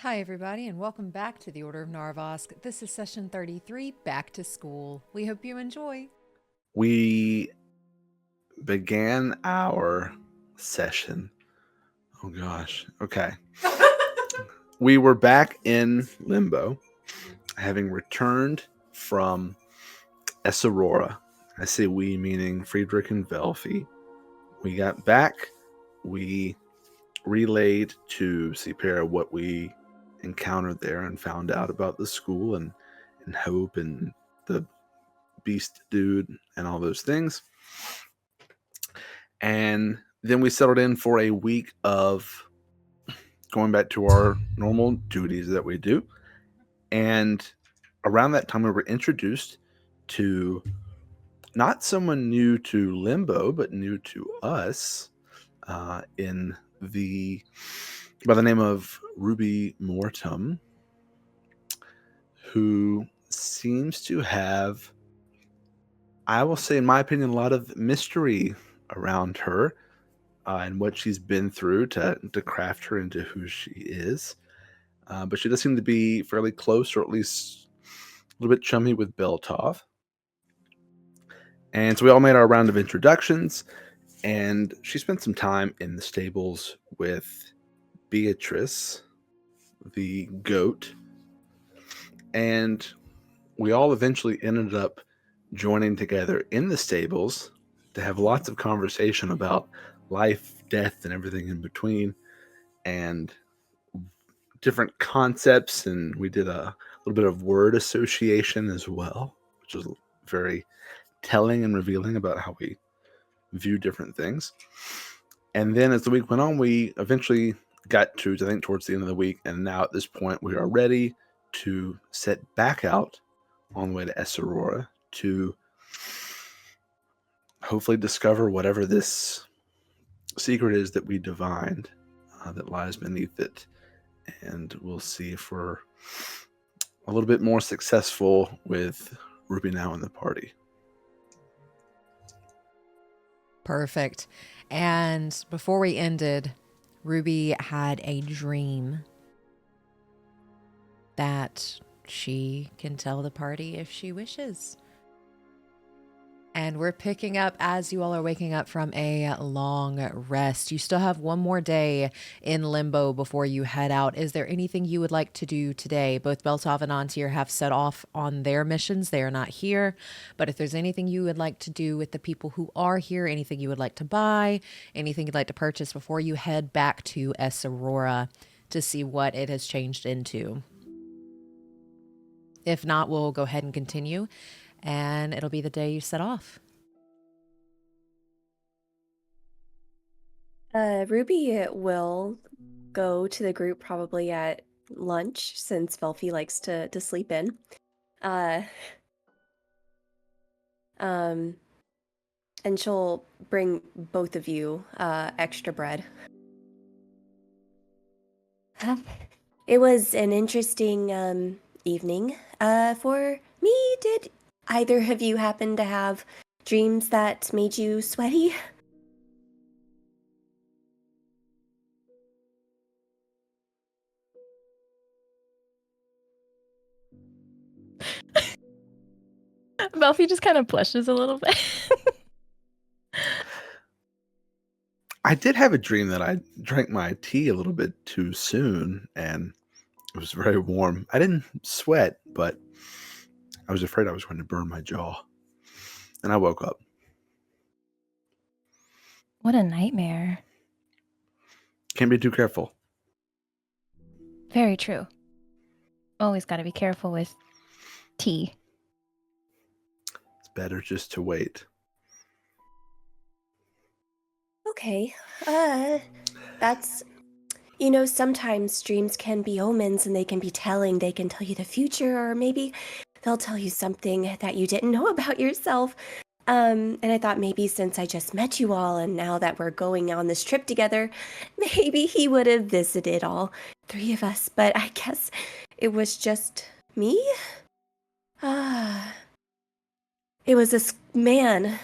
Hi, everybody, and welcome back to the Order of Narvosc. This is session 33, Back to School. We hope you enjoy. We began our session. Oh gosh. Okay. We were back in Limbo, having returned from Esarora. I say we, meaning Friedrich and Velphie. We got back. We relayed to Sipera what we encountered there and found out about the school and Hope and the beast dude and all those things. And then we settled in for a week of going back to our normal duties that we do. And around that time, we were introduced to not someone new to Limbo, but new to us in by the name of Ruby Mortem, who seems to have, I will say, in my opinion, a lot of mystery around her. And what she's been through to craft her into who she is. But she does seem to be fairly close, or at least a little bit chummy with Beltov. And so we all made our round of introductions, and she spent some time in the stables with Beatrice, the goat. And we all eventually ended up joining together in the stables to have lots of conversation about life, death, and everything in between. And different concepts, and we did a little bit of word association as well, which was very telling and revealing about how we view different things. And then as the week went on, we eventually got to, I think, towards the end of the week, and now at this point we are ready to set back out on the way to Esarora to hopefully discover whatever this secret is that we divined that lies beneath it. And we'll see if we're a little bit more successful with Ruby now in the party. Perfect. And before we ended, Ruby had a dream that she can tell the party if she wishes. And we're picking up as you all are waking up from a long rest. You still have one more day in Limbo before you head out. Is there anything you would like to do today? Both Beltov and Antir have set off on their missions. They are not here. But if there's anything you would like to do with the people who are here, anything you would like to buy, anything you'd like to purchase before you head back to Esarora to see what it has changed into. If not, we'll go ahead and continue. And it'll be the day you set off. Ruby will go to the group probably at lunch since Velphie likes to sleep in. And she'll bring both of you extra bread. It was an interesting evening for me. Did either of you happen to have dreams that made you sweaty? Velphie just kind of blushes a little bit. I did have a dream that I drank my tea a little bit too soon, and it was very warm. I didn't sweat, but I was afraid I was going to burn my jaw. And I woke up. What a nightmare. Can't be too careful. Very true. Always got to be careful with tea. It's better just to wait. Okay. That's... sometimes dreams can be omens and they can be telling. They can tell you the future, or maybe they'll tell you something that you didn't know about yourself. And I thought maybe since I just met you all and now that we're going on this trip together, maybe he would have visited all three of us. But I guess it was just me? It was a man.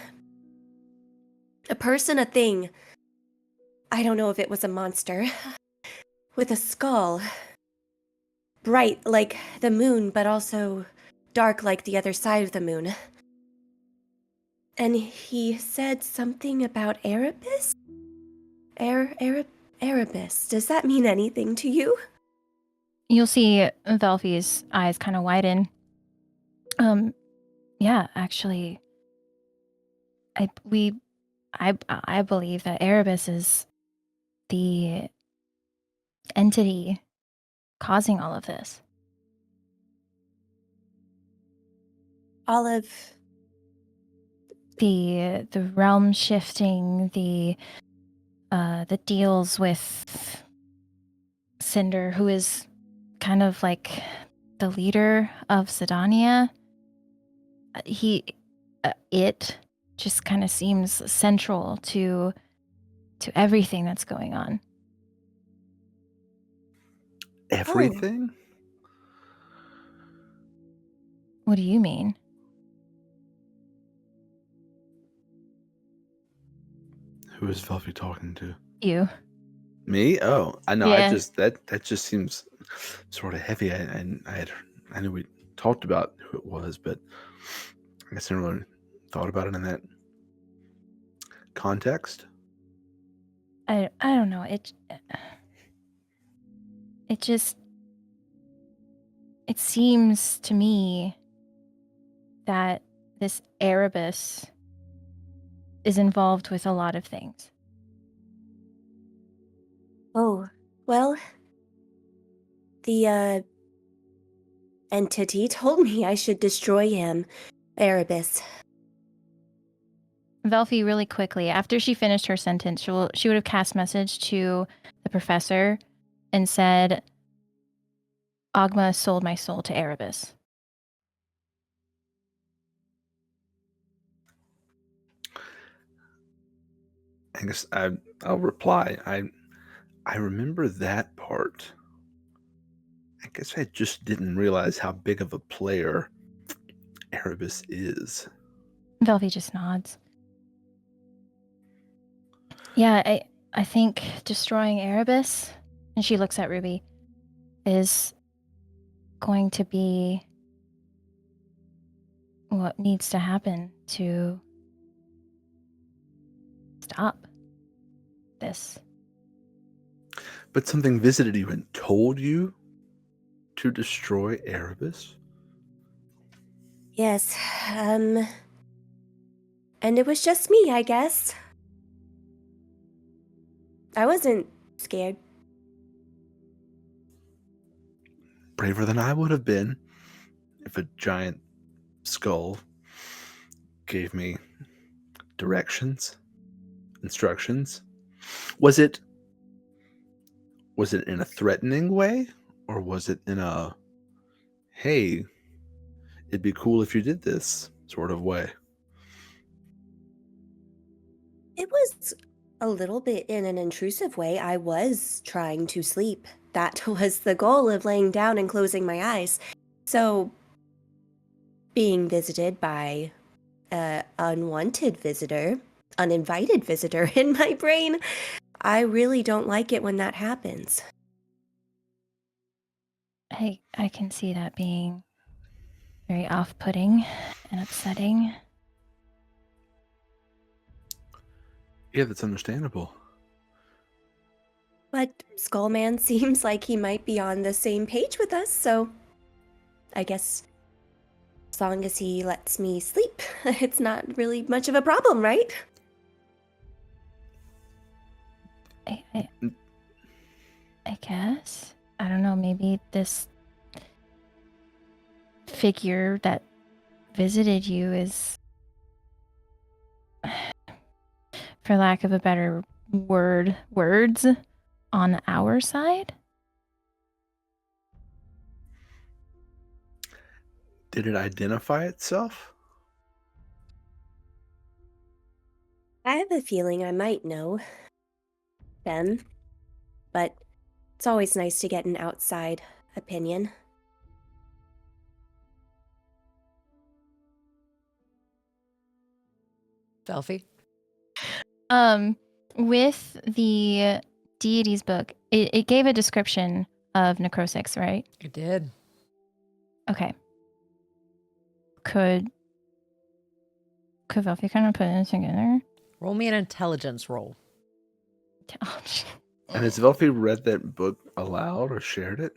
A person, a thing. I don't know if it was a monster. With a skull. bright like the moon, but also dark like the other side of the moon. And he said something about Erebus? Erebus. Does that mean anything to you? You'll see Velphie's eyes kind of widen. Yeah, actually, I believe that Erebus is the entity causing all of this. All of The realm shifting, the deals with Cinder, who is kind of like the leader of Sydonea. It just kind of seems central to everything that's going on. Everything? What do you mean? Who is Velphie talking to? You. Me? Oh, I know. Yeah. I just that just seems sort of heavy. I knew we talked about who it was, but I guess I never really thought about it in that context. I don't know. It seems to me that this Erebus is involved with a lot of things. Oh, well, the entity told me I should destroy him, Erebus. Velphie, really quickly, after she finished her sentence, she would have cast message to the professor and said, Ogma sold my soul to Erebus. I guess I'll reply. I remember that part. I guess I just didn't realize how big of a player Erebus is. Velphie just nods. Yeah, I think destroying Erebus, and she looks at Ruby, is going to be what needs to happen to stop this. But something visited you and told you to destroy Erebus? Yes, and it was just me, I guess. I wasn't scared. Braver than I would have been if a giant skull gave me instructions. Was it in a threatening way, or was it in a hey, it'd be cool if you did this sort of way? It was a little bit in an intrusive way. I was trying to sleep. That was the goal of laying down and closing my eyes. So, being visited by an uninvited visitor in my brain, I really don't like it when that happens. I can see that being very off-putting and upsetting. Yeah, that's understandable. But Skullman seems like he might be on the same page with us, so I guess as long as he lets me sleep, it's not really much of a problem, right? I guess. I don't know, maybe this figure that visited you is, for lack of a better words on our side? Did it identify itself? I have a feeling I might know them, but it's always nice to get an outside opinion. Velphie? With the deities book, it gave a description of necrosis, right? It did. Okay. Could Velphie kind of put it together? Roll me an intelligence roll. And has Velphie read that book aloud or shared it?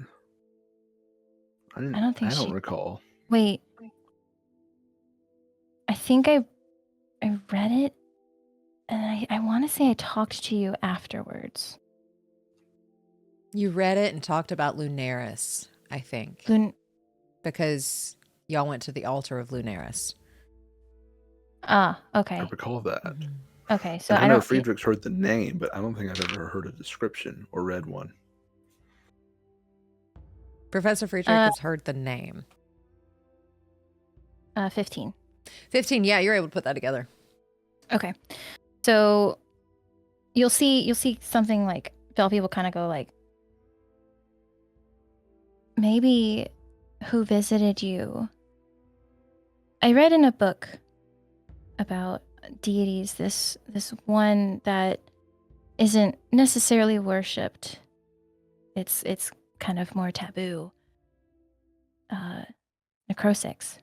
I don't think I don't she- recall. Wait. I think I read it, and I want to say I talked to you afterwards. You read it and talked about Lunaris, I think. Because y'all went to the altar of Lunaris. I Okay. recall that. Okay, so And I know Friedrich's heard the name, but I don't think I've ever heard a description or read one. Professor Friedrich has heard the name. 15. 15, yeah, you're able to put that together. Okay. So you'll see something like Velphie will kind of go like, maybe who visited you? I read in a book about deities this one that isn't necessarily worshipped. It's kind of more taboo. Necrosis.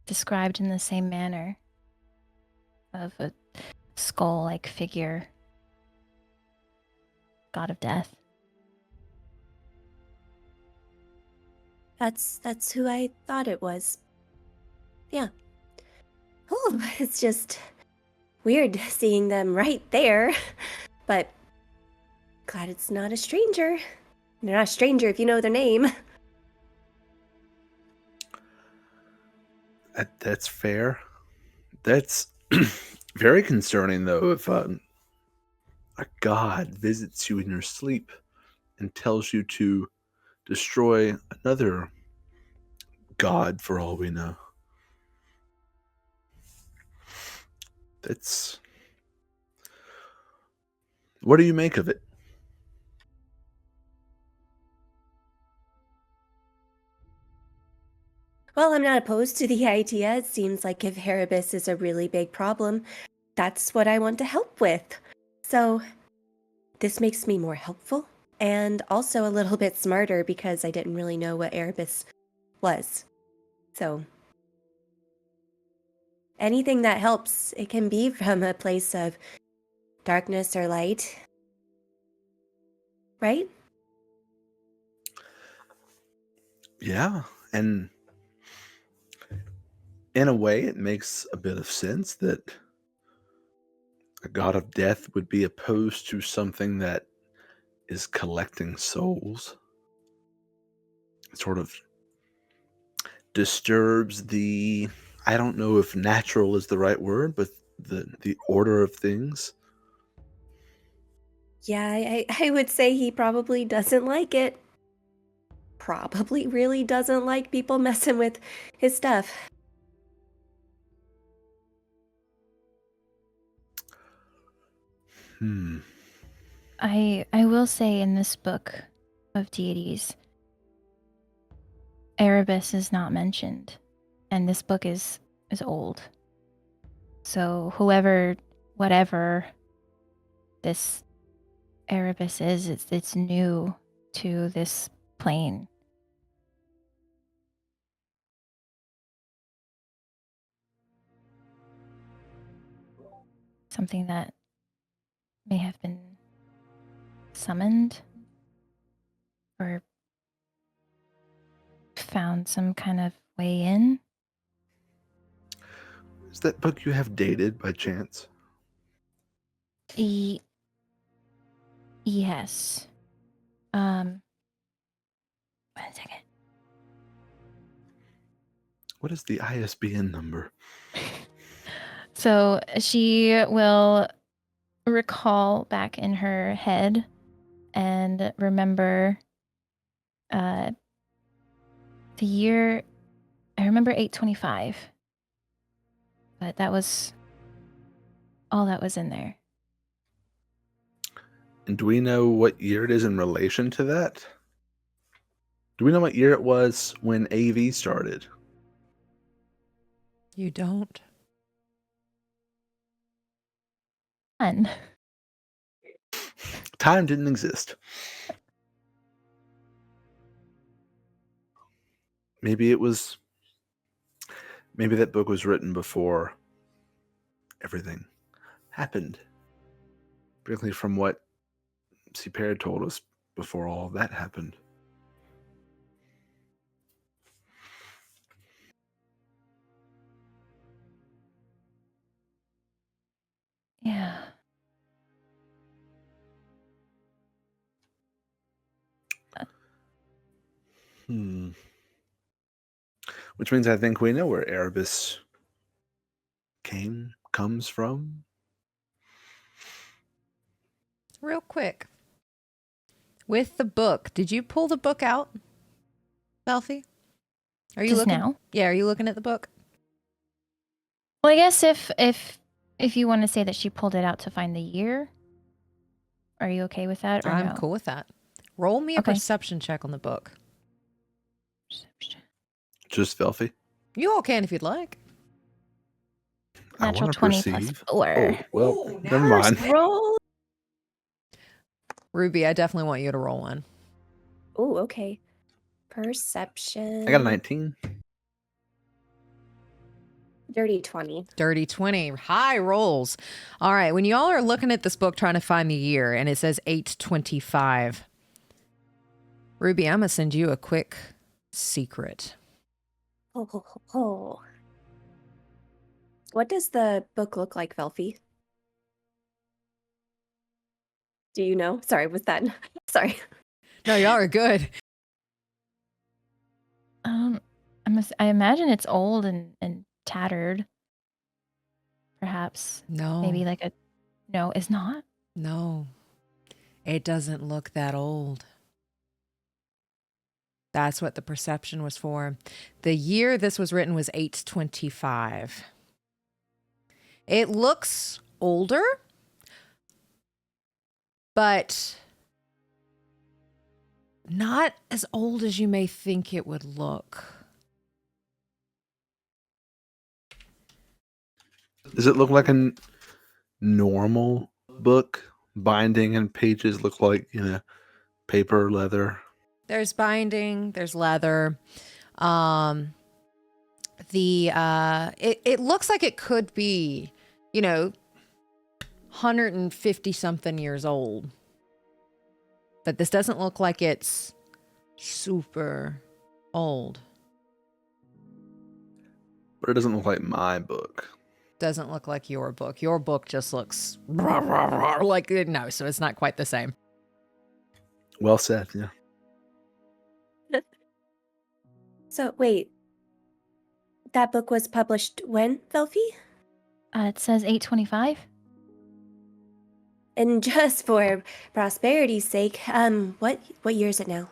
Described in the same manner of a skull-like figure. God of death. That's who I thought it was. Yeah. Oh, it's just weird seeing them right there. But glad it's not a stranger. They're not a stranger if you know their name. That's fair. That's very concerning, though, if a god visits you in your sleep and tells you to destroy another god, for all we know. That's... What do you make of it? Well, I'm not opposed to the idea. It seems like if Erebus is a really big problem, that's what I want to help with. So this makes me more helpful and also a little bit smarter because I didn't really know what Erebus was. So anything that helps, it can be from a place of darkness or light. Right? Yeah, and in a way, it makes a bit of sense that a god of death would be opposed to something that is collecting souls. It sort of disturbs the, I don't know if natural is the right word, but the order of things. Yeah, I would say he probably doesn't like it. Probably really doesn't like people messing with his stuff. I will say in this book of deities, Erebus is not mentioned, and this book is old. So whatever this Erebus is, it's new to this plane. Something that may have been summoned or found some kind of way in. Is that book you have dated by chance? Yes. 1 second. What is the ISBN number? So she will recall back in her head and remember the year. I remember 825, but that was all that was in there. And do we know what year it is in relation to that? Do we know what year it was when AV started? You don't? Fun. Time didn't exist. Maybe that book was written before everything happened. Particularly from what Ciper told us before all of that happened. Yeah. Which means I think we know where Erebus comes from. Real quick. With the book, did you pull the book out, Velphie? Are you Just looking now? Yeah, are you looking at the book? Well, I guess if you want to say that she pulled it out to find the year, are you okay with that or I'm no? cool with that. Roll me a Okay. perception check on the book. Perception. Just Velphie. You all can if you'd like. I Natural wanna 20 perceive. plus 4. Oh, well, Ooh, never mind. Roll. Ruby, I definitely want you to roll one. Oh, okay. Perception. I got a 19. Dirty 20. Dirty 20. High rolls. All right. When y'all are looking at this book trying to find the year and it says 825, Ruby, I'm going to send you a quick secret. Oh. What does the book look like, Velphie? Do you know? Sorry, was that? Sorry. No, y'all are good. I imagine it's old and tattered. Perhaps. No. Maybe like a... No, it's not? No. It doesn't look that old. That's what the perception was for. The year this was written was 825. It looks older, but not as old as you may think it would look. Does it look like a normal book? Binding and pages look like, paper, leather. There's binding, there's leather. It looks like it could be, 150 something years old. But this doesn't look like it's super old. But it doesn't look like my book. Doesn't look like your book. Your book just looks like, no, so it's not quite the same. Well said, yeah. So, wait. That book was published when, Velphie? It says 825. And just for prosperity's sake, what year is it now?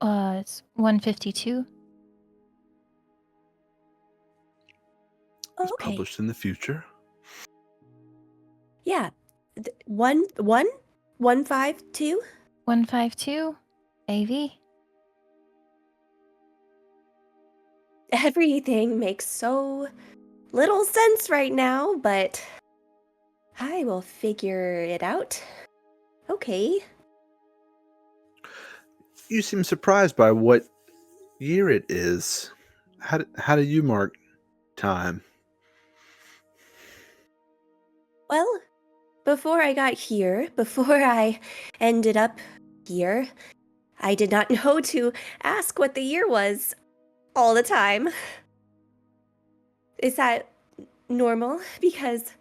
It's 152. It's Okay. published in the future. Yeah. 152? 152. AV. Everything makes so little sense right now, but I will figure it out. Okay. You seem surprised by what year it is. How do you mark time? Well, before I got here, before I ended up here, I did not know to ask what the year was all the time. Is that normal? Because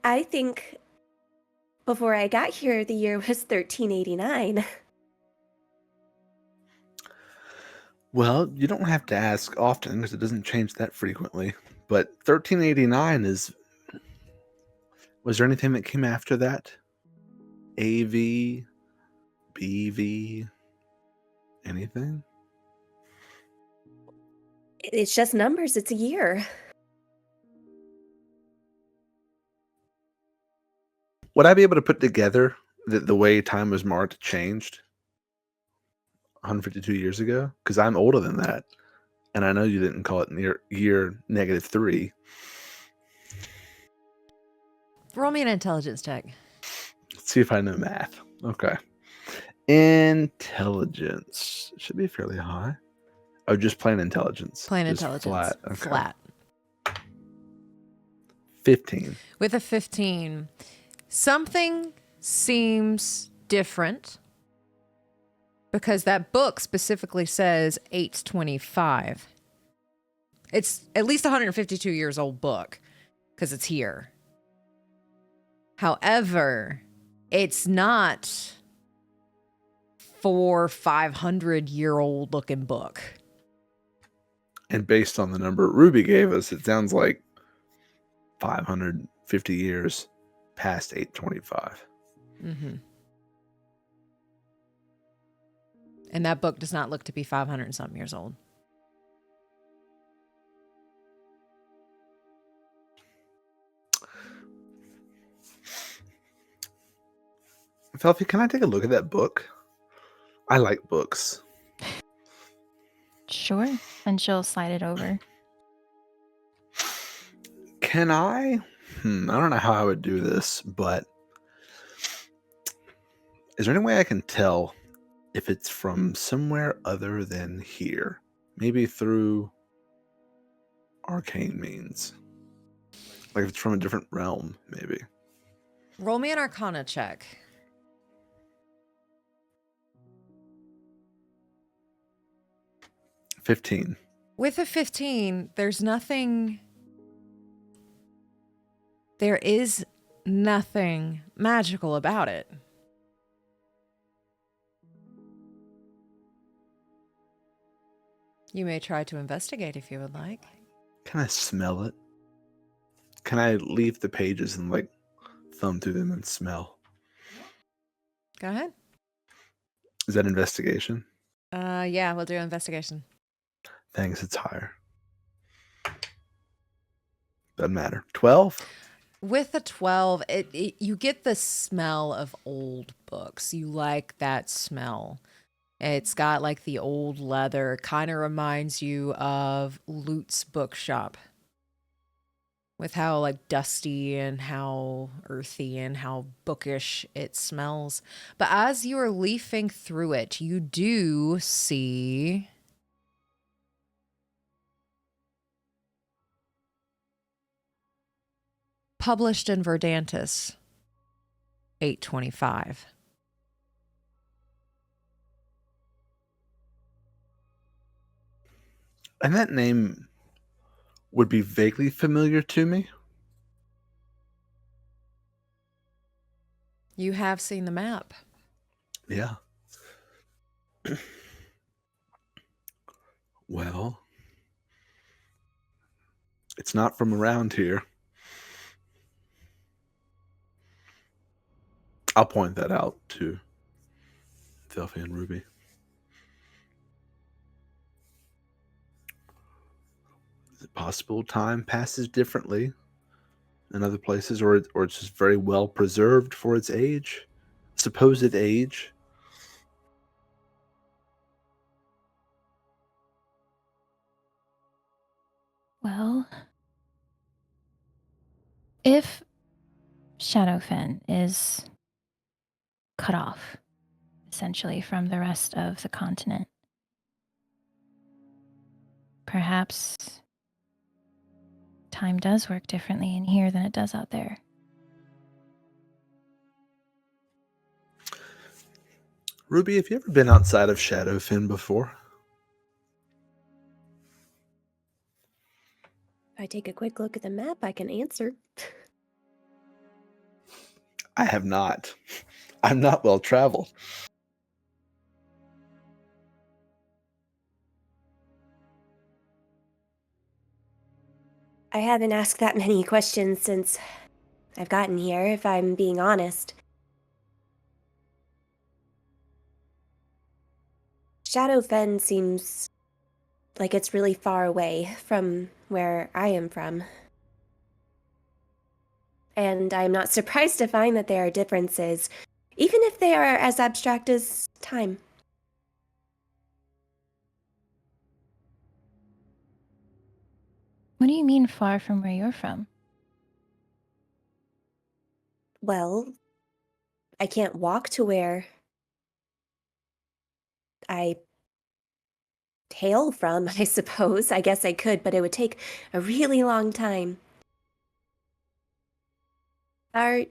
I think before I got here, the year was 1389. Well, you don't have to ask often because it doesn't change that frequently. But 1389 is... Was there anything that came after that? AV? BV? Anything? It's just numbers, it's a year. Would I be able to put together that the way time was marked changed 152 years ago? Because I'm older than that. And I know you didn't call it year -3. Roll me an intelligence check. Let's see if I know math. Okay. Intelligence should be fairly high. Oh, just plain intelligence. Plain Just intelligence. Flat. Okay. Flat. 15. With a 15, something seems different because that book specifically says 825. It's at least 152 years old book because it's here. However, it's not 500-year-old looking book. And based on the number Ruby gave us, it sounds like 550 years past 825. Mm-hmm. And that book does not look to be 500 and something years old. Velphie, can I take a look at that book? I like books. Sure. And she'll slide it over. Can I? I don't know how I would do this, but is there any way I can tell if it's from somewhere other than here? Maybe through arcane means. Like if it's from a different realm, maybe. Roll me an Arcana check. $15. With a 15, there's nothing... There is nothing magical about it. You may try to investigate if you would like. Can I smell it? Can I leave the pages and like thumb through them and smell? Go ahead. Is that investigation? Yeah, we'll do investigation. Thanks, it's higher. Doesn't matter. 12? With a 12, you get the smell of old books. You like that smell. It's got like the old leather. Kind of reminds you of Loot's bookshop. With how like dusty and how earthy and how bookish it smells. But as you are leafing through it, you do see... Published in Verdantis, 825. And that name would be vaguely familiar to me. You have seen the map. Yeah. Well, it's not from around here. I'll point that out to Velphie and Ruby. Is it possible time passes differently in other places, or it's just very well preserved for its age, supposed age? Well, if Shadowfen is cut off, essentially, from the rest of the continent, perhaps time does work differently in here than it does out there. Ruby, have you ever been outside of Shadowfen before? If I take a quick look at the map, I can answer. I have not. I'm not well traveled. I haven't asked that many questions since I've gotten here, if I'm being honest. Shadowfen seems like it's really far away from where I am from. And I'm not surprised to find that there are differences, even if they are as abstract as time. What do you mean far from where you're from? Well, I can't walk to where I hail from, I suppose. I guess I could, but it would take a really long time. Are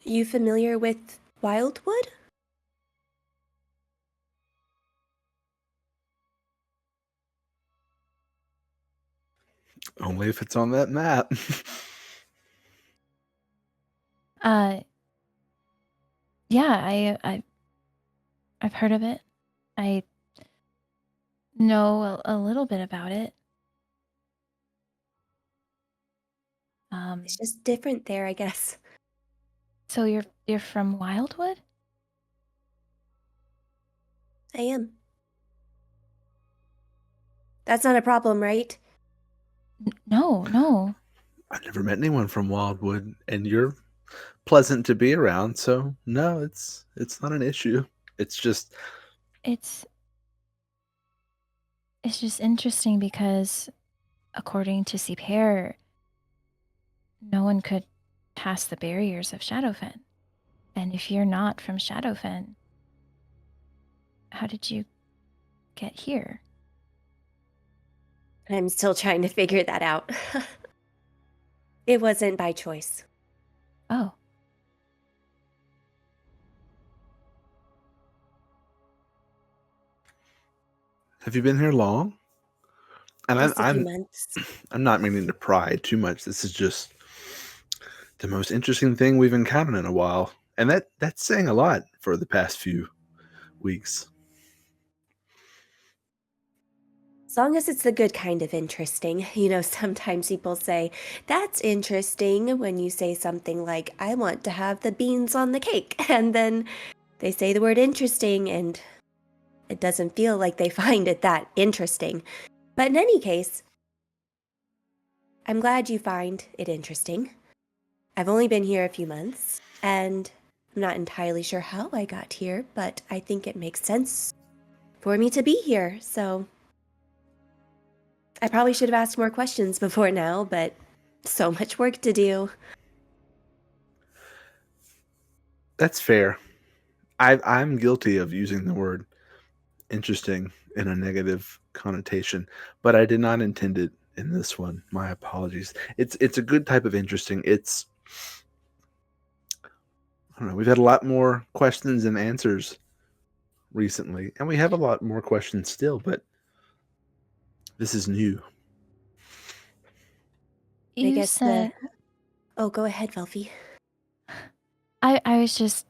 you familiar with Wildwood? Only if it's on that map. Yeah, I've heard of it. I know a little bit about it. It's just different there, I guess. So you're from Wildwood? I am. That's not a problem, right? No. I've never met anyone from Wildwood, and you're pleasant to be around, so no, it's not an issue. It's just It's just interesting because according to CPR, no one could pass the barriers of Shadowfen. And if you're not from Shadowfen, how did you get here? I'm still trying to figure that out. It wasn't by choice. Oh. have you been here long? And Just a few months. I'm not meaning to pry too much. This is just the most interesting thing we've encountered in a while. And that's saying a lot for the past few weeks. As long as it's the good kind of interesting. You know, sometimes people say, that's interesting when you say something like, I want to have the beans on the cake. And then they say the word interesting and it doesn't feel like they find it that interesting. But in any case, I'm glad you find it interesting. I've only been here a few months and I'm not entirely sure how I got here, but I think it makes sense for me to be here. So I probably should have asked more questions before now, but so much work to do. That's fair. I'm guilty of using the word interesting in a negative connotation, but I did not intend it in this one. My apologies. It's a good type of interesting. It's I don't know. We've had a lot more questions and answers recently, and we have a lot more questions still, but this is new. I You guess said Oh, go ahead, Velphie. I was just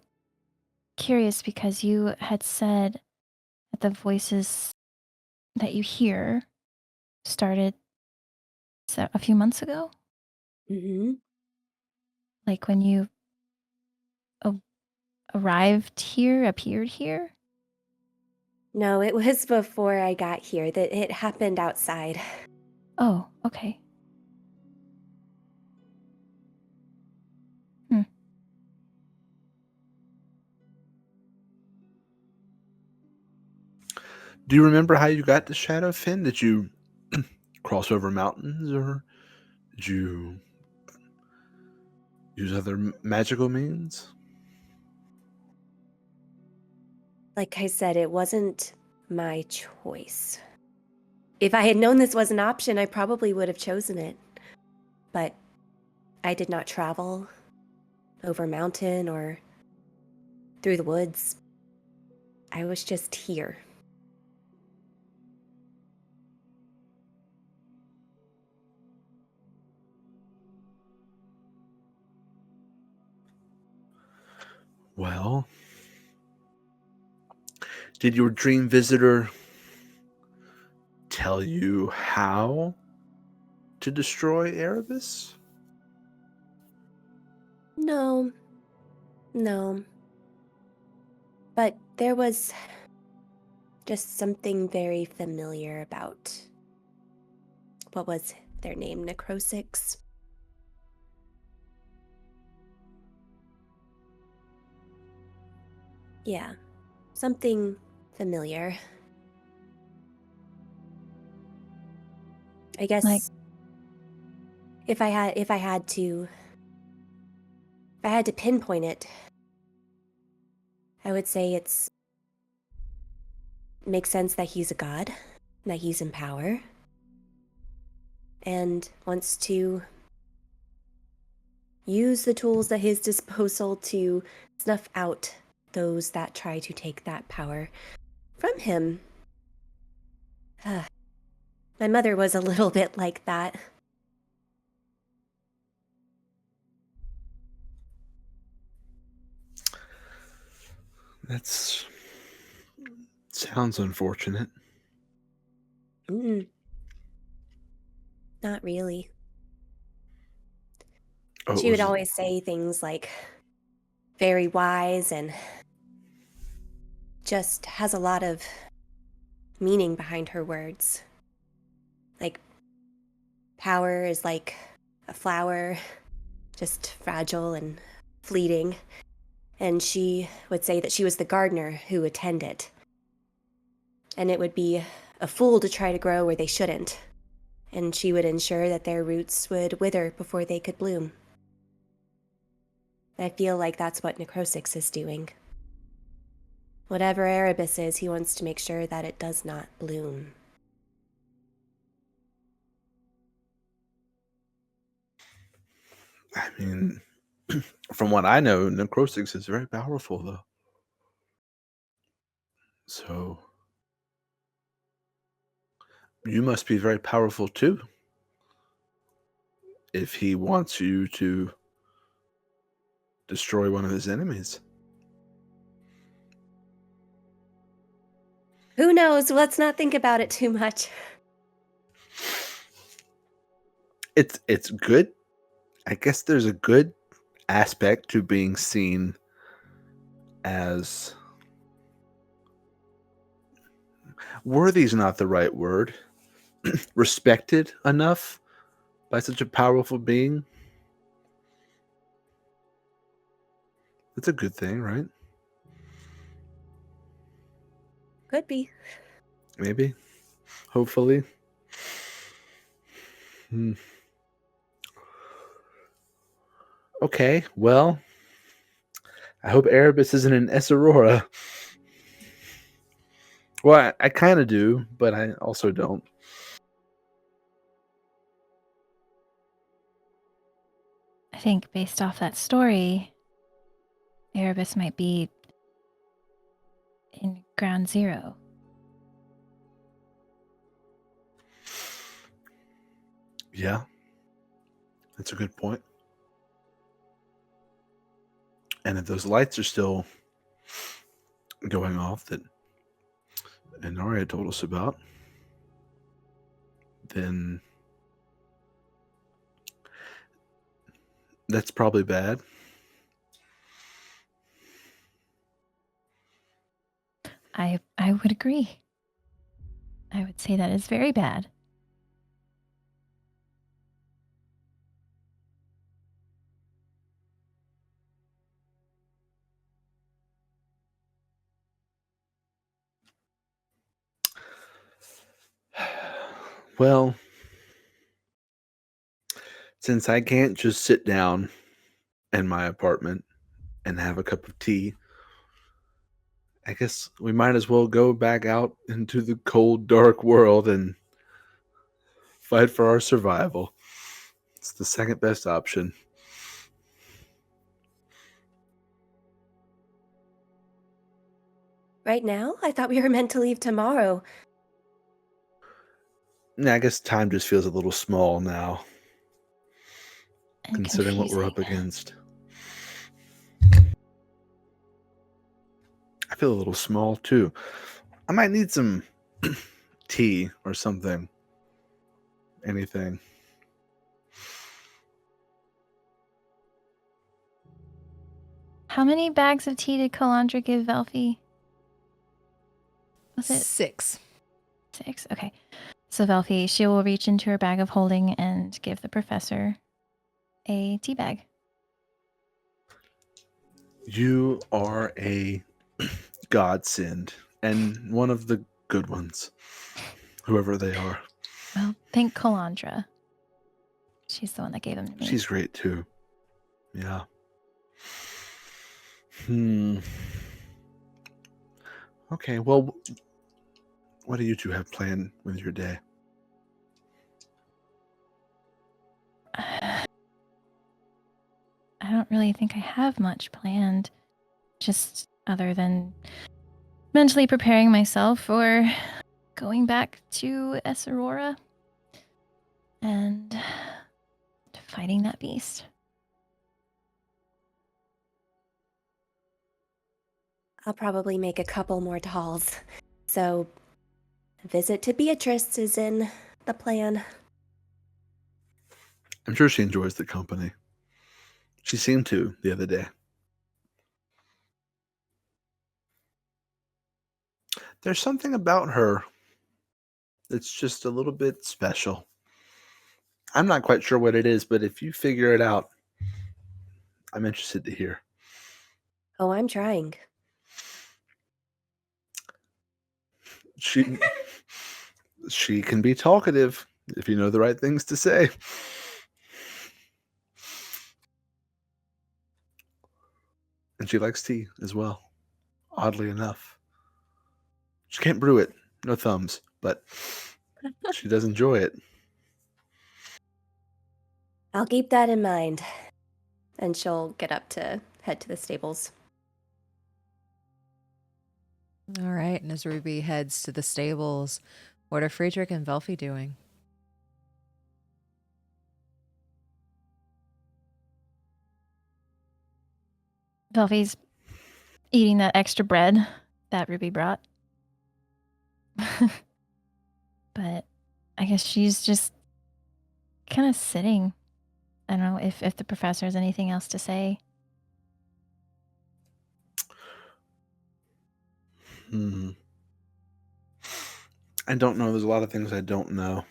curious because you had said that the voices that you hear started a few months ago, Mm-hmm. like when you appeared here. No, it was before I got here that it happened outside. Oh, okay. Do you remember how you got to Shadowfen? Did you cross over mountains, or did you use other magical means? Like I said, it wasn't my choice. If I had known this was an option, I probably would have chosen it. But I did not travel over mountain or through the woods. I was just here. Well, did your dream visitor tell you how to destroy Erebus? No. But there was just something very familiar about, what was their name, Necrosix? Yeah, something familiar. I guess Like- if I had to pinpoint it, I would say makes sense that he's a god, that he's in power, and wants to use the tools at his disposal to snuff out those that try to take that power from him. My mother was a little bit like that. That's sounds unfortunate. Not really. Oh, She would always say things like, very wise, and just has a lot of meaning behind her words. Like, power is like a flower, just fragile and fleeting. And she would say that she was the gardener who would tend it. And it would be a fool to try to grow where they shouldn't. And she would ensure that their roots would wither before they could bloom. I feel like that's what Necrosix is doing. Whatever Erebus is, he wants to make sure that it does not bloom. I mean, from what I know, Necrosix is very powerful, though. So, you must be very powerful, too. If he wants you to destroy one of his enemies. Who knows? Let's not think about it too much. It's good. I guess there's a good aspect to being seen as worthy is not the right word. Respected enough by such a powerful being. That's a good thing, right? Could be. Maybe. Hopefully. Okay, well, I hope Erebus isn't an Esarora. Well, I kind of do, but I also don't. I think based off that story, Erebus might be in ground zero. Yeah, that's a good point. And if those lights are still going off that Inaria told us about, then that's probably bad. I would agree. I would say that is very bad. Well, since I can't just sit down in my apartment and have a cup of tea, I guess we might as well go back out into the cold, dark world and fight for our survival. It's the second best option. Right now? I thought we were meant to leave tomorrow. I guess time just feels a little small now, And considering what we're up confusing. against. I feel a little small too. I might need some tea or something. Anything. How many bags of tea did Calandra give Velphie? Was it 6. 6? Okay. So Velphie, she will reach into her bag of holding and give the professor a tea bag. You are a godsend, and one of the good ones, whoever they are. Well, thank Calandra. She's the one that gave them to me. She's great too. Yeah. Okay, well, what do you two have planned with your day? I don't really think I have much planned, just other than mentally preparing myself for going back to Esarora and fighting that beast. I'll probably make a couple more dolls. So, a visit to Beatrice is in the plan. I'm sure she enjoys the company. She seemed to the other day. There's something about her that's just a little bit special. I'm not quite sure what it is, but if you figure it out, I'm interested to hear. Oh, I'm trying. She can be talkative if you know the right things to say. And she likes tea as well, oddly enough. She can't brew it, no thumbs, but she does enjoy it. I'll keep that in mind. And she'll get up to head to the stables. All right. And as Ruby heads to the stables, what are Friedrich and Velphie doing? Velphie's eating that extra bread that Ruby brought. But I guess she's just kind of sitting. I don't know if the professor has anything else to say. I don't know. There's a lot of things I don't know.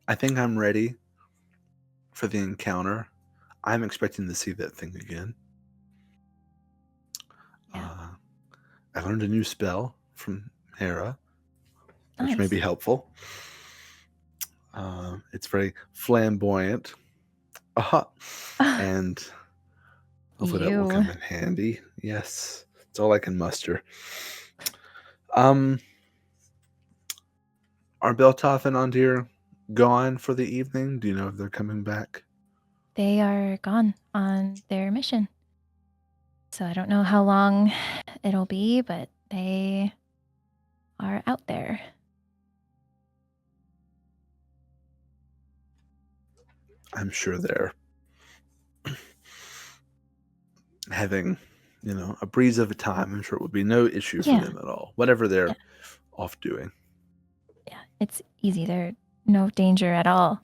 I think I'm ready for the encounter. I'm expecting to see that thing again. Yeah. I learned a new spell from Hera, which may Nice. be helpful. It's very flamboyant. And hopefully that will come in handy. Yes, it's all I can muster. Are Beltoth and Ondir gone for the evening? Do you know if they're coming back? They are gone on their mission. So I don't know how long it'll be, but they are out there. I'm sure they're having, a breeze of a time. I'm sure it would be no issue for them at all. Whatever they're off doing. Yeah, it's easy. There's no danger at all.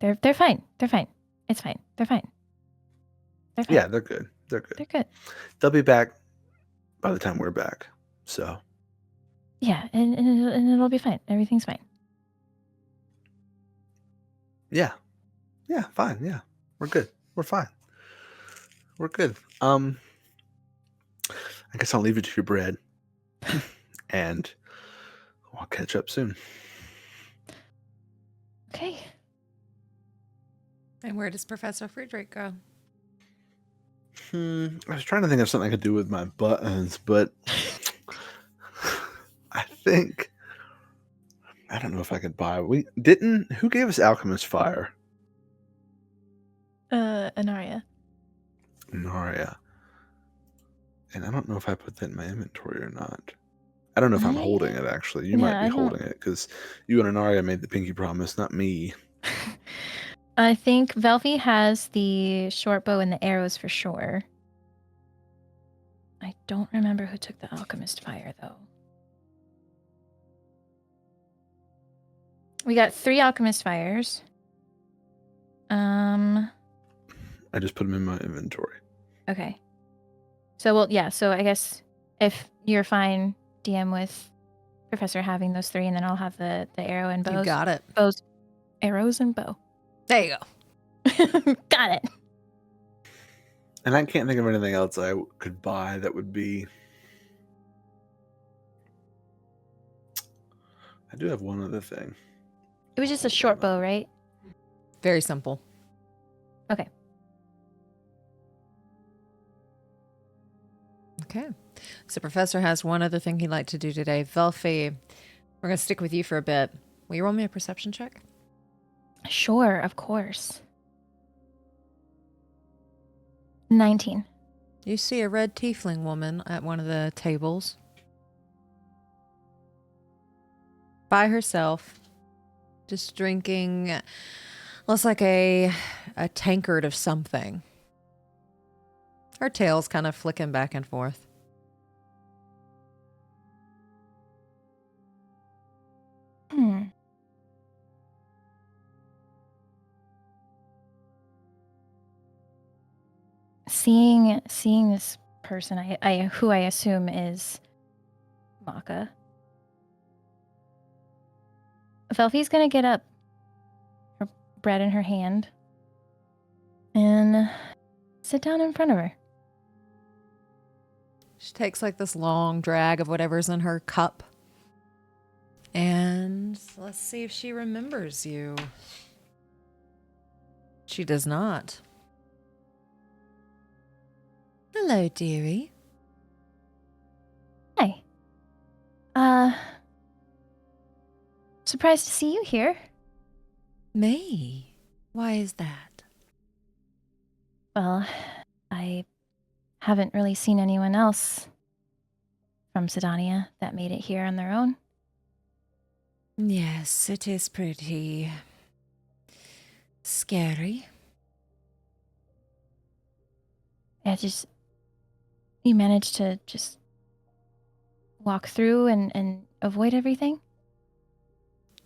They're fine. They're fine. It's fine. They're fine. They're fine. Yeah, they're good. They're good. They're good. They'll be back by the time we're back. So. Yeah, and it'll be fine. Everything's fine. Yeah. Yeah, fine. Yeah. We're good. We're fine. We're good. I guess I'll leave it to your bread. And I'll catch up soon. Okay. And where does Professor Friedrich go? I was trying to think of something I could do with my buttons, but I don't know if I could buy. Who gave us Alchemist Fire? Anaria. Naria. And I don't know if I put that in my inventory or not. I don't know if I'm holding it, actually. You might be holding it, because you and Anaria made the pinky promise, not me. I think Velphie has the short bow and the arrows for sure. I don't remember who took the Alchemist Fire, though. We got 3 Alchemist Fires. I just put them in my inventory. Okay. So, so I guess if you're fine, DM, with Professor having those 3, and then I'll have the arrow and bows. You got it. Bows, arrows, and bow. There you go. Got it. And I can't think of anything else I could buy that would be... I do have one other thing. It was just a short bow, right? Very simple. Okay. Okay. So Professor has one other thing he'd like to do today. Velphie, we're going to stick with you for a bit. Will you roll me a perception check? Sure, of course. 19. You see a red tiefling woman at one of the tables. By herself. Just drinking, looks like a tankard of something. Her tail's kind of flicking back and forth. Seeing this person, who I assume is Maka. Velphie's gonna get up, her bread in her hand, and sit down in front of her. She takes like this long drag of whatever's in her cup. And let's see if she remembers you. She does not. Hello, dearie. Hi. Surprised to see you here. Me? Why is that? Well, I haven't really seen anyone else from Sydonea that made it here on their own. Yes, it is pretty scary. Yeah, you managed to just walk through and avoid everything?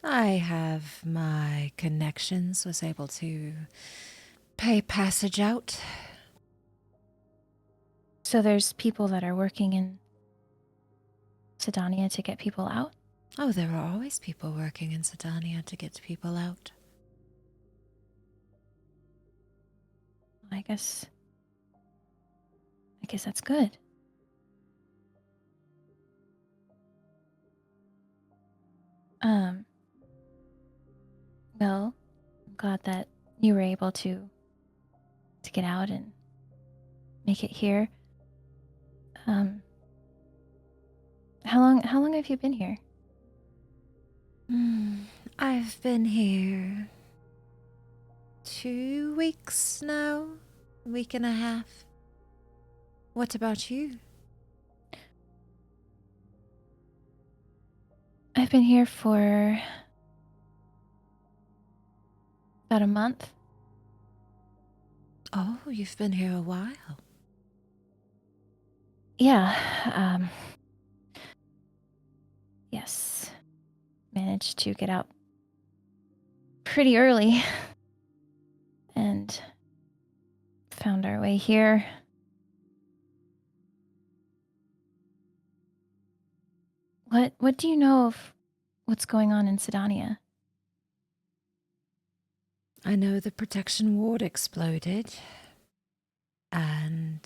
I have my connections, was able to pay passage out. So there's people that are working in Sydonea to get people out? Oh, there are always people working in Sydonea to get people out. I guess that's good. Well, I'm glad that you were able to get out and make it here. How long have you been here? I've been here 2 weeks now, a week and a half. What about you? I've been here for about a month. Oh, you've been here a while. Yeah, yes. Managed to get out pretty early and found our way here. What do you know of what's going on in Sydonea? I know the protection ward exploded, and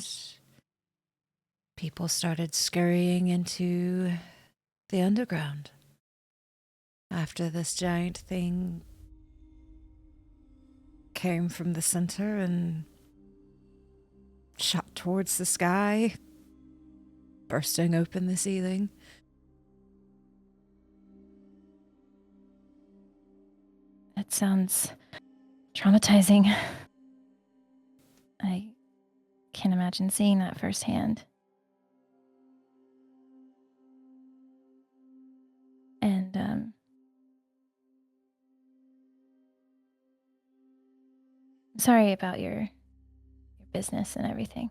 people started scurrying into the underground after this giant thing came from the center and shot towards the sky, bursting open the ceiling. That sounds traumatizing. I can't imagine seeing that firsthand. And sorry about your business and everything.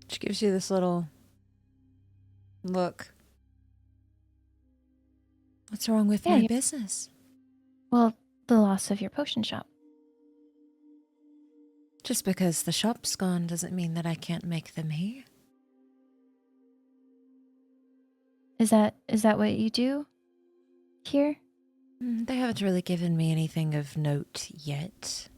She gives you this little look. What's wrong with my business? Well, the loss of your potion shop. Just because the shop's gone doesn't mean that I can't make them here. Is that what you do here? They haven't really given me anything of note yet.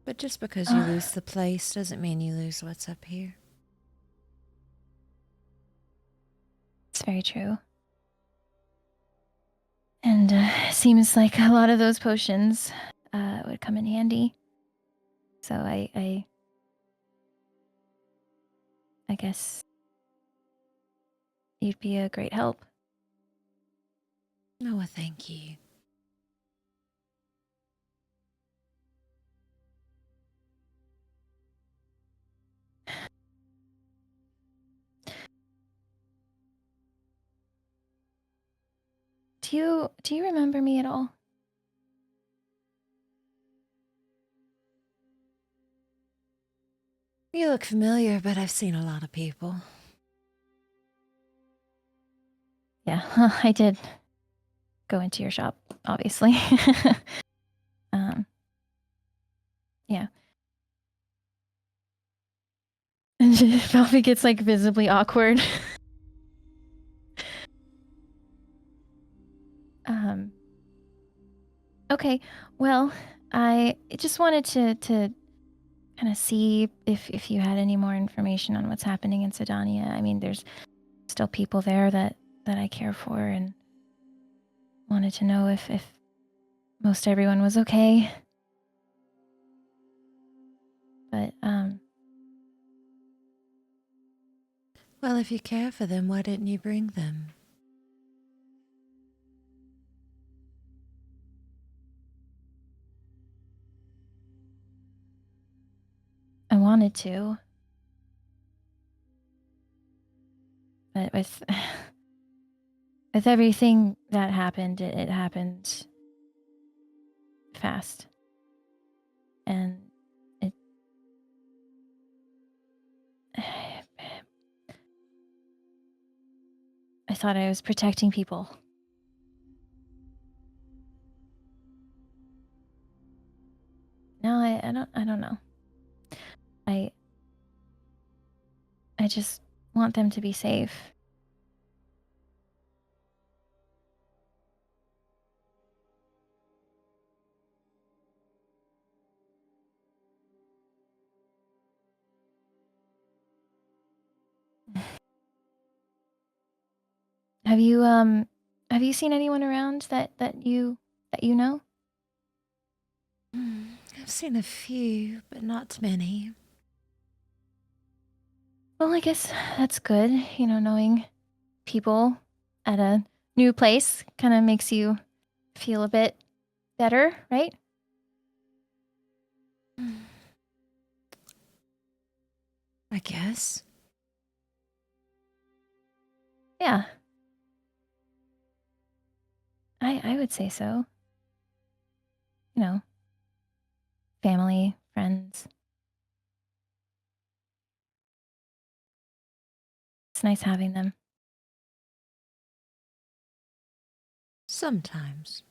But just because you lose the place doesn't mean you lose what's up here. It's very true. And seems like a lot of those potions would come in handy. So I guess you'd be a great help. Oh, well, thank you. Do you remember me at all? You look familiar, but I've seen a lot of people. Yeah, I did go into your shop, obviously. Yeah. And Velphie gets like visibly awkward. Okay, well, I just wanted to kind of see if you had any more information on what's happening in Sydonea. I mean, there's still people there that I care for, and wanted to know if most everyone was okay. But Well, if you care for them, why didn't you bring them? I wanted to. But with with everything that happened, it happened fast. And it I thought I was protecting people. No, I don't know. I just want them to be safe. Have you seen anyone around that you know? I've seen a few, but not many. Well, I guess that's good. You know, knowing people at a new place kind of makes you feel a bit better, right? I guess. Yeah. I would say so. You know, family, friends. It's nice having them. Sometimes.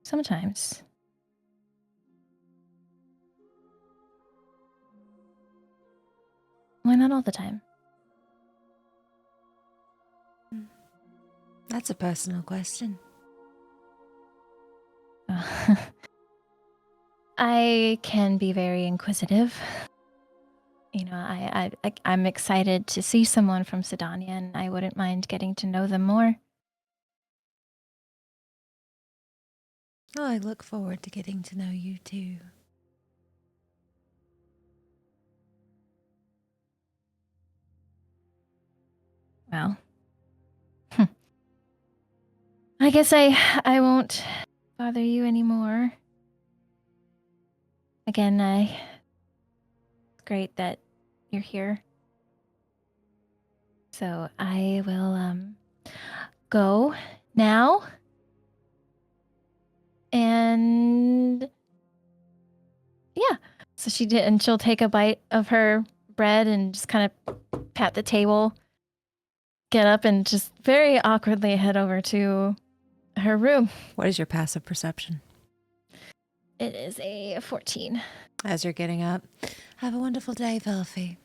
Sometimes. Why not all the time? That's a personal question. I can be very inquisitive. You know, I'm excited to see someone from Sydonea, and I wouldn't mind getting to know them more. Oh, I look forward to getting to know you too. Well, I guess I won't bother you anymore. Again, it's great that you're here. So I will go now. And yeah. So she did, and she'll take a bite of her bread and just kind of pat the table, get up, and just very awkwardly head over to her room. What is your passive perception? It is a 14. As you're getting up, have a wonderful day, Velphie.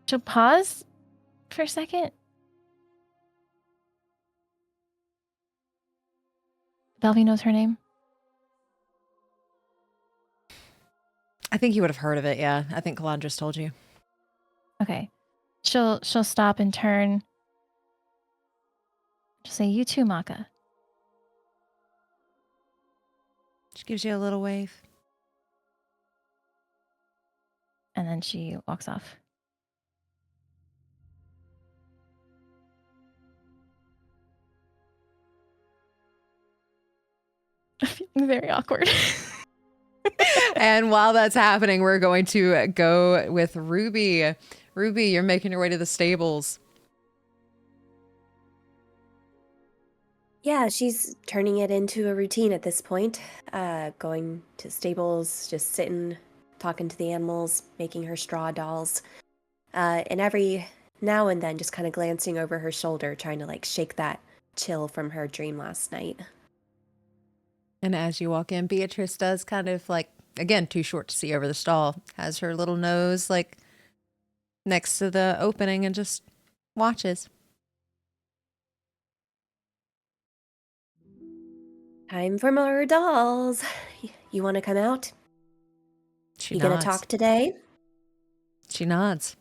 She'll pause for a second. Velphie knows her name. I think you would have heard of it, yeah. I think Calandra's told you. Okay. She'll stop and turn. She'll say, "You too, Maka." She gives you a little wave. And then she walks off. I'm feeling very awkward. And while that's happening, we're going to go with Ruby. Ruby, you're making your way to the stables. Yeah, she's turning it into a routine at this point. Going to stables, just sitting, talking to the animals, making her straw dolls. And every now and then just kind of glancing over her shoulder, trying to like shake that chill from her dream last night. And as you walk in, Beatrice does kind of like, again, too short to see over the stall, has her little nose like next to the opening and just watches. Time for more dolls. You want to come out? She You nods. gonna talk today? She nods.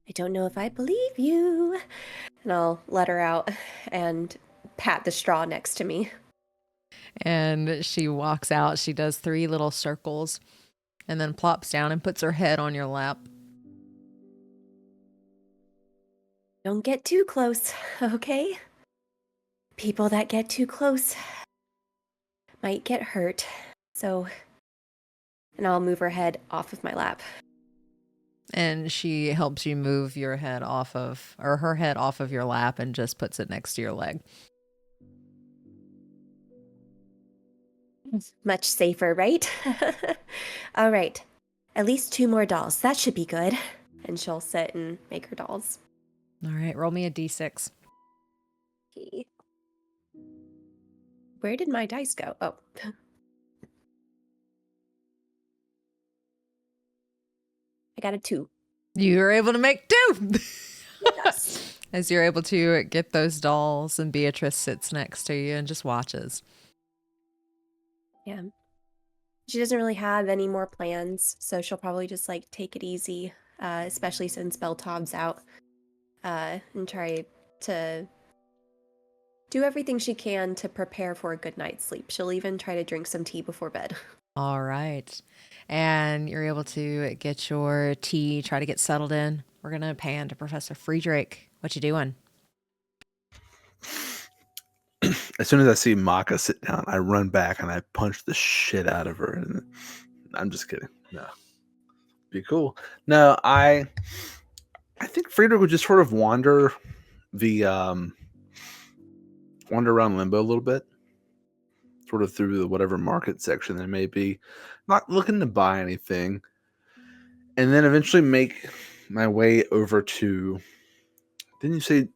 I don't know if I believe you. And I'll let her out and pat the straw next to me. And she walks out. She does 3 little circles and then plops down and puts her head on your lap. Don't get too close, okay? People that get too close might get hurt. So, and I'll move her head off of my lap. And she helps you move your head off of, or her head off of your lap and just puts it next to your leg. Much safer, right? All right. At least 2 more dolls. That should be good. And she'll sit and make her dolls. All right, roll me a d6. Okay. Where did my dice go? Oh. I got a 2. You're able to make 2! Yes. As you're able to get those dolls, and Beatrice sits next to you and just watches. Yeah. She doesn't really have any more plans, so she'll probably just like take it easy, especially since Beltov's out, and try to do everything she can to prepare for a good night's sleep. She'll even try to drink some tea before bed. All right. And you're able to get your tea, try to get settled in. We're going to pan to Professor Friedrich. What you doing? As soon as I see Maka sit down, I run back and I punch the shit out of her. And I'm just kidding. No, be cool. No, I think Friedrich would just sort of wander around Limbo a little bit, sort of through the whatever market section there may be, not looking to buy anything, and then eventually make my way over to. Didn't you say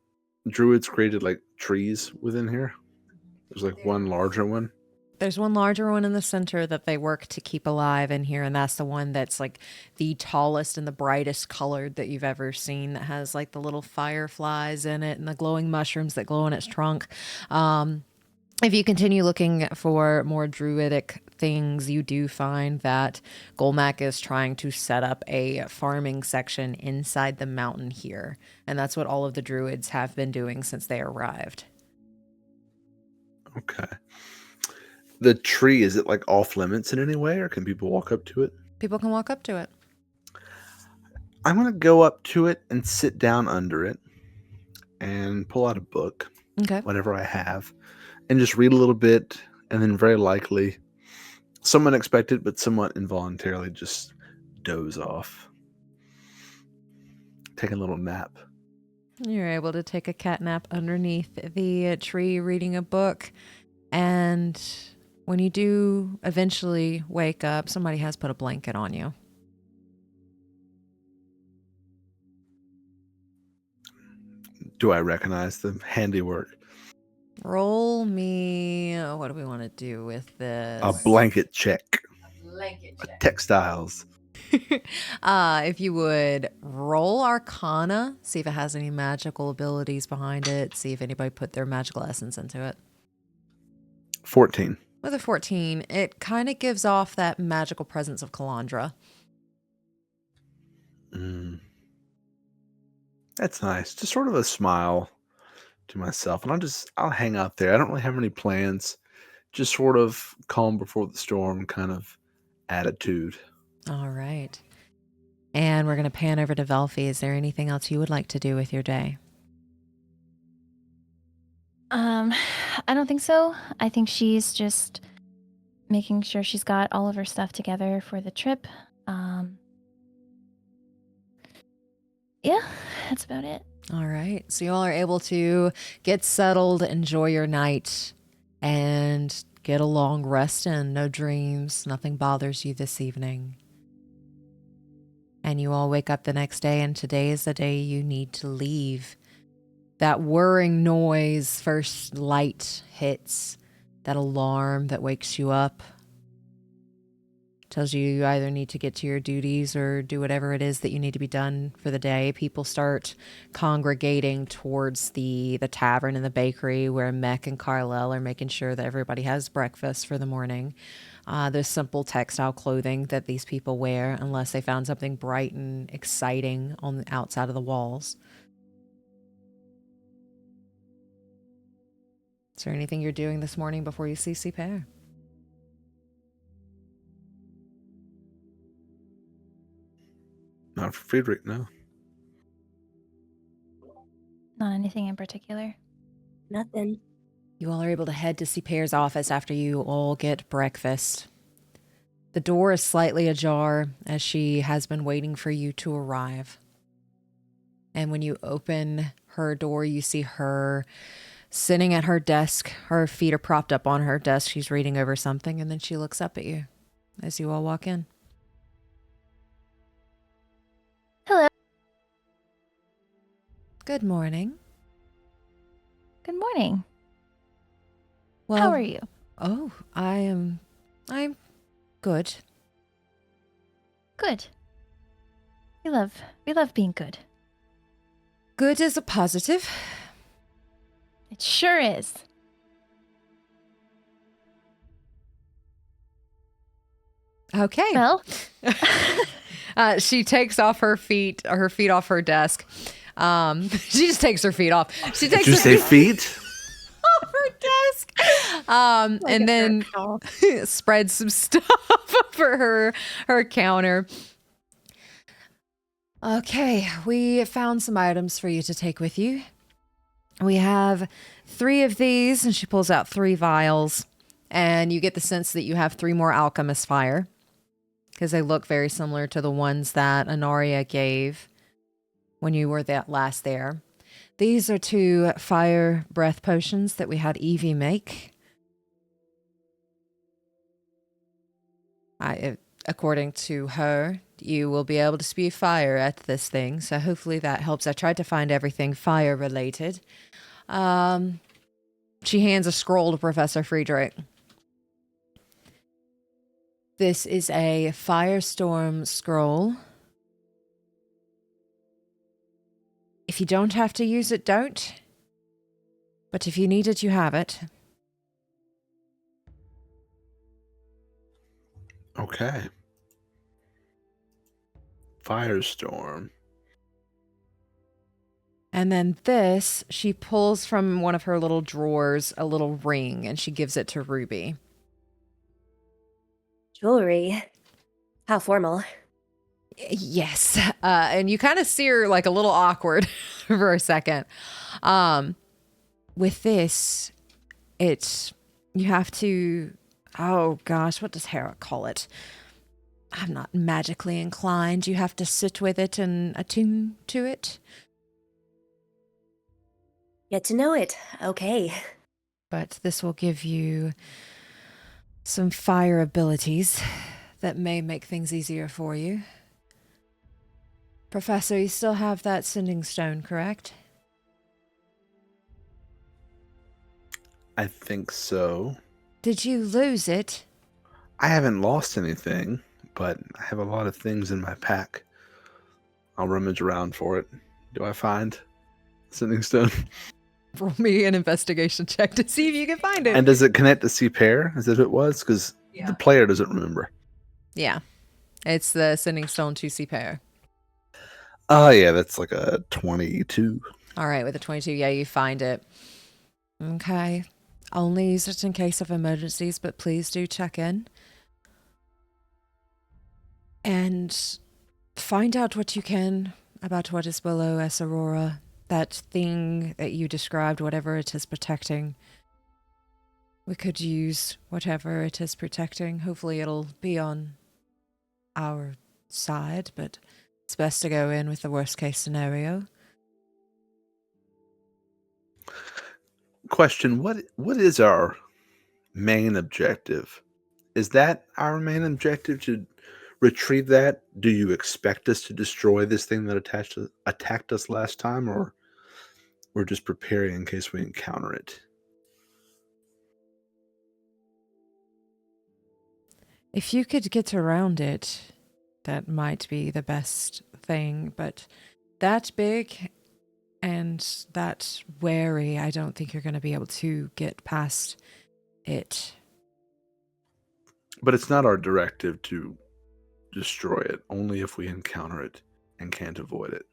druids created like trees within here? There's like one larger one. There's one larger one in the center that they work to keep alive in here, and that's the one that's like the tallest and the brightest colored that you've ever seen, that has like the little fireflies in it and the glowing mushrooms that glow in its trunk. If you continue looking for more druidic things, you do find that Golmac is trying to set up a farming section inside the mountain here, and that's what all of the druids have been doing since they arrived. Okay. The tree, is it like off limits in any way, or can people walk up to it? People can walk up to it. I'm going to go up to it and sit down under it and pull out a book, Okay. whatever I have, and just read a little bit, and then very likely, somewhat unexpected, but somewhat involuntarily, just doze off. Take a little nap. You're able to take a cat nap underneath the tree reading a book. And when you do eventually wake up, somebody has put a blanket on you. Do I recognize the handiwork? Roll me. What do we want to do with this? A blanket check. Blanket A textiles. If you would roll Arcana, see if it has any magical abilities behind it, see if anybody put their magical essence into it. 14. With a 14, it kind of gives off that magical presence of Calandra. That's nice. Just sort of a smile to myself. And I'll hang out there. I don't really have any plans. Just sort of calm before the storm kind of attitude. All right. And we're going to pan over to Velphie. Is there anything else you would like to do with your day? I don't think so. I think she's just making sure she's got all of her stuff together for the trip. Yeah, that's about it. All right. So you all are able to get settled, enjoy your night, and get a long rest in. No dreams. Nothing bothers you this evening. And you all wake up the next day, and today is the day you need to leave. That whirring noise, first light hits, that alarm that wakes you up, tells you either need to get to your duties or do whatever it is that you need to be done for the day. People start congregating towards the tavern and the bakery where Mech and Carlel are making sure that everybody has breakfast for the morning. There's simple textile clothing that these people wear unless they found something bright and exciting on the outside of the walls. Is there anything you're doing this morning before you see Ciper? Not for Friedrich, no. Not anything in particular. Nothing. You all are able to head to Ciper's office after you all get breakfast. The door is slightly ajar as she has been waiting for you to arrive. And when you open her door, you see her sitting at her desk. Her feet are propped up on her desk. She's reading over something, and then she looks up at you as you all walk in. Hello. Good morning. Good morning. Well, How are you? Oh, I'm good. Good. We love being good. Good is a positive. It sure is. Okay. Well, she takes off her feet off her desk. She just takes her feet off. She takes Did you her say feet feet? off her desk. And then spreads some stuff over her counter. Okay, we found some items for you to take with you. We have 3 of these, and she pulls out 3 vials, and you get the sense that you have 3 more alchemist fire, because they look very similar to the ones that Anaria gave when you were last there. These are 2 fire breath potions that we had Evie make. According to her, you will be able to spew fire at this thing, so hopefully that helps. I tried to find everything fire related. She hands a scroll to Professor Friedrich. This is a firestorm scroll. If you don't have to use it, don't. But if you need it, you have it. Okay. Firestorm. And then this, she pulls from one of her little drawers a little ring, and she gives it to Ruby. Jewelry. How formal. Yes. And you kind of see her like a little awkward for a second. With this, you have to, oh gosh, what does Hera call it? I'm not magically inclined. You have to sit with it and attune to it. Get to know it. Okay. But this will give you some fire abilities that may make things easier for you. Professor, you still have that sending stone, correct? I think so. Did you lose it? I haven't lost anything, but I have a lot of things in my pack. I'll rummage around for it. Do I find sending stone? Roll me an investigation check to see if you can find it. And does it connect to see pair as if it was? Because the player doesn't remember. Yeah. It's the sending stone to see pair. Oh, yeah, that's like a 22. All right, with a 22, yeah, you find it. Okay. Only use it in case of emergencies, but please do check in. And find out what you can about what is below Esarora. That thing that you described, whatever it is protecting. We could use whatever it is protecting. Hopefully it'll be on our side, but it's best to go in with the worst case scenario. Question, what is our main objective? Is that our main objective, to retrieve that? Do you expect us to destroy this thing that attacked us last time, or we're just preparing in case we encounter it? If you could get around it, that might be the best thing, but that big and that wary, I don't think you're going to be able to get past it. But it's not our directive to destroy it, only if we encounter it and can't avoid it.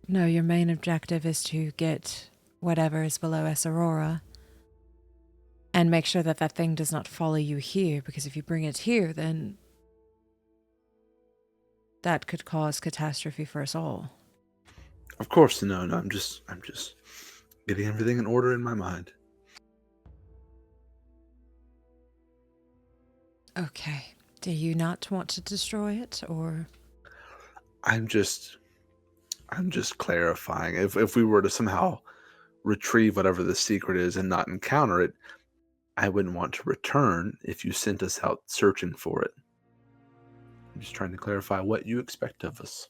No, your main objective is to get whatever is below Esarora and make sure that that thing does not follow you here, because if you bring it here, then that could cause catastrophe for us all. Of course, no, I'm just getting everything in order in my mind. Okay. Do you not want to destroy it, or? I'm just clarifying. If we were to somehow retrieve whatever the secret is and not encounter it, I wouldn't want to return if you sent us out searching for it. I'm just trying to clarify what you expect of us.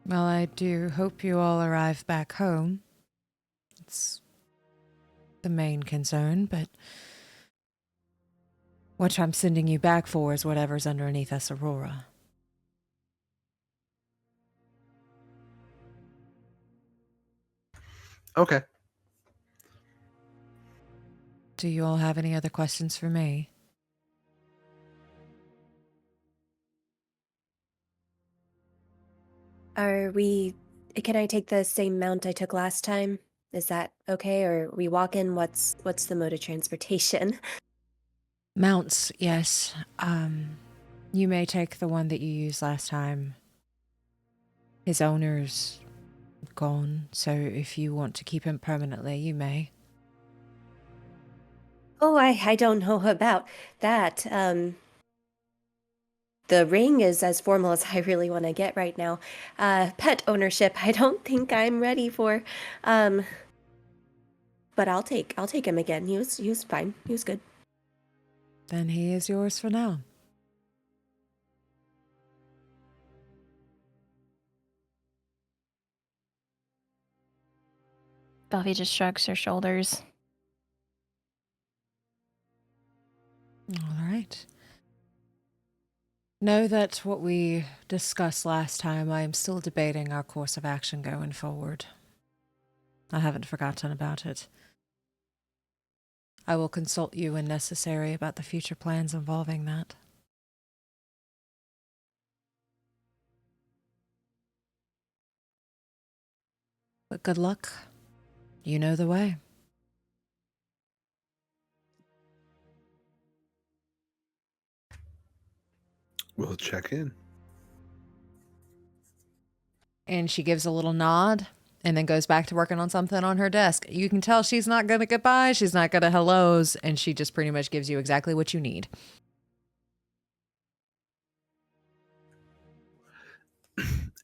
Well, I do hope you all arrive back home. It's the main concern, but what I'm sending you back for is whatever's underneath Esarora. Okay. Do you all have any other questions for me? Can I take the same mount I took last time? Is that okay? Or we walk in, what's the mode of transportation? Mounts, yes. You may take the one that you used last time. His owner's gone, so if you want to keep him permanently, you may. Oh, I don't know about that. The ring is as formal as I really want to get right now. Pet ownership, I don't think I'm ready for. But I'll take him again. He was fine. He was good. Then he is yours for now. Velphie just shrugs her shoulders. All right. Know that what we discussed last time, I am still debating our course of action going forward. I haven't forgotten about it. I will consult you when necessary about the future plans involving that. But good luck. You know the way. We'll check in. And she gives a little nod and then goes back to working on something on her desk. You can tell she's not going to goodbye. She's not going to hellos. And she just pretty much gives you exactly what you need.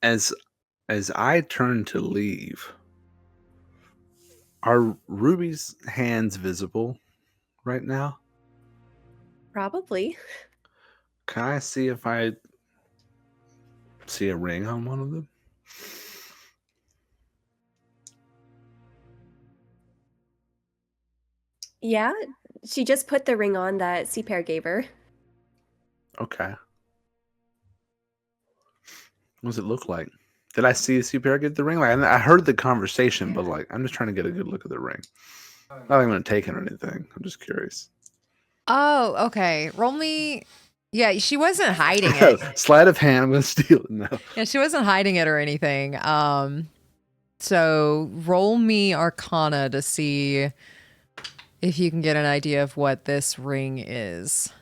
As I turn to leave, are Ruby's hands visible right now? Probably. Can I see if I see a ring on one of them? Yeah, she just put the ring on that Seapair gave her. Okay. What does it look like? Did I see Super get the ring? Like, I heard the conversation, but like, I'm just trying to get a good look at the ring. Not like I'm gonna take it or anything. I'm just curious. Oh, okay. Roll me. Yeah, she wasn't hiding it. Sleight of hand. I'm gonna steal it now. Yeah, she wasn't hiding it or anything. So roll me Arcana to see if you can get an idea of what this ring is.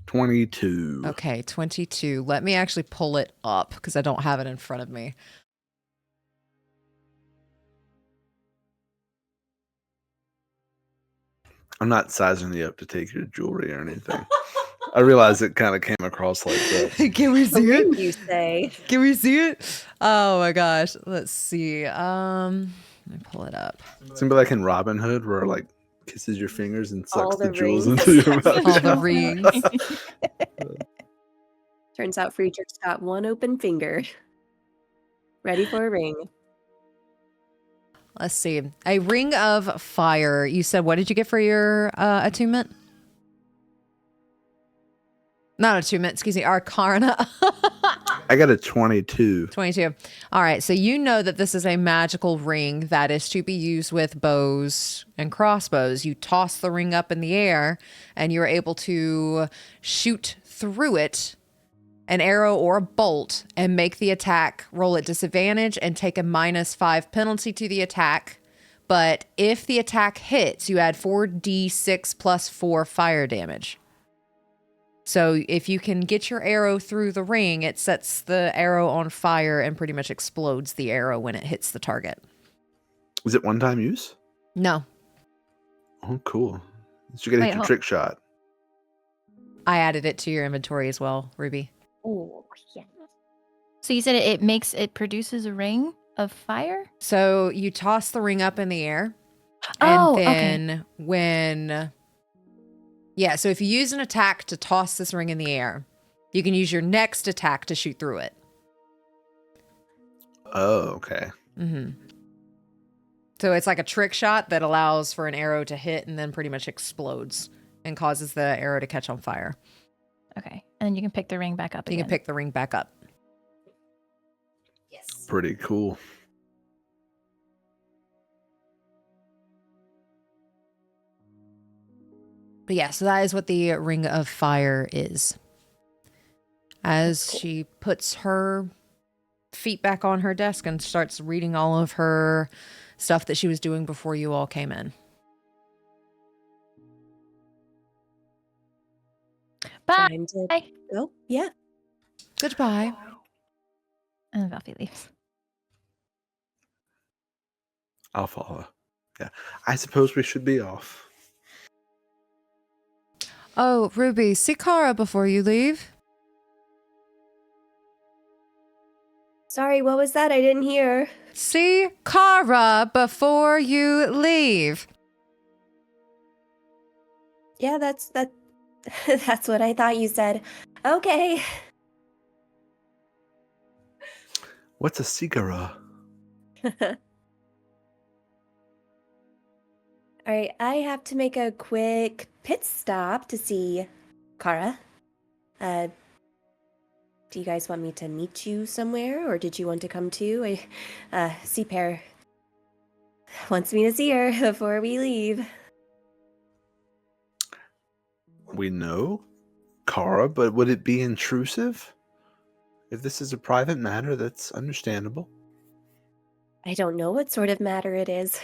22. Okay, 22. Let me actually pull it up because I don't have it in front of me. I'm not sizing you up to take your jewelry or anything. I realize it kind of came across like that. Can we see Ring, it? you say? Can we see it? Oh my gosh. Let's see. Let me pull it up. It's gonna be like in Robin Hood, where like kisses your fingers and sucks All the the jewels rings. into your mouth. All the rings. Turns out Friedrich's got one open finger. Ready for a ring. Let's see. A ring of fire. You said, what did you get for your attunement? Not attunement, excuse me, Arcana. I got a 22. 22. All right. So you know that this is a magical ring that is to be used with bows and crossbows. You toss the ring up in the air and you're able to shoot through it an arrow or a bolt and make the attack roll at disadvantage and take a -5 penalty to the attack. But if the attack hits, you add 4d6 plus 4 fire damage. So if you can get your arrow through the ring, it sets the arrow on fire and pretty much explodes the arrow when it hits the target. Is it one-time use? No, Oh, cool. So you gotta hit your trick shot. I added it to your inventory as well, Ruby. Oh, yeah. So you said it produces a ring of fire? So you toss the ring up in the air. And Oh, then when... Yeah, so if you use an attack to toss this ring in the air, you can use your next attack to shoot through it. Oh, okay. Mm-hmm. So it's like a trick shot that allows for an arrow to hit and then pretty much explodes and causes the arrow to catch on fire. Okay. And then you can pick the ring back up You again. can pick the ring back up. Yes. Pretty cool. But yeah, so that is what the Ring of Fire is. As Cool. she puts her feet back on her desk and starts reading all of her stuff that she was doing before you all came in. Bye. Time to go. Yeah. Goodbye. And then Velphie leaves. I'll follow. Yeah. I suppose we should be off. Oh, Ruby, see Kara before you leave. Sorry, what was that? I didn't hear. See Kara before you leave. Yeah, that's that's what I thought you said. Okay. What's a Sigara? All right, I have to make a quick pit stop to see Kara. Do you guys want me to meet you somewhere, or did you want to come too? Seapair wants me to see her before we leave. We know Kara, but would it be intrusive? If this is a private matter, that's understandable. I don't know what sort of matter it is.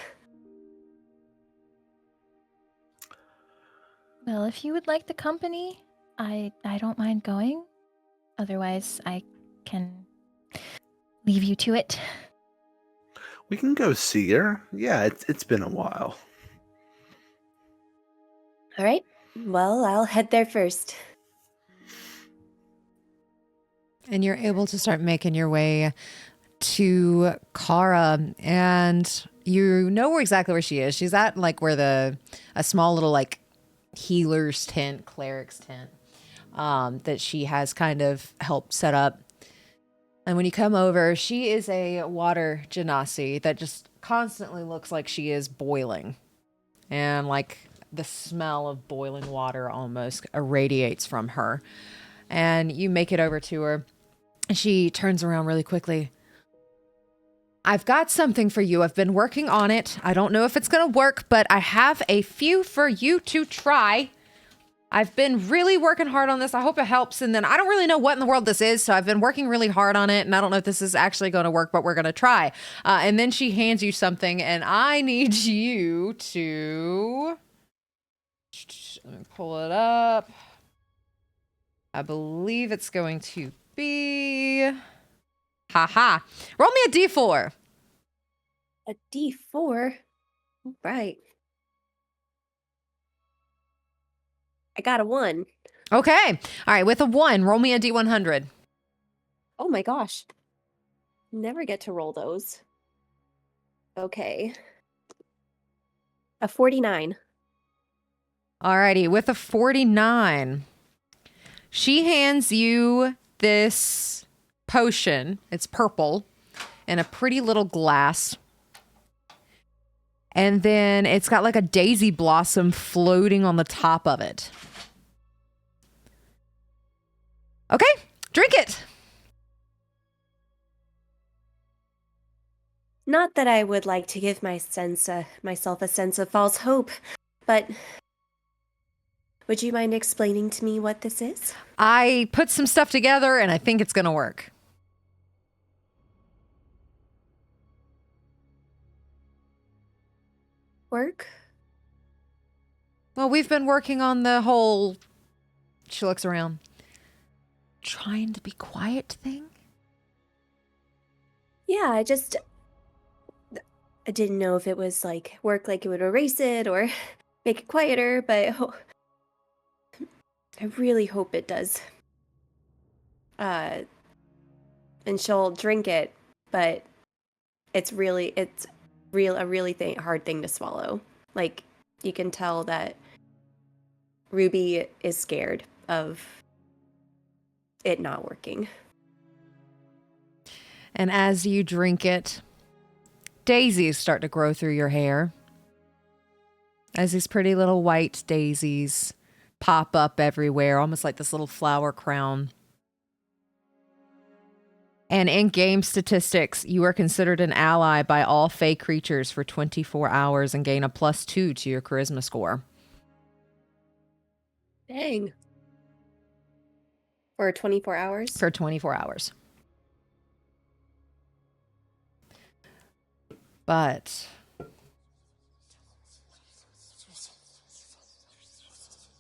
Well, if you would like the company, I don't mind going. Otherwise, I can leave you to it. We can go see her. Yeah, it's been a while. All right. Well, I'll head there first. And you're able to start making your way to Kara, and you know exactly where she is. She's at like where a small little like healer's tent, cleric's tent, that she has kind of helped set up. And when you come over, she is a water genasi that just constantly looks like she is boiling. And like the smell of boiling water almost irradiates from her. And you make it over to her. And she turns around really quickly. I've got something for you. I've been working on it. I don't know if it's going to work, but I have a few for you to try. I've been really working hard on this. I hope it helps. And then I don't really know what in the world this is, so I've been working really hard on it, and I don't know if this is actually going to work, but we're going to try. And then she hands you something, and I need you to... Let me pull it up. I believe it's going to be... Haha. Roll me a d4. A D4? Right. I got a 1. Okay. All right. With a 1, roll me a d100. Oh my gosh. Never get to roll those. Okay. A 49. Alrighty. With a 49, she hands you this potion. It's purple in a pretty little glass. And then it's got like a daisy blossom floating on the top of it. Okay, drink it. Not that I would like to give myself a sense of false hope, but would you mind explaining to me what this is? I put some stuff together and I think it's going to work. Work? Well, we've been working on the whole, she looks around, trying to be quiet thing. Yeah, I didn't know if it was like work like it would erase it or make it quieter, but I really hope it does. And she'll drink it, but it's a really hard thing to swallow. Like, you can tell that Ruby is scared of it not working. And as you drink it, daisies start to grow through your hair. As these pretty little white daisies pop up everywhere, almost like this little flower crown. And in game statistics, you are considered an ally by all Fey creatures for 24 hours and gain a +2 to your charisma score. Dang. For 24 hours? For 24 hours. But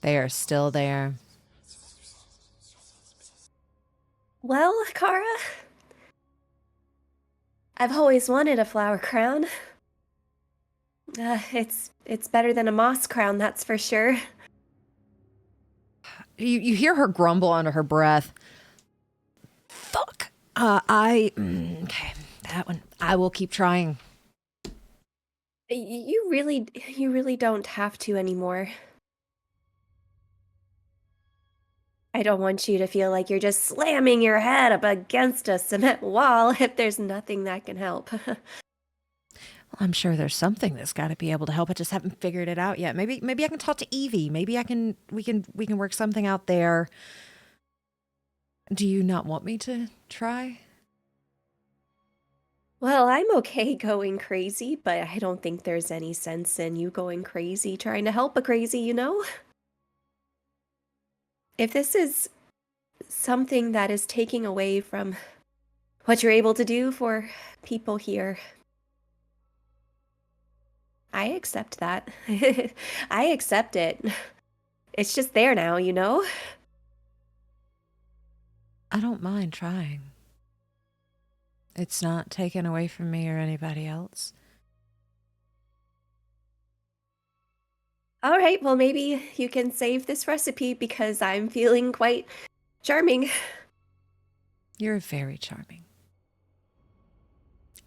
they are still there. Well, Kara, I've always wanted a flower crown. It's better than a moss crown, that's for sure. You hear her grumble under her breath. Fuck. Okay, that one. I will keep trying. You really don't have to anymore. I don't want you to feel like you're just slamming your head up against a cement wall if there's nothing that can help. Well, I'm sure there's something that's got to be able to help. I just haven't figured it out yet. Maybe I can talk to Evie. Maybe we can work something out there. Do you not want me to try? Well, I'm okay going crazy, but I don't think there's any sense in you going crazy trying to help a crazy, you know? If this is something that is taking away from what you're able to do for people here, I accept that. I accept it. It's just there now, you know? I don't mind trying. It's not taken away from me or anybody else. All right, well, maybe you can save this recipe because I'm feeling quite charming. You're very charming.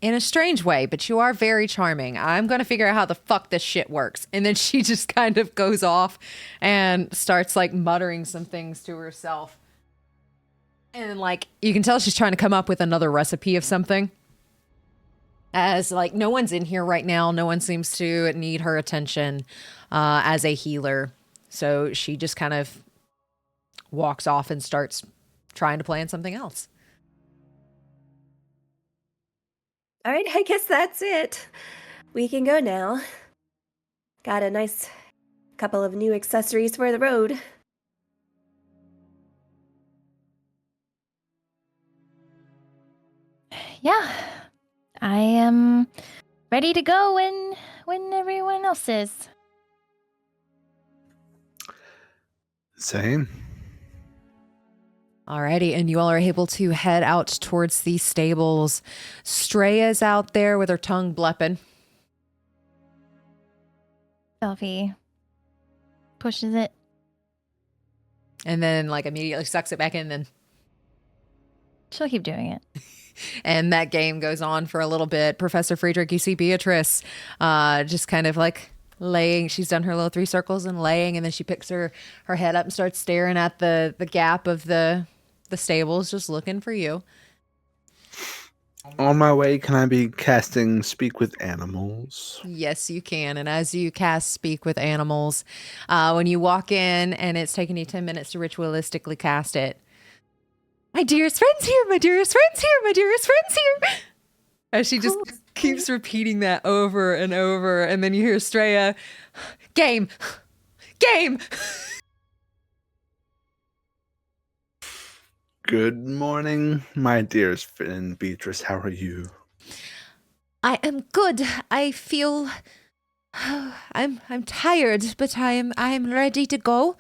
In a strange way, but you are very charming. I'm going to figure out how the fuck this shit works. And then she just kind of goes off and starts like muttering some things to herself. And like, you can tell she's trying to come up with another recipe of something. As like, no one's in here right now. No one seems to need her attention as a healer. So she just kind of walks off and starts trying to plan something else. All right, I guess that's it. We can go now. Got a nice couple of new accessories for the road. Yeah, I am ready to go when everyone else is. Same. Alrighty, and you all are able to head out towards the stables. Streya's out there with her tongue blepping. Velphie pushes it. And then like immediately sucks it back in and She'll keep doing it. and that game goes on for a little bit. Professor Friedrich, you see Beatrice just kind of like laying. She's done her little 3 circles and laying, and then she picks her head up and starts staring at the gap of the stables, just looking for you. On my way, can I be casting Speak with Animals? Yes, you can. And as you cast Speak with Animals, when you walk in and it's taking you 10 minutes to ritualistically cast it, my dearest friend's here, my dearest friend's here, my dearest friend's here. As she just keeps repeating that over and over. And then you hear Streya, game, game. Good morning, my dearest friend Beatrice. How are you? I am good. I feel I'm tired, but I am ready to go.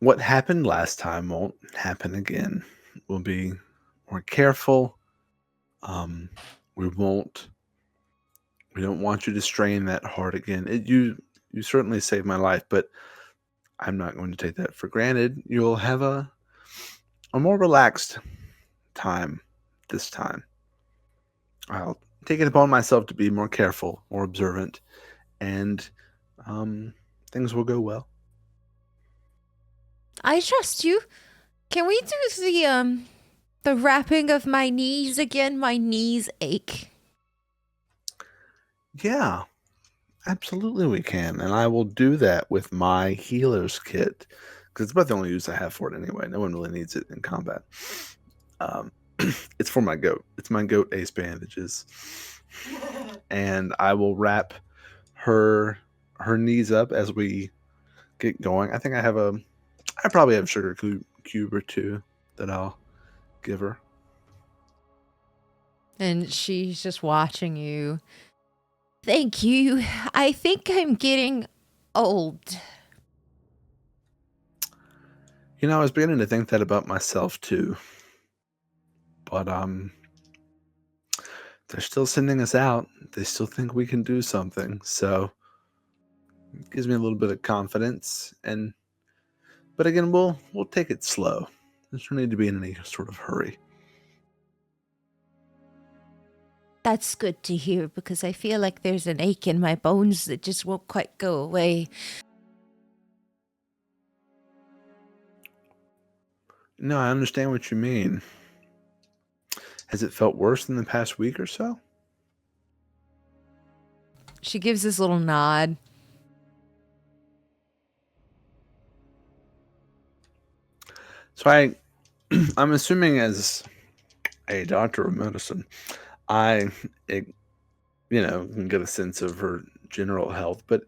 What happened last time won't happen again. We'll be more careful. We don't want you to strain that heart again. You certainly saved my life, but I'm not going to take that for granted. You'll have a more relaxed time this time. I'll take it upon myself to be more careful, more observant, and things will go well. I trust you. Can we do the wrapping of my knees again? My knees ache. Yeah, absolutely we can. And I will do that with my healer's kit, because it's about the only use I have for it anyway. No one really needs it in combat. It's for my goat. It's my goat ace bandages. And I will wrap her knees up as we get going. I think I probably have a sugar cube or 2 that I'll give her. And she's just watching you. Thank you. I think I'm getting old. You know, I was beginning to think that about myself too. But they're still sending us out. They still think we can do something. So it gives me a little bit of confidence. But again, we'll take it slow. There's no need to be in any sort of hurry. That's good to hear, because I feel like there's an ache in my bones that just won't quite go away. No, I understand what you mean. Has it felt worse in the past week or so? She gives this little nod. So I'm assuming as a doctor of medicine, I can get a sense of her general health, but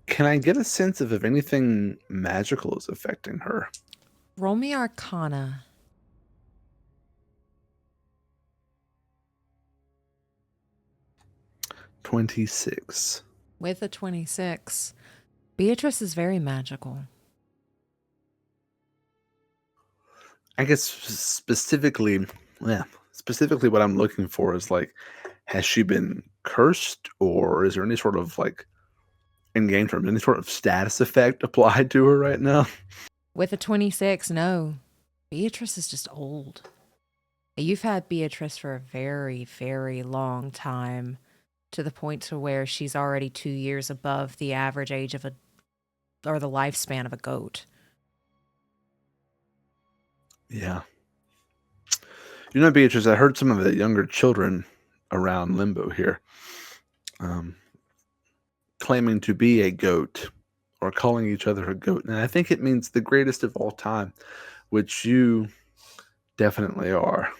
can I get a sense of if anything magical is affecting her? Roll me Arcana. 26. With a 26, Beatrice is very magical. I guess specifically what I'm looking for is like, has she been cursed, or is there any sort of like, in game terms, any sort of status effect applied to her right now? With a 26, no. Beatrice is just old. You've had Beatrice for a very, very long time, to the point to where she's already 2 years above the average age of or the lifespan of a goat. Yeah. You know, Beatrice, I heard some of the younger children around Limbo here claiming to be a goat, or calling each other a goat. And I think it means the greatest of all time, which you definitely are.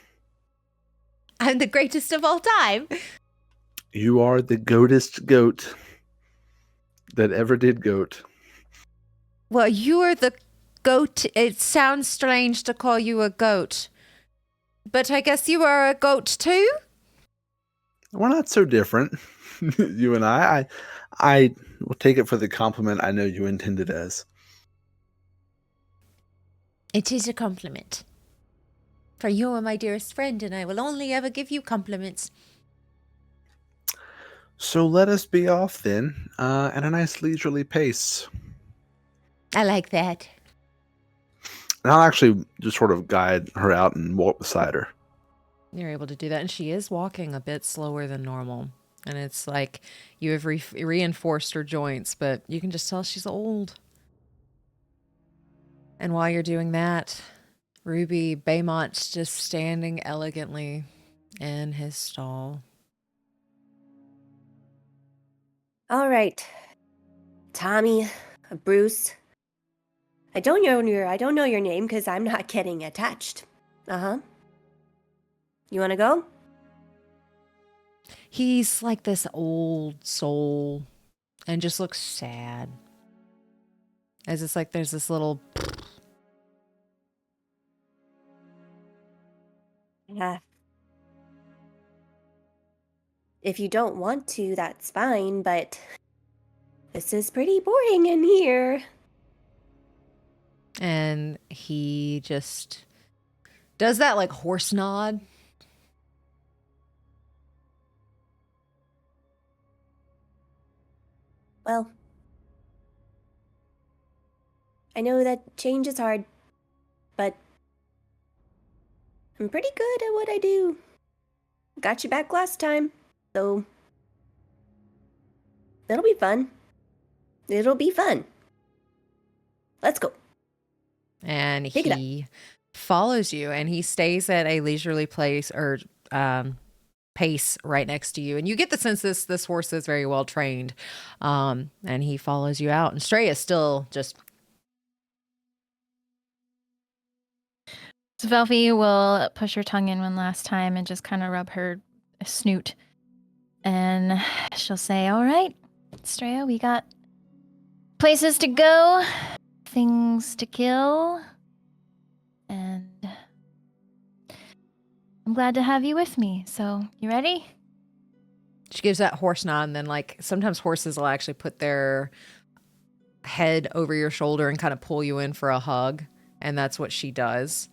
I'm the greatest of all time. You are the goatest goat that ever did goat. Well, you are the goat. It sounds strange to call you a goat, but I guess you are a goat too? We're not so different, you and I. I will take it for the compliment I know you intended as. It is a compliment. For you are my dearest friend, and I will only ever give you compliments. So let us be off then, at a nice leisurely pace. I like that. And I'll actually just sort of guide her out and walk beside her. You're able to do that, and she is walking a bit slower than normal. And it's like you have reinforced her joints, but you can just tell she's old. And while you're doing that, Ruby Baymont's just standing elegantly in his stall. All right, Tommy, Bruce. I don't know your name because I'm not getting attached. You want to go? He's like this old soul and just looks sad. As it's like there's this little... Yeah. If you don't want to, that's fine, but this is pretty boring in here. And he just does that like horse nod. Well, I know that change is hard, but I'm pretty good at what I do. Got you back last time, so it'll be fun. It'll be fun. Let's go. And Pick it he follows you, and he stays at a leisurely place or pace right next to you. And you get the sense this horse is very well trained. And he follows you out. And Stray is still just... So Velphie will push her tongue in one last time and just kind of rub her snoot. And she'll say, all right, Straya, we got places to go, things to kill, and I'm glad to have you with me. So, you ready? She gives that horse nod, and then like sometimes horses will actually put their head over your shoulder and kind of pull you in for a hug. And that's what she does.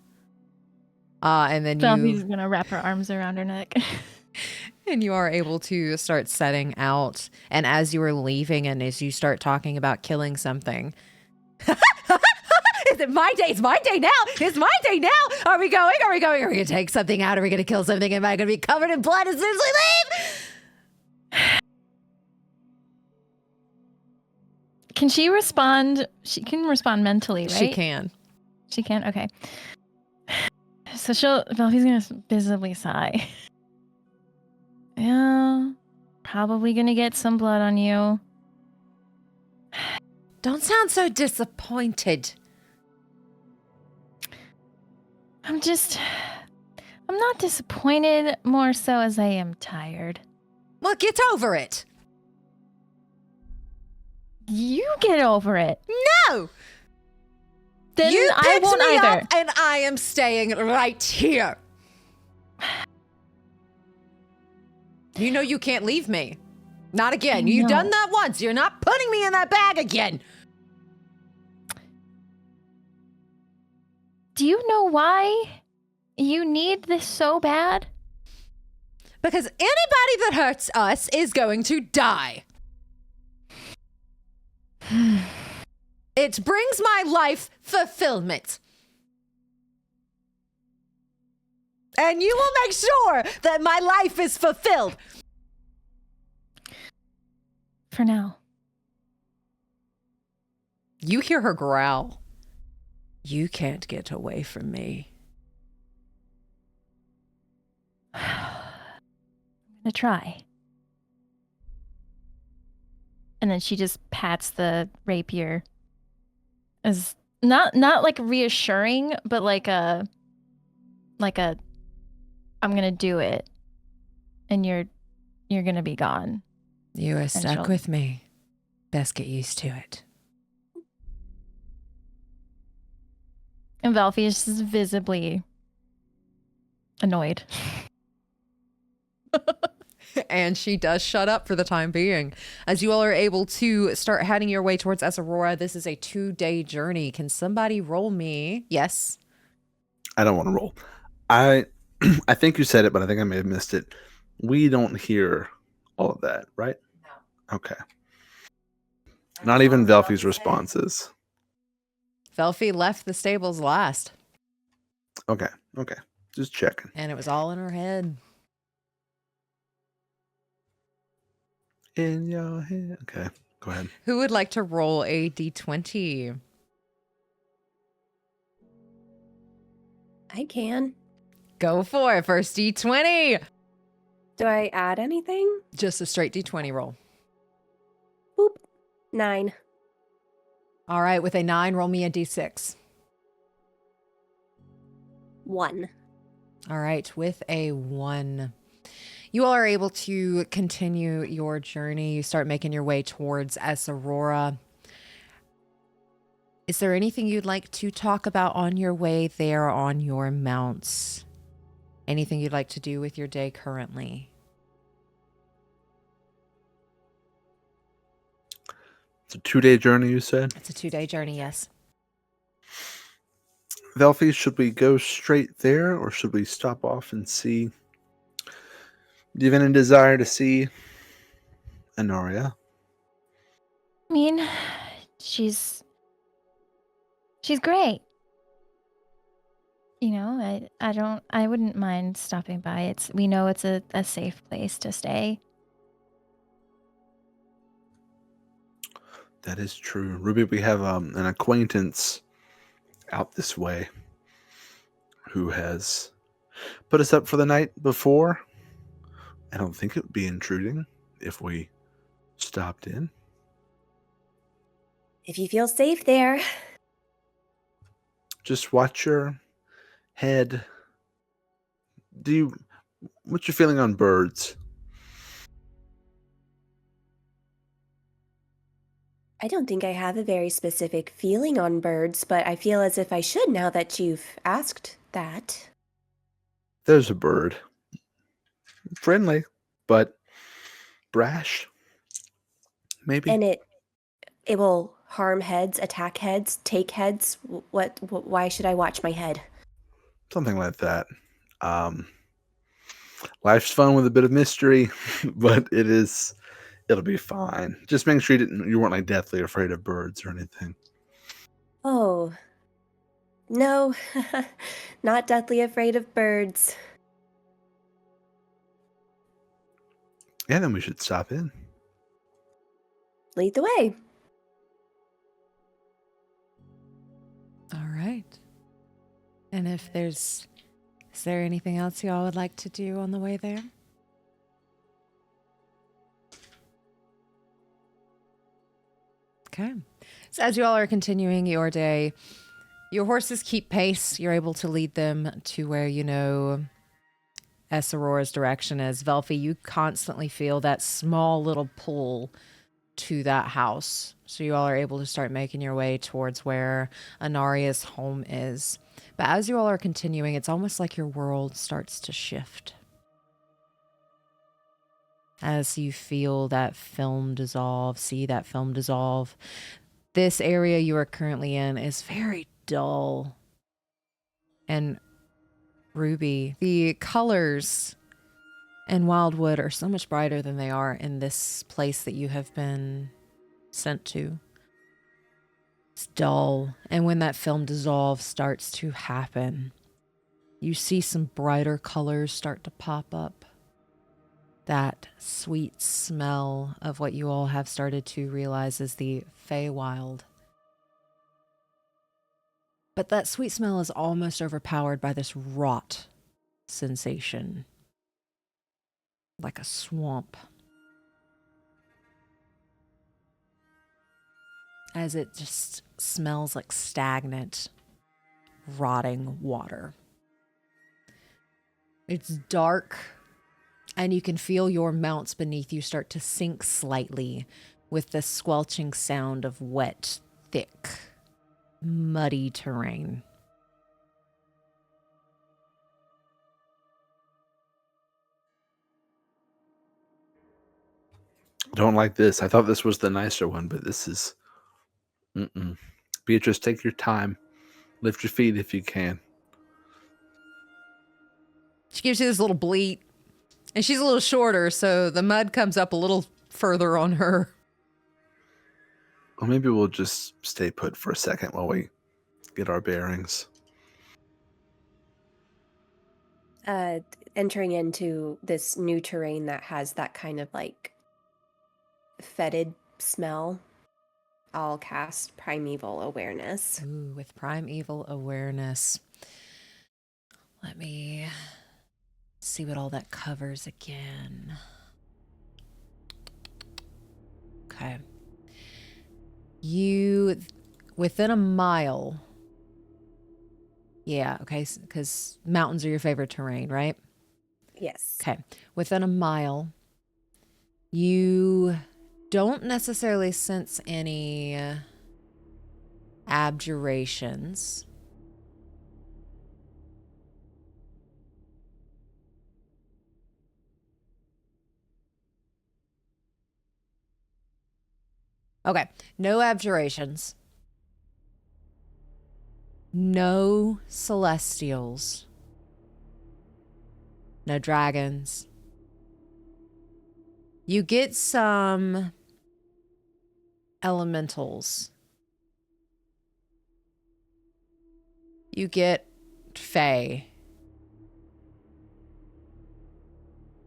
And then Velphie's gonna wrap her arms around her neck. And you are able to start setting out. And as you are leaving and as you start talking about killing something. Is it my day? It's my day now. It's my day now. Are we going? Are we going? Are we going to take something out? Are we going to kill something? Am I going to be covered in blood as soon as we leave? Can she respond? She can respond mentally, right? She can. She can? Okay. So Velphie's gonna visibly sigh. Yeah, probably gonna get some blood on you. Don't sound so disappointed. I'm not disappointed, more so as I am tired. Well, get over it. You get over it. No! Then You I picked won't me either. up, and I am staying right here. You know you can't leave me. Not again. You've done that once. You're not putting me in that bag again. Do you know why you need this so bad? Because anybody that hurts us is going to die. It brings my life fulfillment. And you will make sure that my life is fulfilled. For now. You hear her growl. You can't get away from me. I'm gonna try. And then she just pats the rapier as not like reassuring, but like a like a, I'm gonna do it, and you're gonna be gone. You are And stuck she'll- with me. Best get used to it. And Velphie is just visibly annoyed. And she does shut up for the time being. As you all are able to start heading your way towards Esarora, this is a 2-day journey. Can somebody roll me? Yes. I don't want to roll. I think you said it, but I think I may have missed it. We don't hear all of that, right? No. Okay. Not even Velphie's responses. Velphie left the stables last. Okay. Just checking. And it was all in her head. In your head. Okay, go ahead. Who would like to roll a d20? I can. Go for it. First d20. Do I add anything? Just a straight d20 roll. Boop. 9. All right, with a 9, roll me a d6. 1. All right, with a 1. You all are able to continue your journey. You start making your way towards Esarora. Is there anything you'd like to talk about on your way there on your mounts? Anything you'd like to do with your day currently? It's a 2-day journey, you said? It's a 2-day journey, yes. Velphie, should we go straight there, or should we stop off and see? Do you have any desire to see Enoria? I mean, she's great. You know, I wouldn't mind stopping by. We know it's a safe place to stay. That is true. Ruby, we have an acquaintance out this way who has put us up for the night before. I don't think it would be intruding if we stopped in. If you feel safe there. Just watch your head. What's your feeling on birds? I don't think I have a very specific feeling on birds, but I feel as if I should now that you've asked that. There's a bird. Friendly, but brash. Maybe. And it will harm heads, attack heads, take heads. Why should I watch my head? Something like that. Life's fun with a bit of mystery, but it'll be fine. Just make sure you weren't like deathly afraid of birds or anything. Oh. No, not deathly afraid of birds. Yeah, then we should stop in. Lead the way. All right. And is there anything else y'all would like to do on the way there? Okay. So as you all are continuing your day, your horses keep pace. You're able to lead them to where you know Esarora's direction is. Velphie, you constantly feel that small little pull to that house. So you all are able to start making your way towards where Anaria's home is. But as you all are continuing, it's almost like your world starts to shift. As you feel that film dissolve, see that film dissolve. This area you are currently in is very dull. And Ruby, the colors in Wildwood are so much brighter than they are in this place that you have been sent to. It's dull. And when that film dissolve starts to happen, you see some brighter colors start to pop up. That sweet smell of what you all have started to realize is the Feywild. But that sweet smell is almost overpowered by this rot sensation. Like a swamp. As it just smells like stagnant, rotting water. It's dark, and you can feel your mounts beneath you start to sink slightly with the squelching sound of wet, thick, muddy terrain. Don't like this. I thought this was the nicer one, but this is... Mm-mm. Beatrice, take your time. Lift your feet if you can. She gives you this little bleat, and she's a little shorter, so the mud comes up a little further on her. Or maybe we'll just stay put for a second while we get our bearings. Entering into this new terrain that has that kind of like fetid smell, I'll cast Primeval Awareness. Ooh, with Primeval Awareness. Let me see what all that covers again. Okay. You, within a mile. Yeah, okay, because mountains are your favorite terrain, right? Yes. Okay. Within a mile, you don't necessarily sense any abjurations. Okay, no abjurations. No celestials. No dragons. You get some elementals. You get fae.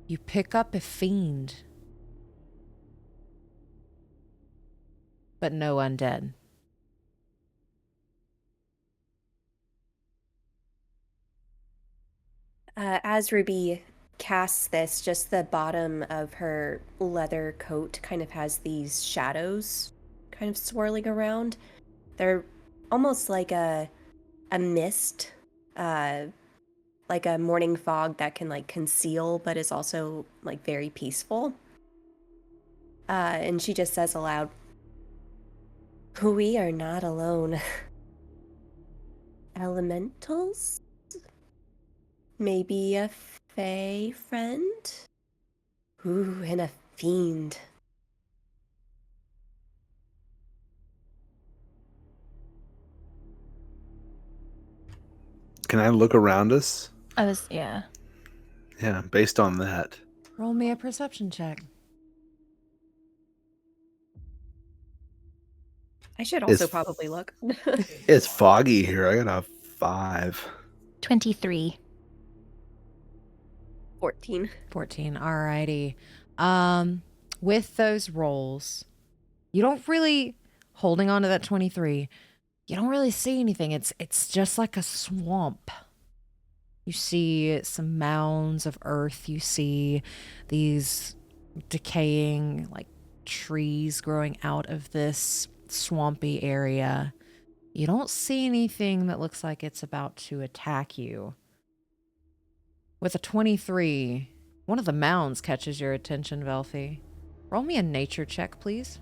You pick up a fiend. But no undead. As Ruby casts this, just the bottom of her leather coat kind of has these shadows kind of swirling around. They're almost like a mist, like a morning fog that can like conceal but is also like very peaceful. And she just says aloud, "We are not alone. Elementals? Maybe a fae friend? Ooh, and a fiend." Can I look around us? Yeah. Yeah, based on that. Roll me a perception check. I should also It's- probably look. It's foggy here. I got a 5. 23. 14. 14. Alrighty. With those rolls, you don't really, holding on to that 23, you don't really see anything. It's just like a swamp. You see some mounds of earth. You see these decaying like trees growing out of this swampy area. You don't see anything that looks like it's about to attack you. With a 23, one of the mounds catches your attention, Velphie. Roll me a nature check, please.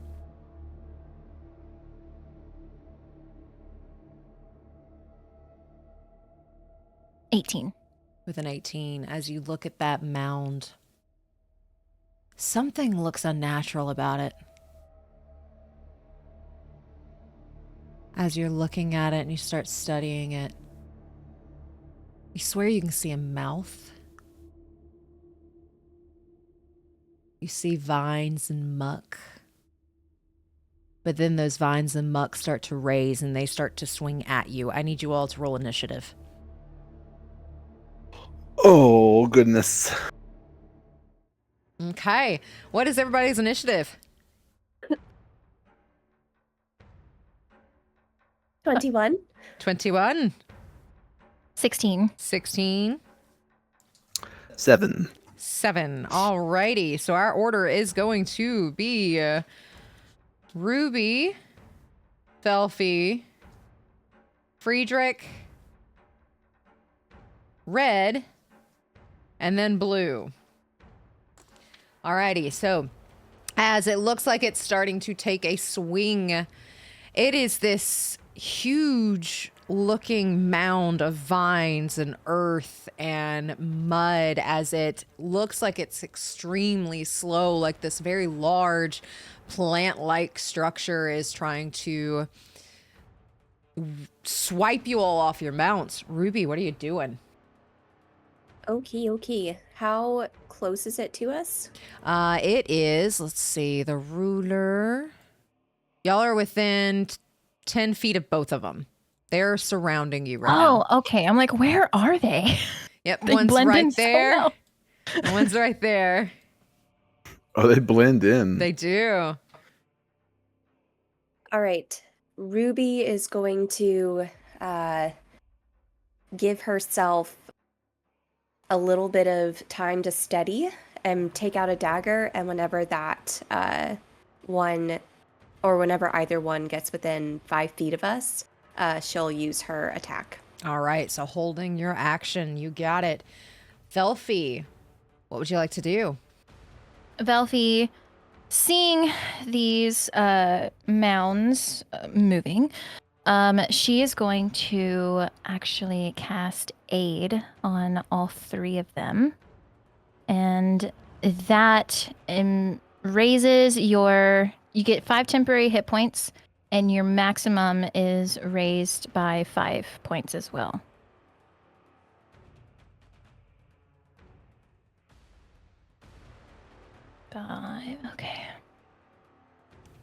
$18. With an 18, as you look at that mound, something looks unnatural about it. As you're looking at it and you start studying it, you swear you can see a mouth. You see vines and muck. But then those vines and muck start to raise and they start to swing at you. I need you all to roll initiative. Oh, goodness. Okay. What is everybody's initiative? 21. 21. 16. 16. 7. 7. Alrighty. So our order is going to be Ruby, Velphie, Friedrich, Red, and then blue. Alrighty, so as it looks like it's starting to take a swing, it is this huge looking mound of vines and earth and mud, as it looks like it's extremely slow, like this very large plant-like structure is trying to swipe you all off your mounts. Ruby, what are you doing? Okay. How close is it to us? It is, let's see, the ruler. Y'all are within 10 feet of both of them. They're surrounding you right now. Oh, okay. I'm like, where are they? Yep, They one's blend right in so there. well. One's right there. Oh, they blend in. They do. All right. Ruby is going to give herself a little bit of time to steady and take out a dagger. And whenever that whenever either one gets within 5 feet of us, she'll use her attack. All right, so holding your action. You got it. Velphie, what would you like to do? Velphie, seeing these mounds moving, she is going to actually cast Aid on all 3 of them. And that raises you get 5 temporary hit points, and your maximum is raised by 5 points as well. Okay.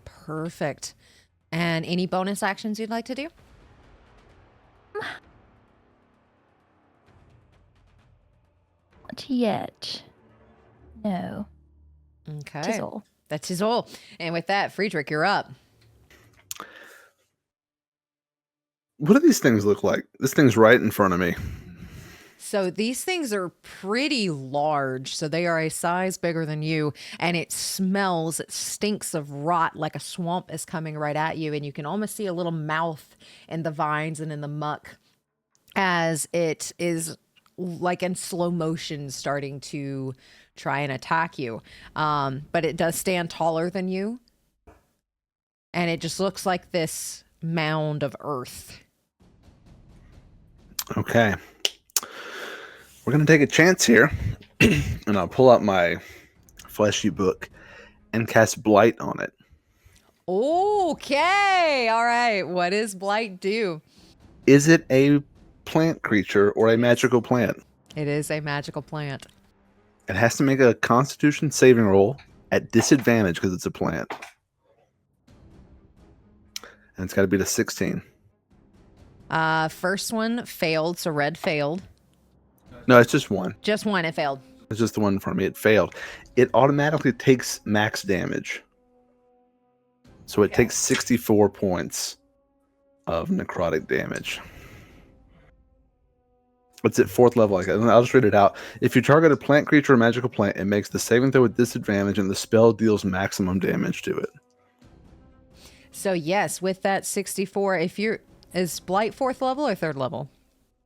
Perfect. And any bonus actions you'd like to do? Not yet. No. Okay. Tizzle. That's his all. And with that, Friedrich, you're up. What do these things look like? This thing's right in front of me. So these things are pretty large. So they are a size bigger than you, and it stinks of rot, like a swamp is coming right at you. And you can almost see a little mouth in the vines and in the muck as it is like in slow motion starting to try and attack you. But it does stand taller than you. And it just looks like this mound of earth. Okay. We're going to take a chance here. And I'll pull out my fleshy book and cast Blight on it. Okay. All right. What does Blight do? Is it a plant creature or a magical plant? It is a magical plant. It has to make a Constitution saving roll at disadvantage because it's a plant. And it's got to beat a 16. First one failed, so red failed. No, it's just one. Just one, it failed. It's just the one for me. It failed. It automatically takes max damage. So it takes 64 points of necrotic damage. It's at 4th level. I'll just read it out. If you target a plant creature or magical plant, it makes the saving throw with disadvantage, and the spell deals maximum damage to it. So yes, with that 64, is Blight 4th level or 3rd level?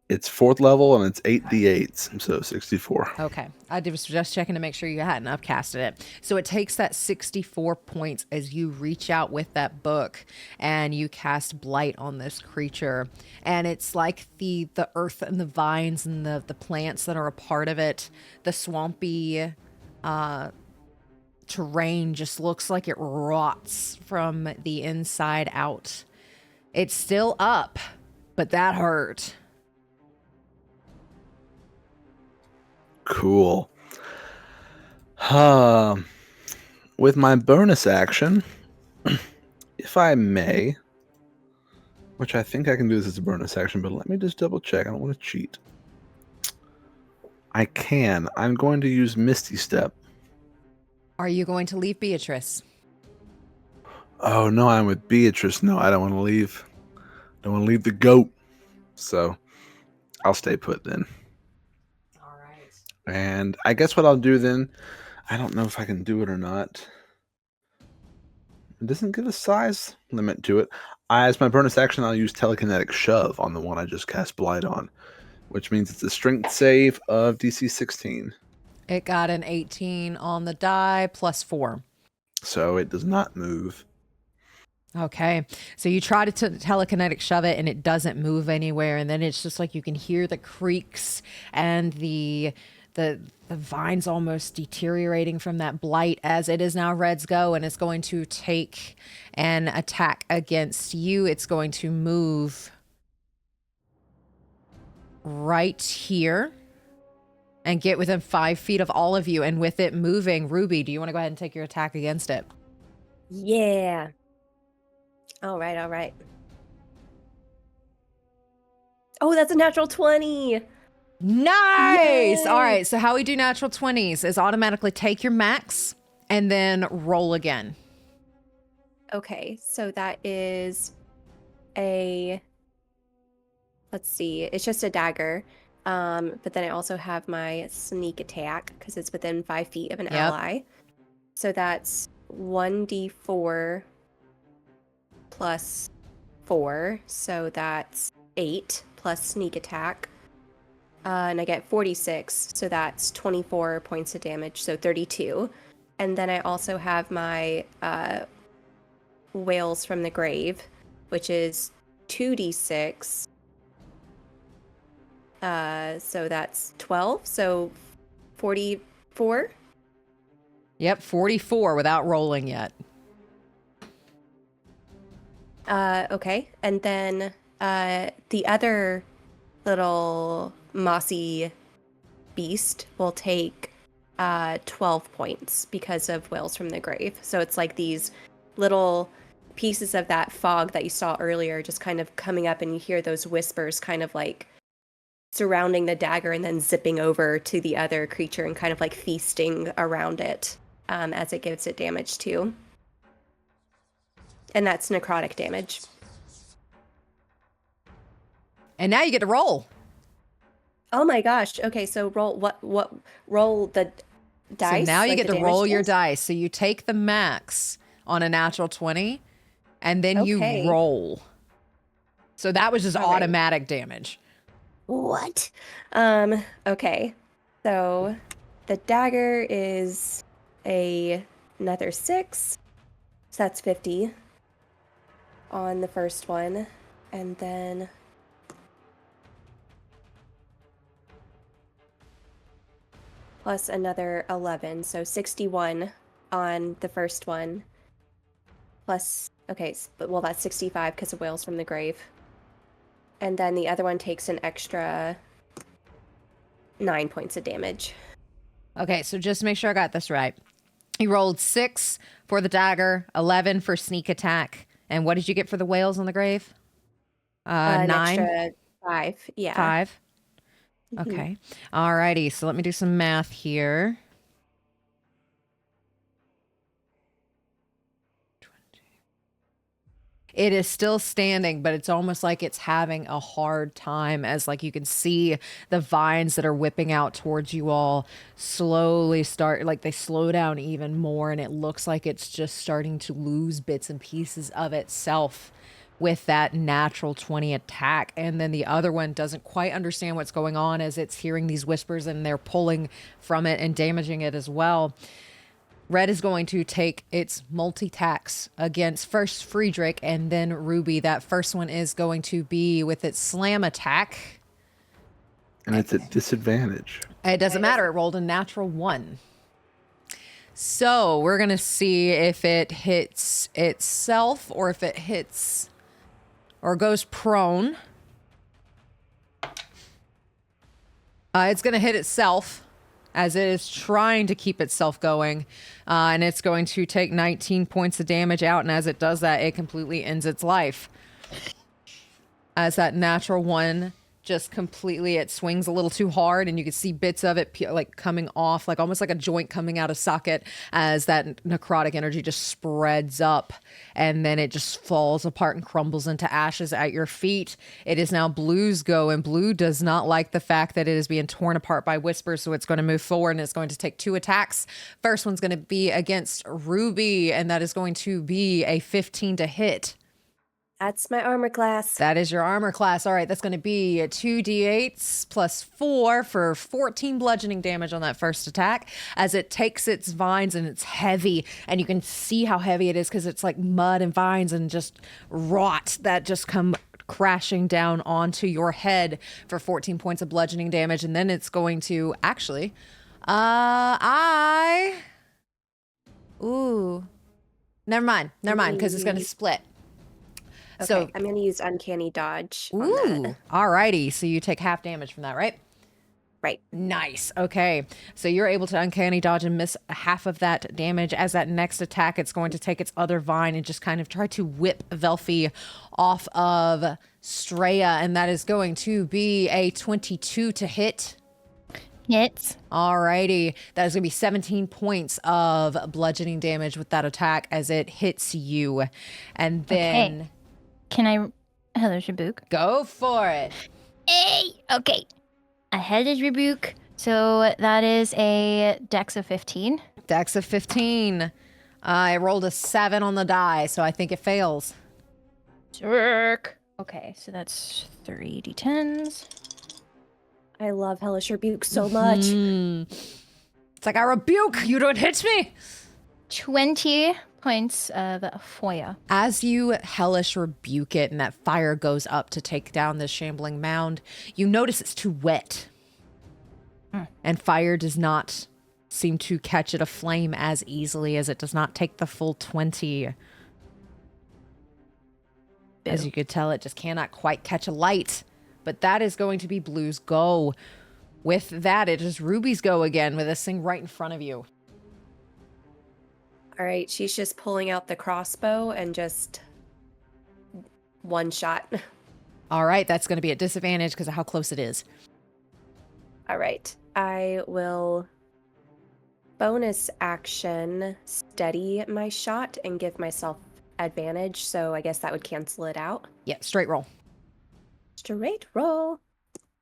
It's 4th level and it's 8d8s, so 64. Okay. I was just checking to make sure you hadn't upcasted it. So it takes that 64 points as you reach out with that book and you cast Blight on this creature. And it's like the earth and the vines and the plants that are a part of it, the swampy terrain just looks like it rots from the inside out. It's still up, but that hurt. Cool. With my bonus action, if I may, which I think I can do this as a bonus action, but let me just double check. I don't want to cheat. I can. I'm going to use Misty Step. Are you going to leave Beatrice? Oh, no, I'm with Beatrice. No, I don't want to leave. I don't want to leave the goat. So I'll stay put then. All right. And I guess what I'll do then, I don't know if I can do it or not. It doesn't give a size limit to it. As my bonus action, I'll use Telekinetic Shove on the one I just cast Blight on. which means it's a strength save of DC 16. It got an 18 on the die plus 4. So it does not move. Okay. So you try to telekinetic shove it and it doesn't move anywhere. And then it's just like you can hear the creaks and the vines almost deteriorating from that blight as it is now Red's go, and it's going to take an attack against you. It's going to move right here and get within 5 feet of all of you. And with it moving, Ruby, do you want to go ahead and take your attack against it? Yeah. All right. Oh, that's a natural 20. Nice. Yay! All right. So how we do natural 20s is automatically take your max and then roll again. Okay, so that is a, let's see, it's just a dagger. But then I also have my sneak attack because it's within 5 feet of an ally. So that's 1d4 plus 4. So that's 8 plus sneak attack. And I get 46. So that's 24 points of damage. So 32. And then I also have my Wails from the Grave, which is 2d6. So that's 12. So 44. Yep, 44 without rolling yet. Okay. And then the other little mossy beast will take 12 points because of Wails from the Grave. So it's like these little pieces of that fog that you saw earlier just kind of coming up, and you hear those whispers kind of like surrounding the dagger and then zipping over to the other creature and kind of like feasting around it as it gives it damage too. And that's necrotic damage. And now you get to roll. Oh my gosh. Okay, so roll the dice. So now you like get the to roll damage your dice? dice. So you take the max on a natural 20 and then Okay. you roll. So that was just All right. automatic damage. What? Okay. So the dagger is another 6. So that's 50 on the first one. And then plus another 11. So 61 on the first one. Plus, okay, well, that's 65 because of Wails from the Grave. And then the other one takes an extra 9 points of damage. Okay, so just to make sure I got this right. You rolled 6 for the dagger, 11 for sneak attack. And what did you get for the Wails on the Grave? 9? An extra 5, yeah. 5? Mhm. Okay. All righty. So let me do some math here. 20. It is still standing, but it's almost like it's having a hard time as like you can see the vines that are whipping out towards you all slowly start, like they slow down even more, and it looks like it's just starting to lose bits and pieces of itself with that natural 20 attack. And then the other one doesn't quite understand what's going on as it's hearing these whispers and they're pulling from it and damaging it as well. Red is going to take its multi-attacks against first Friedrich and then Ruby. That first one is going to be with its slam attack. And it's at disadvantage. It doesn't matter. It rolled a natural 1. So we're going to see if it hits itself or if it hits or goes prone. It's going to hit itself as it is trying to keep itself going. And it's going to take 19 points of damage out. And as it does that, it completely ends its life. As that natural 1 just completely, it swings a little too hard and you can see bits of it like coming off, like almost like a joint coming out of socket as that necrotic energy just spreads up and then it just falls apart and crumbles into ashes at your feet. It is now Blue's go, and Blue does not like the fact that it is being torn apart by whispers, so it's going to move forward and it's going to take 2 attacks. First one's going to be against Ruby, and that is going to be a 15 to hit. That's my armor class. That is your armor class. All right, that's going to be 2d8s plus 4 for 14 bludgeoning damage on that first attack as it takes its vines, and it's heavy, and you can see how heavy it is because it's like mud and vines and just rot that just come crashing down onto your head for 14 points of bludgeoning damage. And then it's going to actually never mind because it's going to split. Okay, So I'm going to use Uncanny Dodge on ooh, that. alrighty. So you take half damage from that, right? Right. Nice. Okay. So you're able to uncanny dodge and miss half of that damage. As that next attack, it's going to take its other vine and just kind of try to whip Velphie off of Straya. And that is going to be a 22 to hit. Hits. Alrighty. That is going to be 17 points of bludgeoning damage with that attack as it hits you. And then... Okay. Can I Hellish Rebuke? Go for it. Hey! Okay. A Hellish Rebuke. So that is a Dex of 15. Dex of 15. I rolled a 7 on the die, so I think it fails. Jerk. Okay, so that's 3d10s. I love Hellish Rebuke so much. It's like, I rebuke, you don't hit me. 20 points of Foya. As you hellish rebuke it and that fire goes up to take down this shambling mound, you notice it's too wet. And fire does not seem to catch it aflame as easily as it does not take the full 20. As you could tell, it just cannot quite catch a light. But that is going to be Blue's go. With that, it is Ruby's go again with this thing right in front of you. All right, she's just pulling out the crossbow and just one shot. All right, that's going to be at disadvantage because of how close it is. All right, I will bonus action steady my shot and give myself advantage, so I guess that would cancel it out. Yeah, straight roll. Straight roll.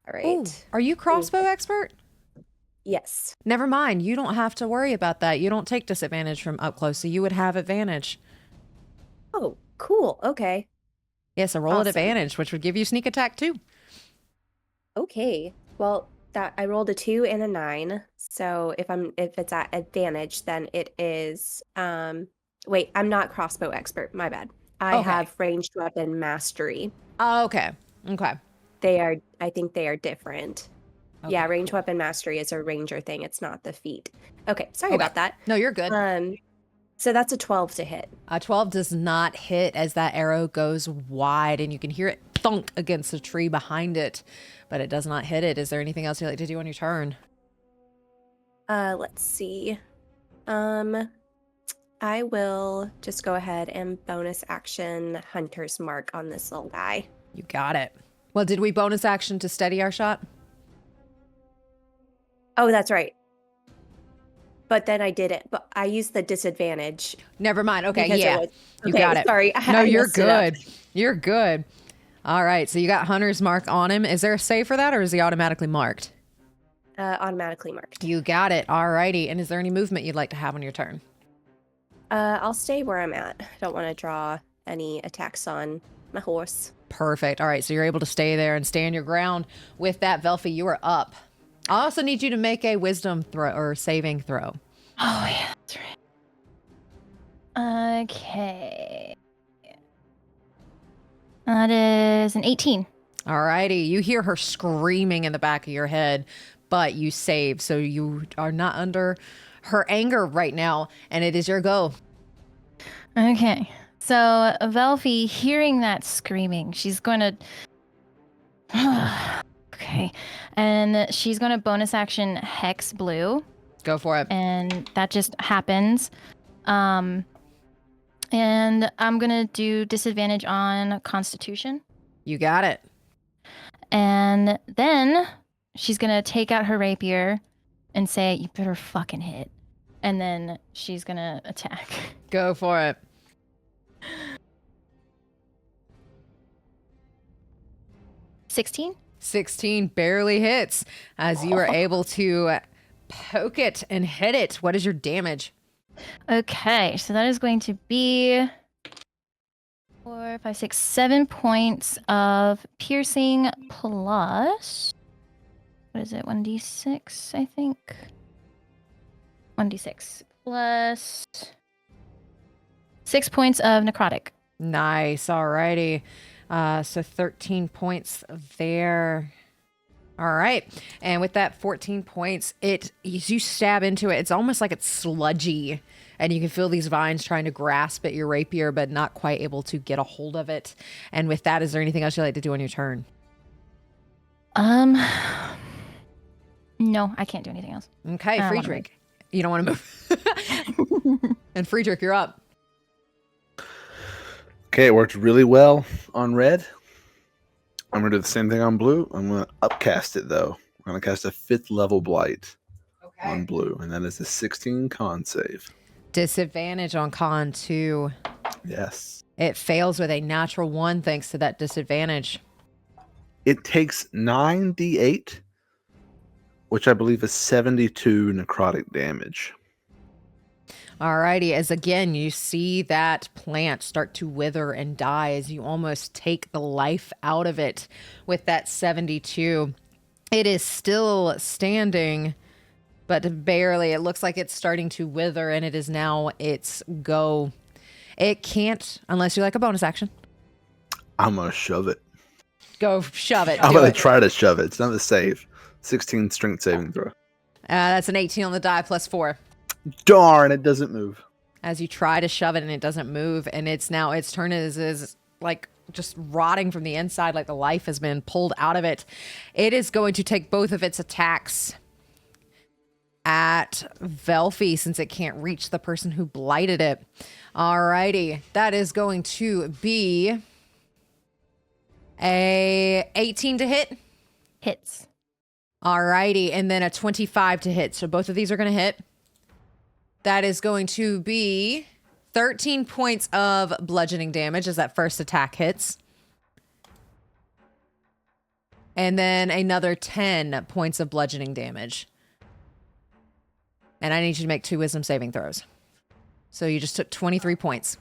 All right. Ooh, are you crossbow expert? Yes. Never mind. You don't have to worry about that. You don't take disadvantage from up close, so you would have advantage. Oh, cool. Okay. Yes, a roll at Awesome. advantage, which would give you sneak attack too. Okay. Well, that I rolled a 2 and a 9. So if it's at advantage, then it is wait, I'm not crossbow expert. My bad. I Okay. have ranged weapon mastery. Oh, okay. Okay. I think they are different. Okay, Yeah, range weapon mastery is a ranger thing. It's not the feat. Okay, sorry Okay. about that. No, you're good. So that's a 12 to hit. A 12 does not hit as that arrow goes wide, and you can hear it thunk against the tree behind it, but it does not hit it. Is there anything else you'd like to do on your turn? Let's see. I will just go ahead and bonus action Hunter's Mark on this little guy. You got it. Well, did we bonus action to steady our shot? Oh, that's right. But then I did it. But I used the disadvantage. Never mind. Okay, because yeah. You got it. Sorry. No, I you're messed it up. good. You're good. All right, so you got Hunter's Mark on him. Is there a save for that, or is he automatically marked? Automatically marked. You got it. All righty. And is there any movement you'd like to have on your turn? I'll stay where I'm at. I don't want to draw any attacks on my horse. Perfect. All right, so you're able to stay there and stand your ground. With that, Velphie, you are up. I also need you to make a wisdom throw or saving throw. Oh, yeah, that's right. Okay. That is an 18. All righty. You hear her screaming in the back of your head, but you save, so you are not under her anger right now, and it is your go. Okay. So Velphie, hearing that screaming, she's going to... Okay. And she's going to bonus action Hex Blue. Go for it. And that just happens. And I'm going to do disadvantage on Constitution. You got it. And then she's going to take out her rapier and say, you better fucking hit. And then she's going to attack. Go for it. 16? 16 barely hits as you are able to poke it and hit it. What is your damage? Okay, so that is going to be 4, 5, 6, 7 points of piercing plus. What is it? 1d6, I think. 1d6 plus 6 points of necrotic. Nice. Alrighty. So 13 points there. All right. And with that 14 points, as you stab into it, it's almost like it's sludgy. And you can feel these vines trying to grasp at your rapier, but not quite able to get a hold of it. And with that, is there anything else you'd like to do on your turn? No, I can't do anything else. Okay, Friedrich. You don't want to move. And Friedrich, you're up. Okay, it worked really well on red. I'm going to do the same thing on blue. I'm going to upcast it, though. I'm going to cast a 5th level blight on blue, and that is a 16 con save. Disadvantage on con 2. Yes. It fails with a natural 1 thanks to that disadvantage. It takes 9d8, which I believe is 72 necrotic damage. Alrighty, as again, you see that plant start to wither and die as you almost take the life out of it with that 72. It is still standing, but barely. It looks like it's starting to wither, and it is now its go. It can't, unless you like a bonus action. I'm going to shove it. Go shove it. I'm Do going it. to try to shove it. It's not a save. 16 strength saving throw. That's an 18 on the die plus 4. Darn, it doesn't move. As you try to shove it and it doesn't move, and it's now its turn is like just rotting from the inside, like the life has been pulled out of it. It is going to take both of its attacks at Velphie since it can't reach the person who blighted it. Alrighty, that is going to be a 18 to hit. Hits. Alrighty, and then a 25 to hit. So both of these are going to hit. That is going to be 13 points of bludgeoning damage as that first attack hits. And then another 10 points of bludgeoning damage. And I need you to make 2 wisdom saving throws. So you just took 23 points.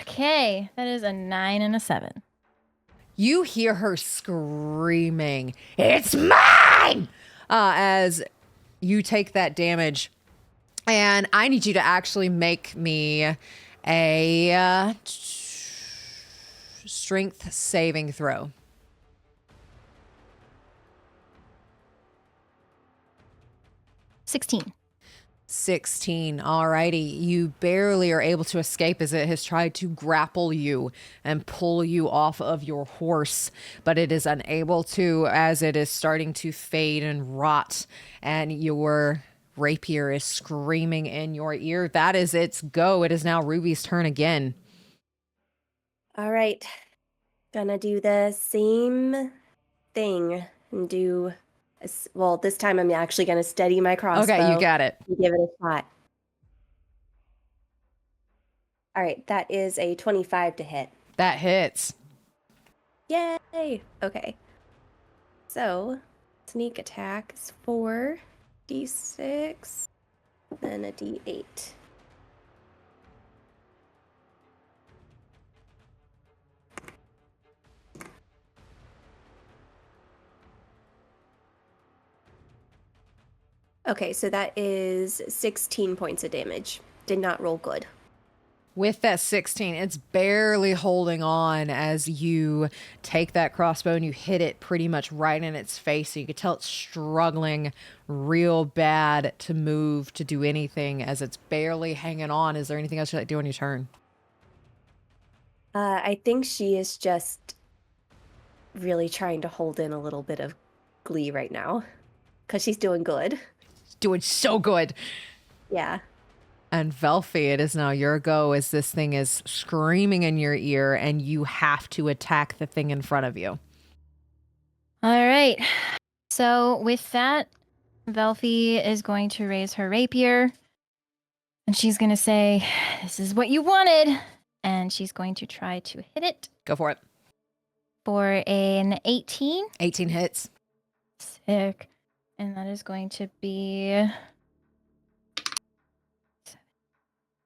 Okay, that is a 9 and a 7. You hear her screaming, "It's mine!" As you take that damage. And I need you to actually make me a strength saving throw. 16. 16. Alrighty. You barely are able to escape as it has tried to grapple you and pull you off of your horse, but it is unable to as it is starting to fade and rot, and your rapier is screaming in your ear. That is its go. It is now Ruby's turn again. All right. Gonna do the same thing and do... Well, this time I'm actually going to steady my crossbow. Okay, you got it. And give it a shot. All right, that is a 25 to hit. That hits. Yay! Okay. So, sneak attack is 4d6, then a d8. Okay, so that is 16 points of damage. Did not roll good. With that 16, it's barely holding on as you take that crossbow and you hit it pretty much right in its face. So you could tell it's struggling real bad to move, to do anything as it's barely hanging on. Is there anything else you'd like to do on your turn? I think she is just really trying to hold in a little bit of glee right now because she's doing good. Doing so good. Yeah. And Velphie, it is now your go as this thing is screaming in your ear and you have to attack the thing in front of you. All right. So with that, Velphie is going to raise her rapier and she's going to say, "This is what you wanted." And she's going to try to hit it. Go for it. For an 18. 18 hits. Sick. And that is going to be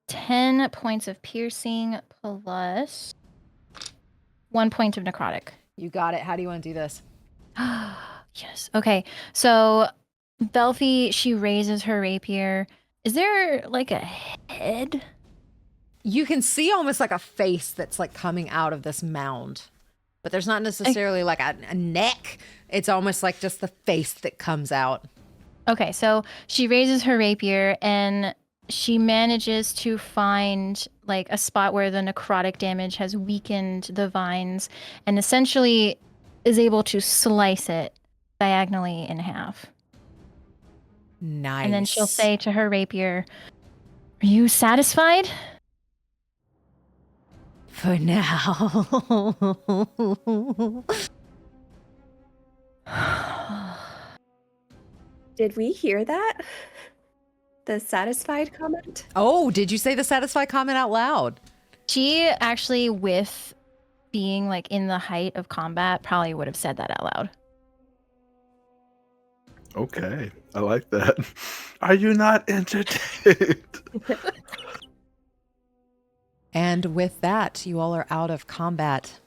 10 points of piercing plus 1 point of necrotic. You got it. How do you want to do this? Yes. Okay. So Velphie, she raises her rapier. Is there like a head? You can see almost like a face that's like coming out of this mound, but there's not necessarily like a neck. It's almost like just the face that comes out. Okay, so she raises her rapier and she manages to find like a spot where the necrotic damage has weakened the vines and essentially is able to slice it diagonally in half. Nice. And then she'll say to her rapier, "Are you satisfied?" For now. Did we hear that? The satisfied comment? Oh, did you say the satisfied comment out loud? She actually, with being like in the height of combat, probably would have said that out loud. Okay, I like that. Are you not entertained? And with that, you all are out of combat.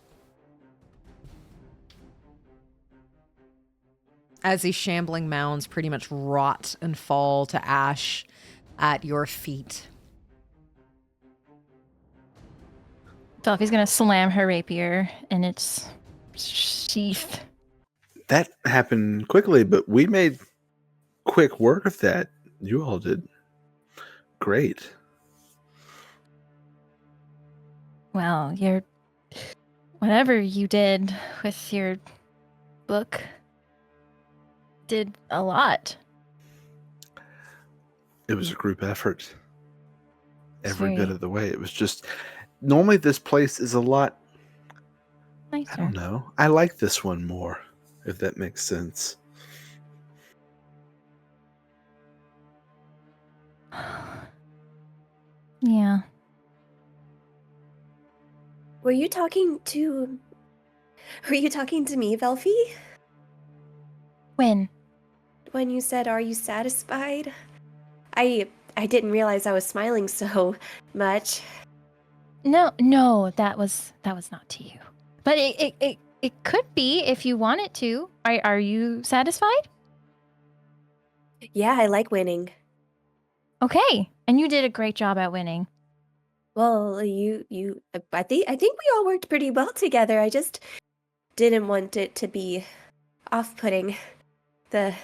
As these shambling mounds pretty much rot and fall to ash at your feet. Velphie's gonna slam her rapier in its sheath. That happened quickly, but we made quick work of that. You all did great. Well, whatever you did with your book did a lot. It was a group effort. Every Very bit of the way. It was just normally this place is a lot. nicer. I don't know. I like this one more, if that makes sense. Yeah. Were you talking to me, Velphie? When? When you said, "Are you satisfied?" I didn't realize I was smiling so much. No, that was not to you. But it could be if you want it to. Are you satisfied? Yeah, I like winning. Okay. And you did a great job at winning. Well, I think we all worked pretty well together. I just didn't want it to be off-putting. The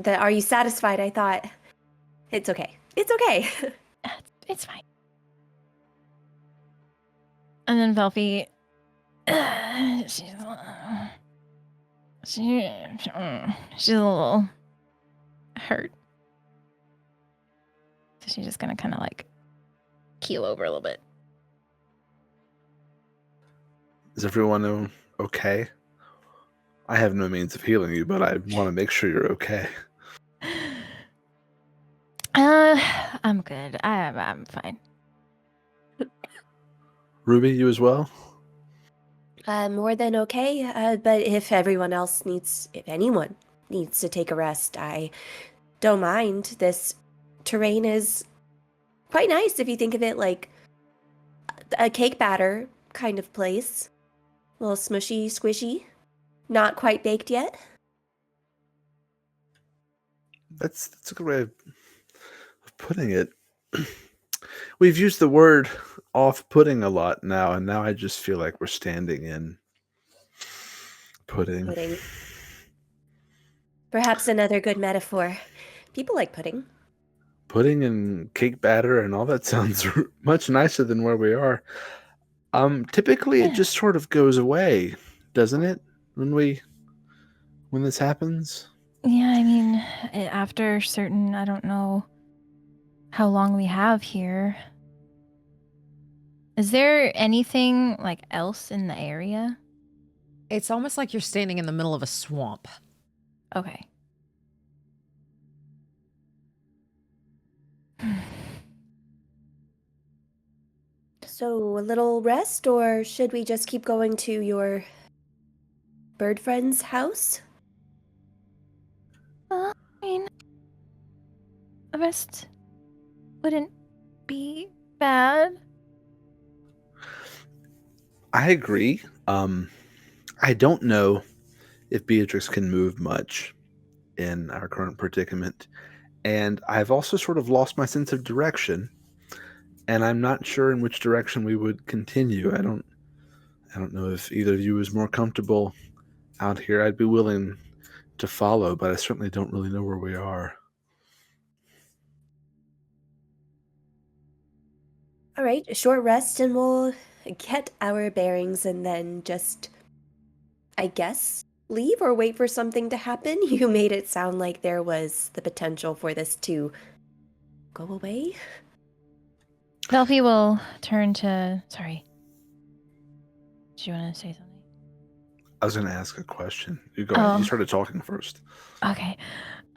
"Are you satisfied?" I thought, it's okay. It's okay. It's fine. And then Velphie, she's a little hurt. So she's just gonna kind of like keel over a little bit. Is everyone okay? I have no means of healing you, but I want to make sure you're okay. I'm good. I'm fine. Ruby, you as well? More than okay. But if anyone needs to take a rest, I don't mind. This terrain is quite nice if you think of it like a cake batter kind of place. A little smushy, squishy. Not quite baked yet. That's a good way of putting it. We've used the word off-putting a lot now, and now I just feel like we're standing in pudding. Pudding. Perhaps another good metaphor. People like pudding. Pudding and cake batter and all that sounds much nicer than where we are. Typically it just sort of goes away, doesn't it? When this happens? Yeah, I mean, after certain, I don't know how long we have here. Is there anything like else in the area? It's almost like you're standing in the middle of a swamp. Okay. So, a little rest, or should we just keep going to your bird friend's house? I mean, a rest wouldn't be bad. I agree. I don't know if Beatrice can move much in our current predicament. And I've also sort of lost my sense of direction. And I'm not sure in which direction we would continue. I don't know if either of you is more comfortable out here. I'd be willing to follow, but I certainly don't really know where we are. All right, a short rest and we'll get our bearings and then just, I guess, leave or wait for something to happen. You made it sound like there was the potential for this to go away. Velphie will turn to. Sorry. Do you want to say something? I was going to ask a question. You go ahead. You started talking first. Okay.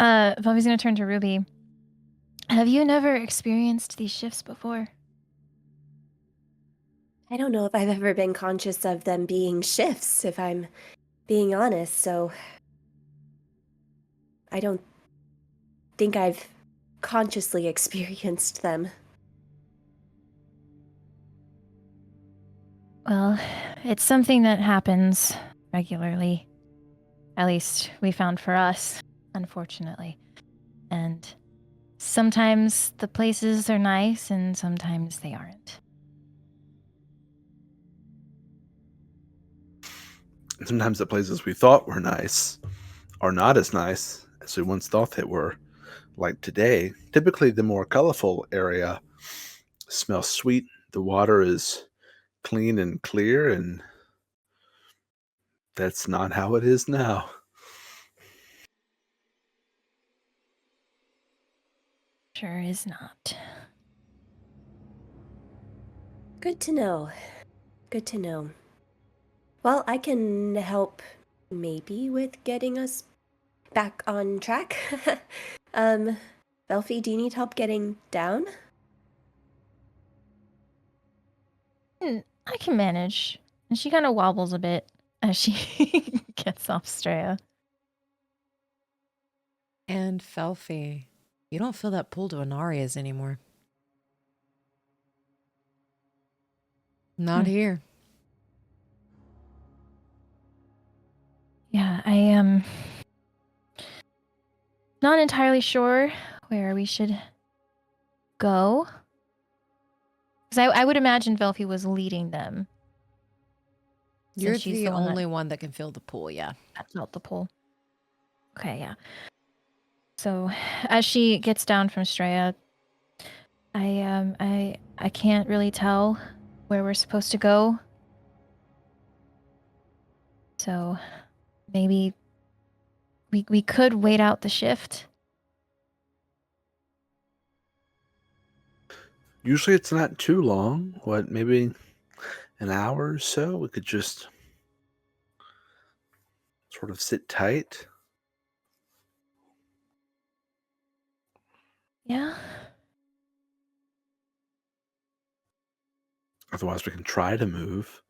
Velphie's going to turn to Ruby. Have you never experienced these shifts before? I don't know if I've ever been conscious of them being shifts, if I'm being honest, so I don't think I've consciously experienced them. Well, it's something that happens regularly. At least we found for us, unfortunately. And sometimes the places are nice and sometimes they aren't. Sometimes the places we thought were nice are not as nice as we once thought they were. Like today, typically the more colorful area smells sweet. The water is clean and clear, and that's not how it is now. Sure is not. Good to know. Good to know. Well, I can help maybe with getting us back on track. Velphie, do you need help getting down? I can manage. And she kind of wobbles a bit as she gets off Straya. And Velphie, you don't feel that pull to Anaria's anymore. Not here. Yeah, I am not entirely sure where we should go. Because I would imagine Velphie was leading them. You're Since she's the one only one that can feel the pull, yeah. that felt the pull. Okay, yeah. So as she gets down from Straya, I can't really tell where we're supposed to go. So maybe we could wait out the shift. Usually it's not too long. What, maybe an hour or so? We could just sort of sit tight. Yeah. Otherwise, we can try to move.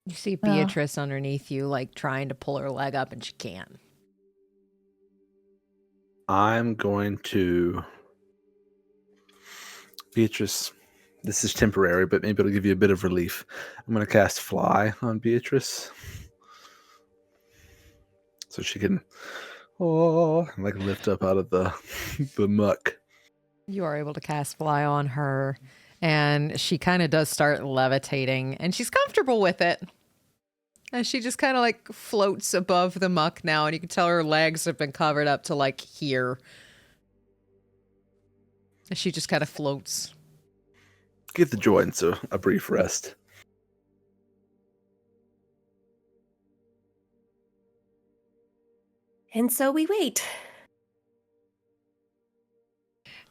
You see Well. Beatrice underneath you, like trying to pull her leg up, and she can't. I'm going to... Beatrice, this is temporary, but maybe it'll give you a bit of relief. I'm going to cast Fly on Beatrice. So she can, like lift up out of the muck. You are able to cast Fly on her, and she kind of does start levitating, and she's comfortable with it. And she just kind of like floats above the muck now, and you can tell her legs have been covered up to like here. And she just kind of floats. Give the joints a brief rest. And so we wait.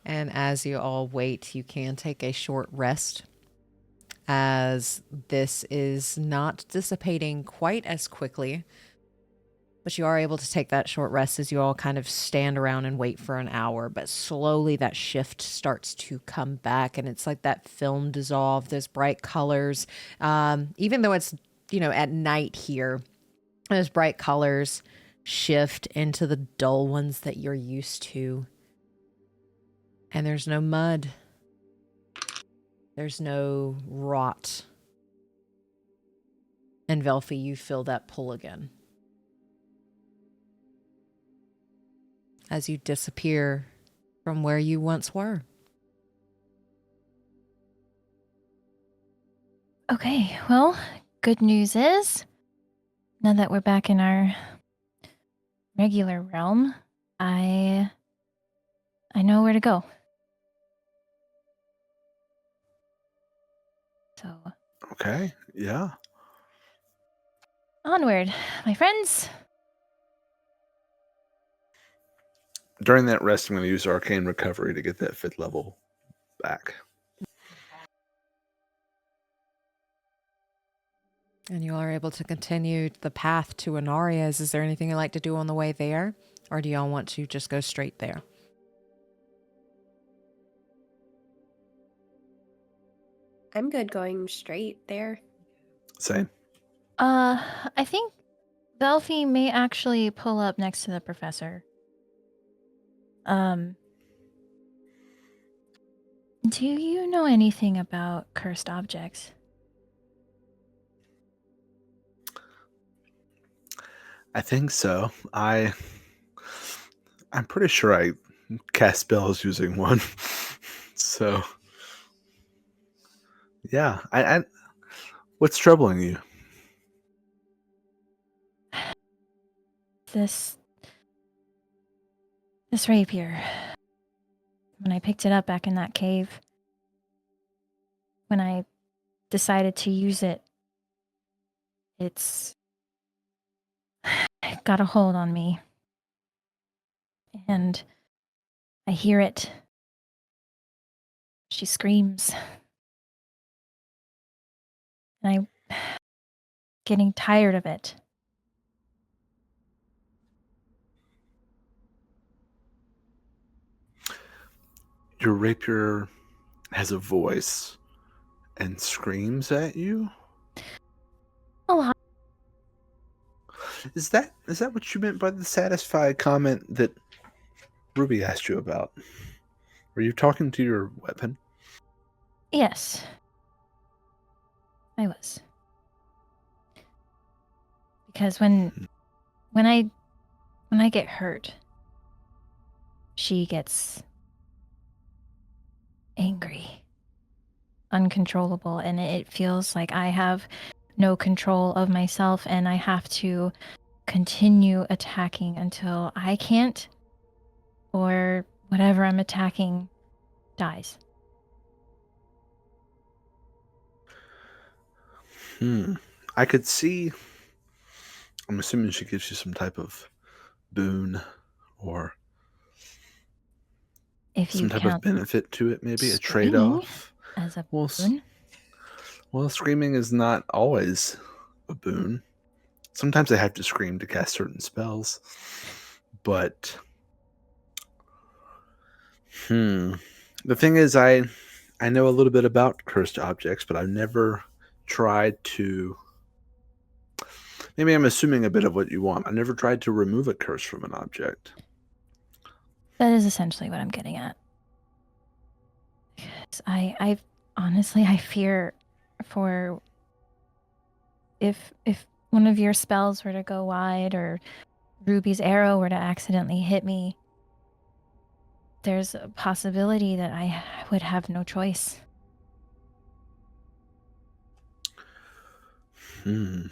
And as you all wait, you can take a short rest, as this is not dissipating quite as quickly. But you are able to take that short rest as you all kind of stand around and wait for an hour. But slowly that shift starts to come back, and it's like that film dissolve, those bright colors. Even though it's, at night here, those bright colors shift into the dull ones that you're used to. And there's no mud. There's no rot. And Velphie, you feel that pull again. As you disappear from where you once were. Okay, well, good news is, now that we're back in our regular realm, I know where to go. So, Okay, yeah. onward, my friends. During that rest, I'm going to use Arcane Recovery to get that 5th level back. And you are able to continue the path to Anaria's. Is there anything you'd like to do on the way there? Or do y'all want to just go straight there? I'm good going straight there. Same. I think Velphie may actually pull up next to the professor. Do you know anything about cursed objects? I think so. I'm pretty sure I cast spells using one. So, yeah. I what's troubling you? This rapier. When I picked it up back in that cave, when I decided to use it, it got a hold on me. And I hear it. She screams. And I'm getting tired of it. Your rapier has a voice and screams at you? A lot. Is that what you meant by the satisfied comment that Ruby asked you about? Were you talking to your weapon? Yes. I was. Because when I get hurt, she gets angry, uncontrollable, and it feels like I have no control of myself and I have to continue attacking until I can't, or whatever I'm attacking dies. I could see. I'm assuming she gives you some type of boon or If you some type of count benefit to it, maybe a screaming trade-off. as a Well, boon. Well, screaming is not always a boon. Sometimes I have to scream to cast certain spells. But the thing is, I know a little bit about cursed objects, but I've never tried to. Maybe I'm assuming a bit of what you want. I've never tried to remove a curse from an object. That is essentially what I'm getting at. I honestly, I fear for if one of your spells were to go wide or Ruby's arrow were to accidentally hit me, there's a possibility that I would have no choice. Do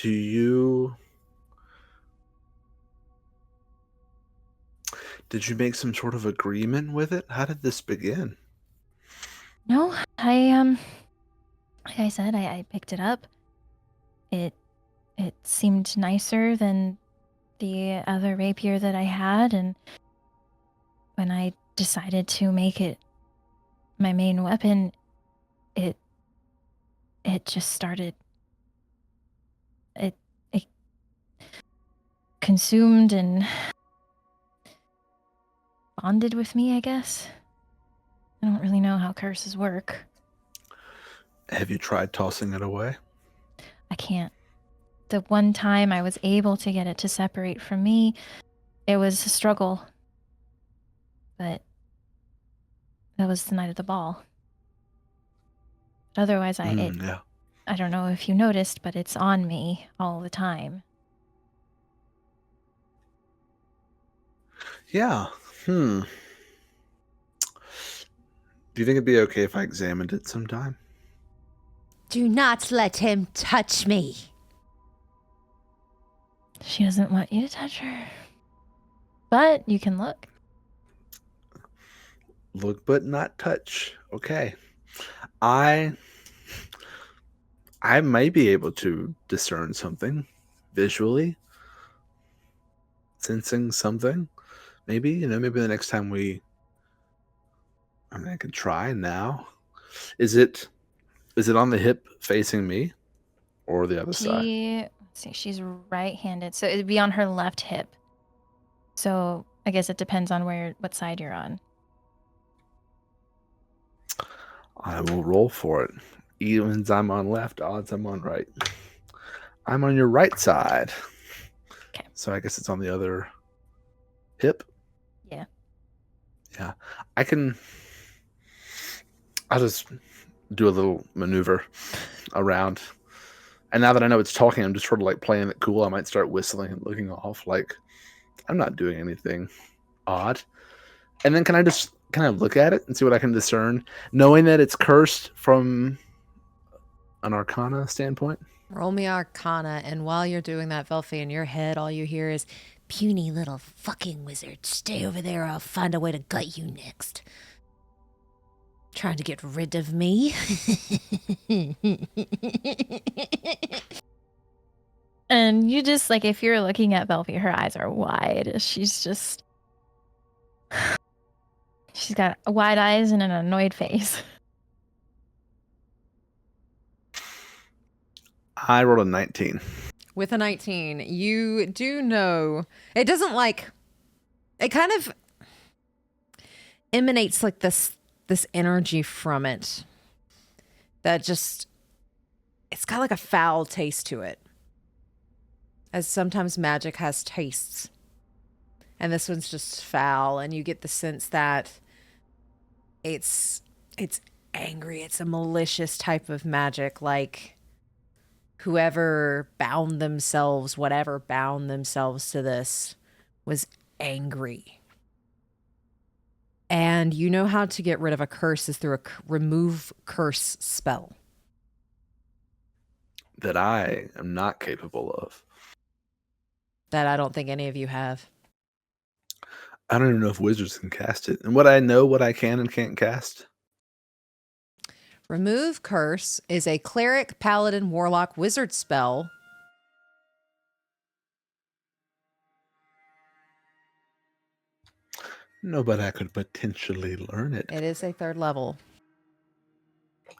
you... Did you make some sort of agreement with it? How did this begin? No, like I said, I picked it up. It seemed nicer than the other rapier that I had, and when I decided to make it my main weapon, it just started. It consumed and bonded with me, I guess. I don't really know how curses work. Have you tried tossing it away? I can't. The one time I was able to get it to separate from me, it was a struggle. But That was the night of the ball. But otherwise, Yeah. I don't know if you noticed, but it's on me all the time. Yeah. Do you think it'd be okay if I examined it sometime? Do not let him touch me. She doesn't want you to touch her. But you can look. Look but not touch. Okay. I may be able to discern something visually, sensing something. Maybe, maybe the next time I can try now. Is it on the hip facing me or the other side? Let's see, she's right-handed, so it'd be on her left hip. So I guess it depends on what side you're on. I will roll for it. Evens I'm on left, odds I'm on right. I'm on your right side. Okay. So I guess it's on the other hip. Yeah. Yeah. I'll just do a little maneuver around. And now that I know it's talking, I'm just sort of like playing it cool. I might start whistling and looking off like I'm not doing anything odd. And then can I just kind of look at it and see what I can discern, knowing that it's cursed from an Arcana standpoint? Roll me Arcana, and while you're doing that, Velphie, in your head, all you hear is, puny little fucking wizard, stay over there or I'll find a way to gut you next. Trying to get rid of me. And you just, like, if you're looking at Velphie, her eyes are wide. She's got wide eyes and an annoyed face. I rolled a 19. With a 19, you do know, it doesn't it kind of emanates like this energy from it that just, it's got like a foul taste to it. As sometimes magic has tastes. And this one's just foul, and you get the sense that it's angry. It's a malicious type of magic, like whoever whatever bound themselves to this was angry. And you know how to get rid of a curse is through a remove curse spell. That I am not capable of. That I don't think any of you have. I don't even know if wizards can cast it. And what I know what I can and can't cast? Remove curse is a cleric, paladin, warlock, wizard spell. No, but I could potentially learn it. It is a 3rd level.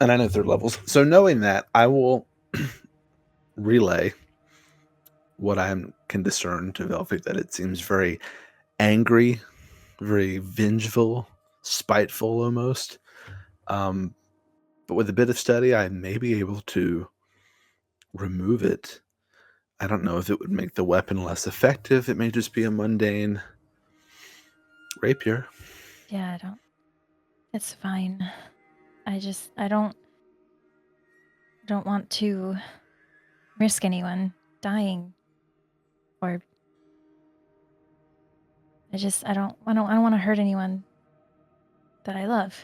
And I know 3rd levels. So knowing that, I will relay what I can discern to Velphie, that it seems very angry, very vengeful, spiteful almost. But with a bit of study, I may be able to remove it. I don't know if it would make the weapon less effective. It may just be a mundane rapier. Yeah, it's fine. I don't want to risk anyone dying, or I don't want to hurt anyone that I love.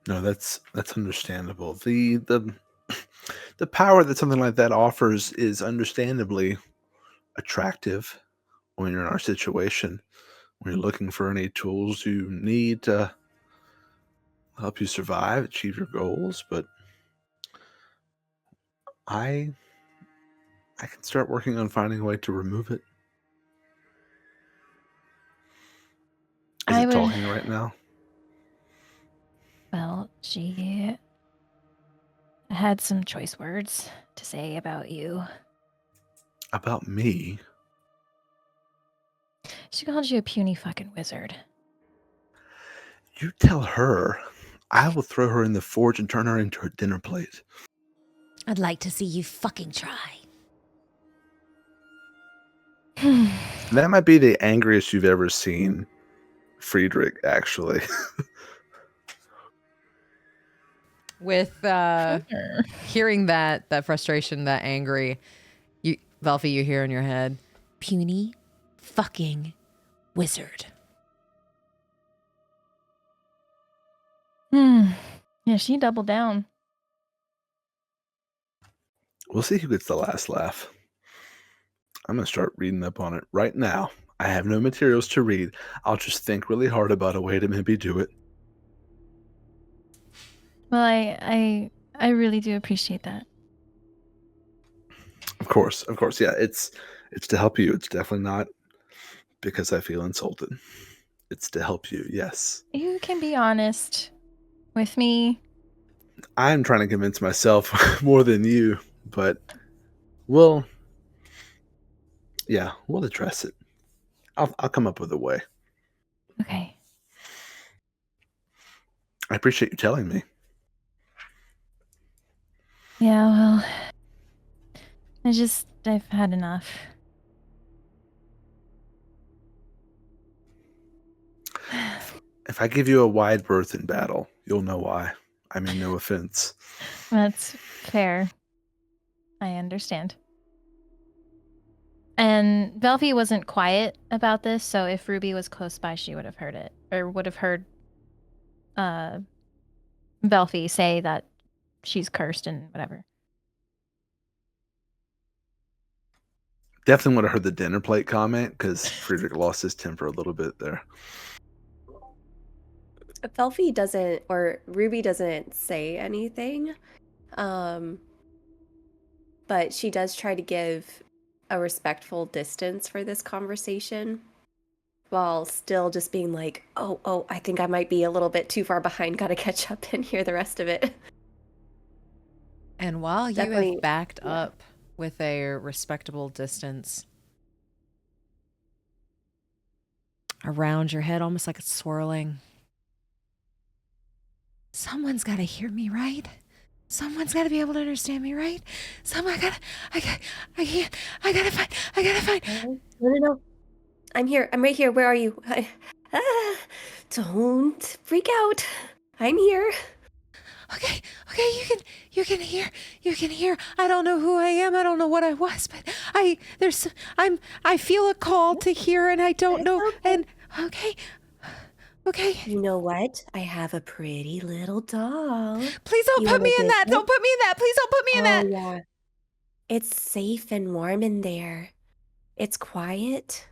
No, that's understandable. The power that something like that offers is understandably attractive when you're in our situation. When you're looking for any tools you need to help you survive, achieve your goals, but I can start working on finding a way to remove it. Is it talking right now? Well, she had some choice words to say about you. About me? She called you a puny fucking wizard. You tell her. I will throw her in the forge and turn her into a dinner plate. I'd like to see you fucking try. That might be the angriest you've ever seen Friedrich, actually. With Sure. hearing that frustration, that angry, Velphie, you hear in your head, puny fucking wizard. Yeah, she doubled down. We'll see who gets the last laugh. I'm going to start reading up on it right now. I have no materials to read. I'll just think really hard about a way to maybe do it. Well, I really do appreciate that. Of course. Yeah, it's to help you. It's definitely not because I feel insulted. It's to help you. Yes. You can be honest with me. I'm trying to convince myself more than you, but we'll address it. I'll come up with a way. Okay. I appreciate you telling me. Yeah, well, I've had enough. If I give you a wide berth in battle, you'll know why. I mean, no offense. That's fair. I understand. And Velphie wasn't quiet about this, so if Ruby was close by, she would have heard it, or would have heard Velphie say that she's cursed and whatever. Definitely would have heard the dinner plate comment because Friedrich lost his temper a little bit there. Velphie doesn't, or Ruby doesn't say anything, but she does try to give a respectful distance for this conversation, while still just being like, oh, I think I might be a little bit too far behind, gotta catch up and hear the rest of it. And while you Definitely, have backed yeah. up with a respectable distance around your head, almost like it's swirling, someone's got to hear me, right? Someone's got to be able to understand me, right? I gotta find. No. I'm here. I'm right here. Where are you? Don't freak out. I'm here. Okay, you can hear. I don't know who I am. I don't know what I was, but I feel a call to hear, and I don't know. Okay. And okay. You know what? I have a pretty little doll. Please don't You put me wanna in get that. it? Don't put me in that. Please don't put me in that. Oh, yeah. It's safe and warm in there. It's quiet.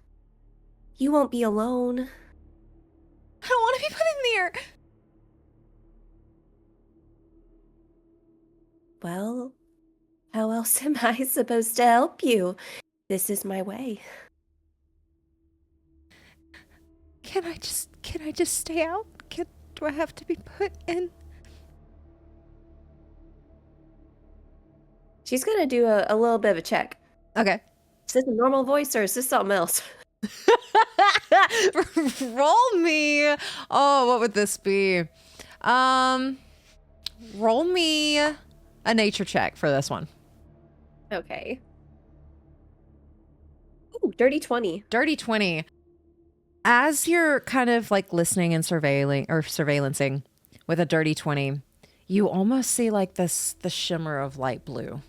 You won't be alone. I don't want to be put in there. Well, how else am I supposed to help you? This is my way. Can I just stay out? Do I have to be put in? She's gonna do a little bit of a check. Okay. Is this a normal voice or is this something else? Roll me. Oh, what would this be? Roll me a nature check for this one. Okay. Ooh, dirty 20. Dirty 20. As you're kind of like listening and surveillancing with a dirty 20, you almost see like the shimmer of light blue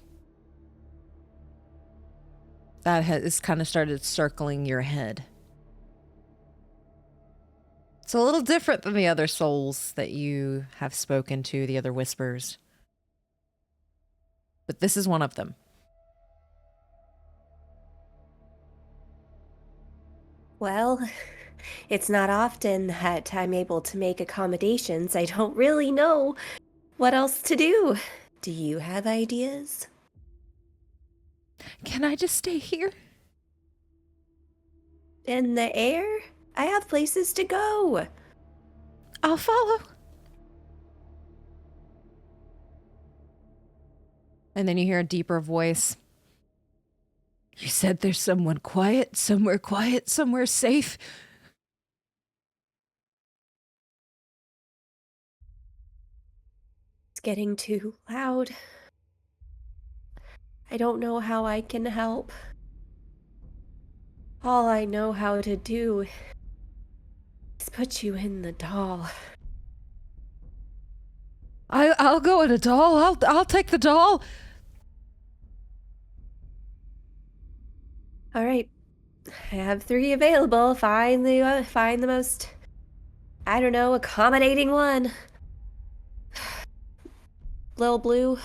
that has kind of started circling your head. It's a little different than the other souls that you have spoken to, the other whispers. But this is one of them. Well, it's not often that I'm able to make accommodations. I don't really know what else to do. Do you have ideas? Can I just stay here? In the air? I have places to go. I'll follow. And then you hear a deeper voice. You said there's someone quiet, somewhere safe. It's getting too loud. I don't know how I can help. All I know how to do is Let's put you in the doll. I'll go in a doll. I'll take the doll. All right. I have 3 available. Find the most, I don't know, accommodating one. Lil Blue.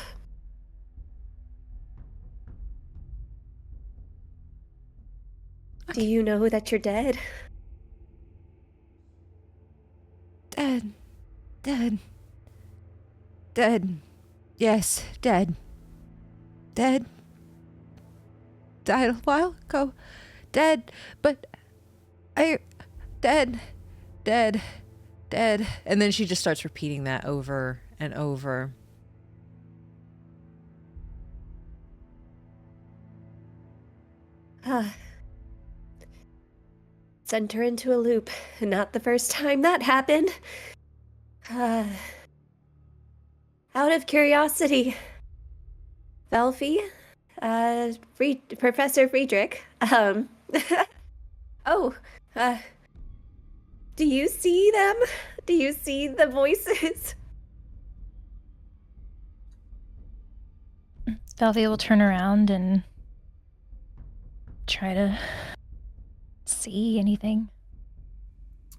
Do you know that you're dead? Dead. Dead. Dead. Yes, dead. Dead. Died a while ago. Dead. But dead. Dead. Dead. And then she just starts repeating that over and over. Sent her into a loop. Not the first time that happened. Out of curiosity, Velphie, Professor Friedrich, do you see them? Do you see the voices? Velphie will turn around and try to see anything.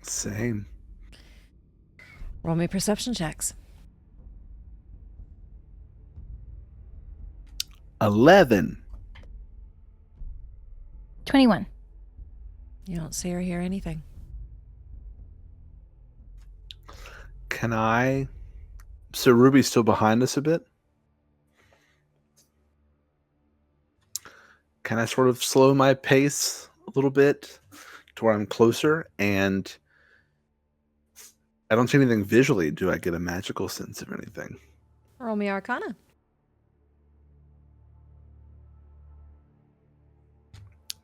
Same. Roll me perception checks. 11. 21. You don't see or hear anything. Can I... So Ruby's still behind us a bit? Can I sort of slow my pace a little bit to where I'm closer? And I don't see anything visually. Do I get a magical sense of anything? Roll me Arcana.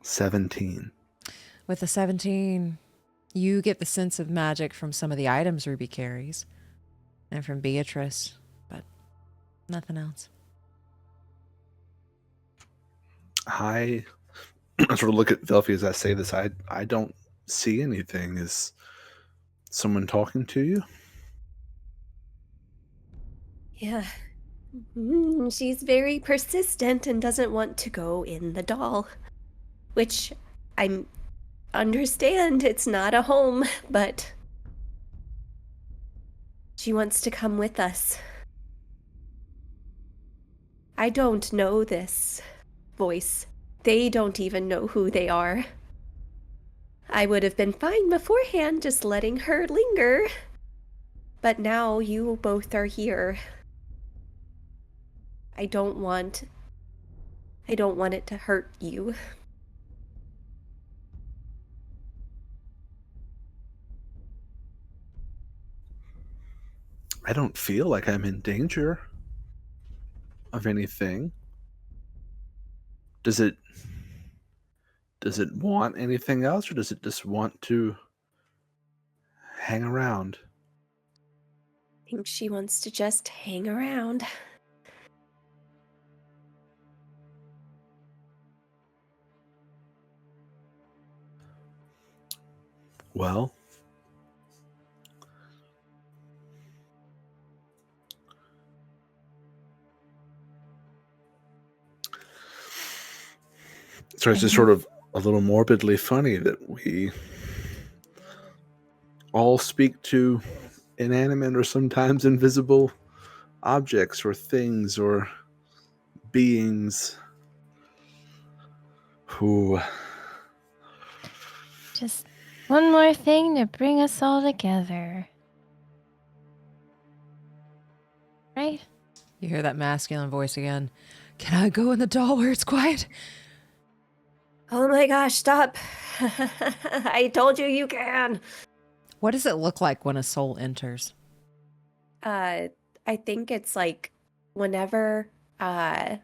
17. With a 17, you get the sense of magic from some of the items Ruby carries and from Beatrice, but nothing else. I sort of look at Velphie as I say this. I don't see anything. Is someone talking to you? Yeah. She's very persistent and doesn't want to go in the doll. Which I understand it's not a home, but she wants to come with us. I don't know this voice. They don't even know who they are. I would have been fine beforehand just letting her linger. But now you both are here. I don't want it to hurt you. I don't feel like I'm in danger of anything. Does it want anything else, or does it just want to hang around? I think she wants to just hang around. Well, so it's just sort of a little morbidly funny that we all speak to inanimate or sometimes invisible objects or things or beings who... Just one more thing to bring us all together. Right? You hear that masculine voice again. Can I go in the doll where it's quiet? Oh my gosh, stop. I told you you can. What does it look like when a soul enters? I think it's like whenever, a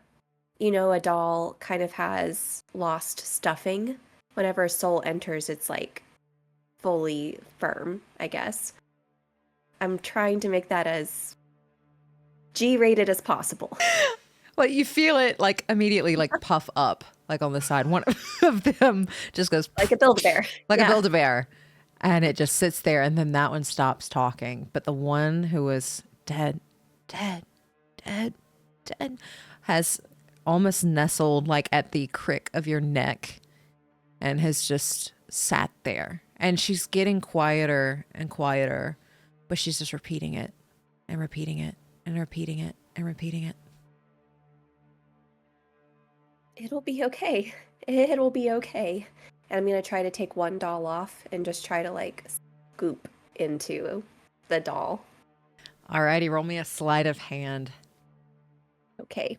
doll kind of has lost stuffing. Whenever a soul enters, it's like fully firm, I guess. I'm trying to make that as G-rated as possible. Well, you feel it like immediately like puff up, like on the side. One of them just goes Like a Build-A-Bear. like Yeah. a Build-A-Bear. And it just sits there, and then that one stops talking. But the one who was dead, dead, dead, dead, has almost nestled like at the crick of your neck and has just sat there. And she's getting quieter and quieter, but she's just repeating it and repeating it and repeating it and repeating it. It'll be okay. It'll be okay. And I'm going to try to take one doll off and just try to, like, scoop into the doll. Alrighty, roll me a sleight of hand. Okay.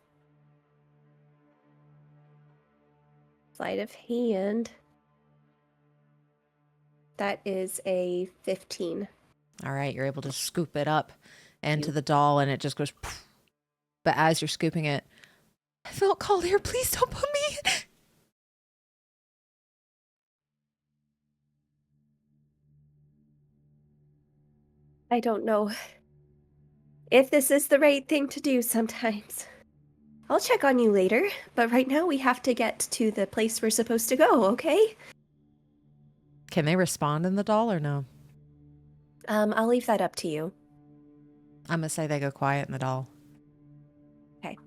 Sleight of hand. That is a 15. All right, you're able to scoop it up into the doll, and it just goes poof. But as you're scooping it, I felt called here. Please don't put me in. I don't know if this is the right thing to do sometimes. I'll check on you later, but right now we have to get to the place we're supposed to go, okay? Can they respond in the doll or no? I'll leave that up to you. I'm going to say they go quiet in the doll. Okay.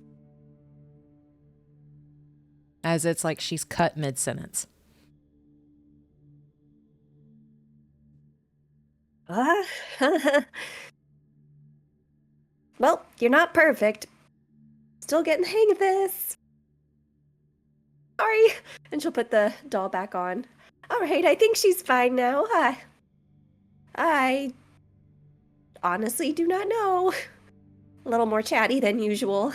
As it's like she's cut mid-sentence. Well, you're not perfect. Still getting the hang of this. Sorry. And she'll put the doll back on. All right, I think she's fine now. I honestly do not know. A little more chatty than usual.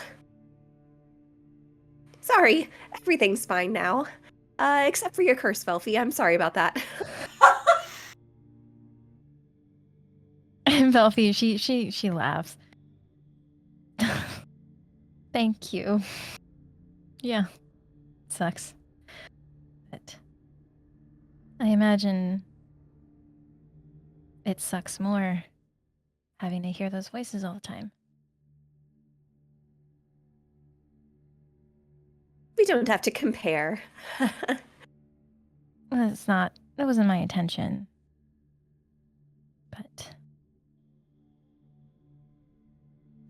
Sorry, everything's fine now. Except for your curse, Velphie. I'm sorry about that. And Velphie, she laughs. Thank you. Yeah, sucks. But I imagine it sucks more having to hear those voices all the time. We don't have to compare. Well, that wasn't my intention. But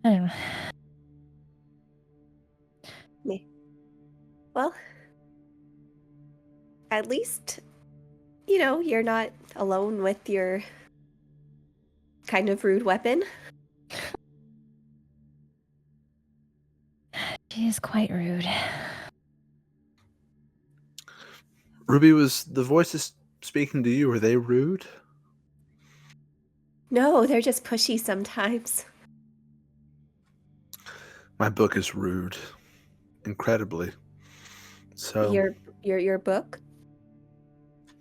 I don't know. Well, at least, you know, you're not alone with your kind of rude weapon. She is quite rude. Ruby, was the voices speaking to you? Were they rude? No, they're just pushy sometimes. My book is rude. Incredibly. So Your book?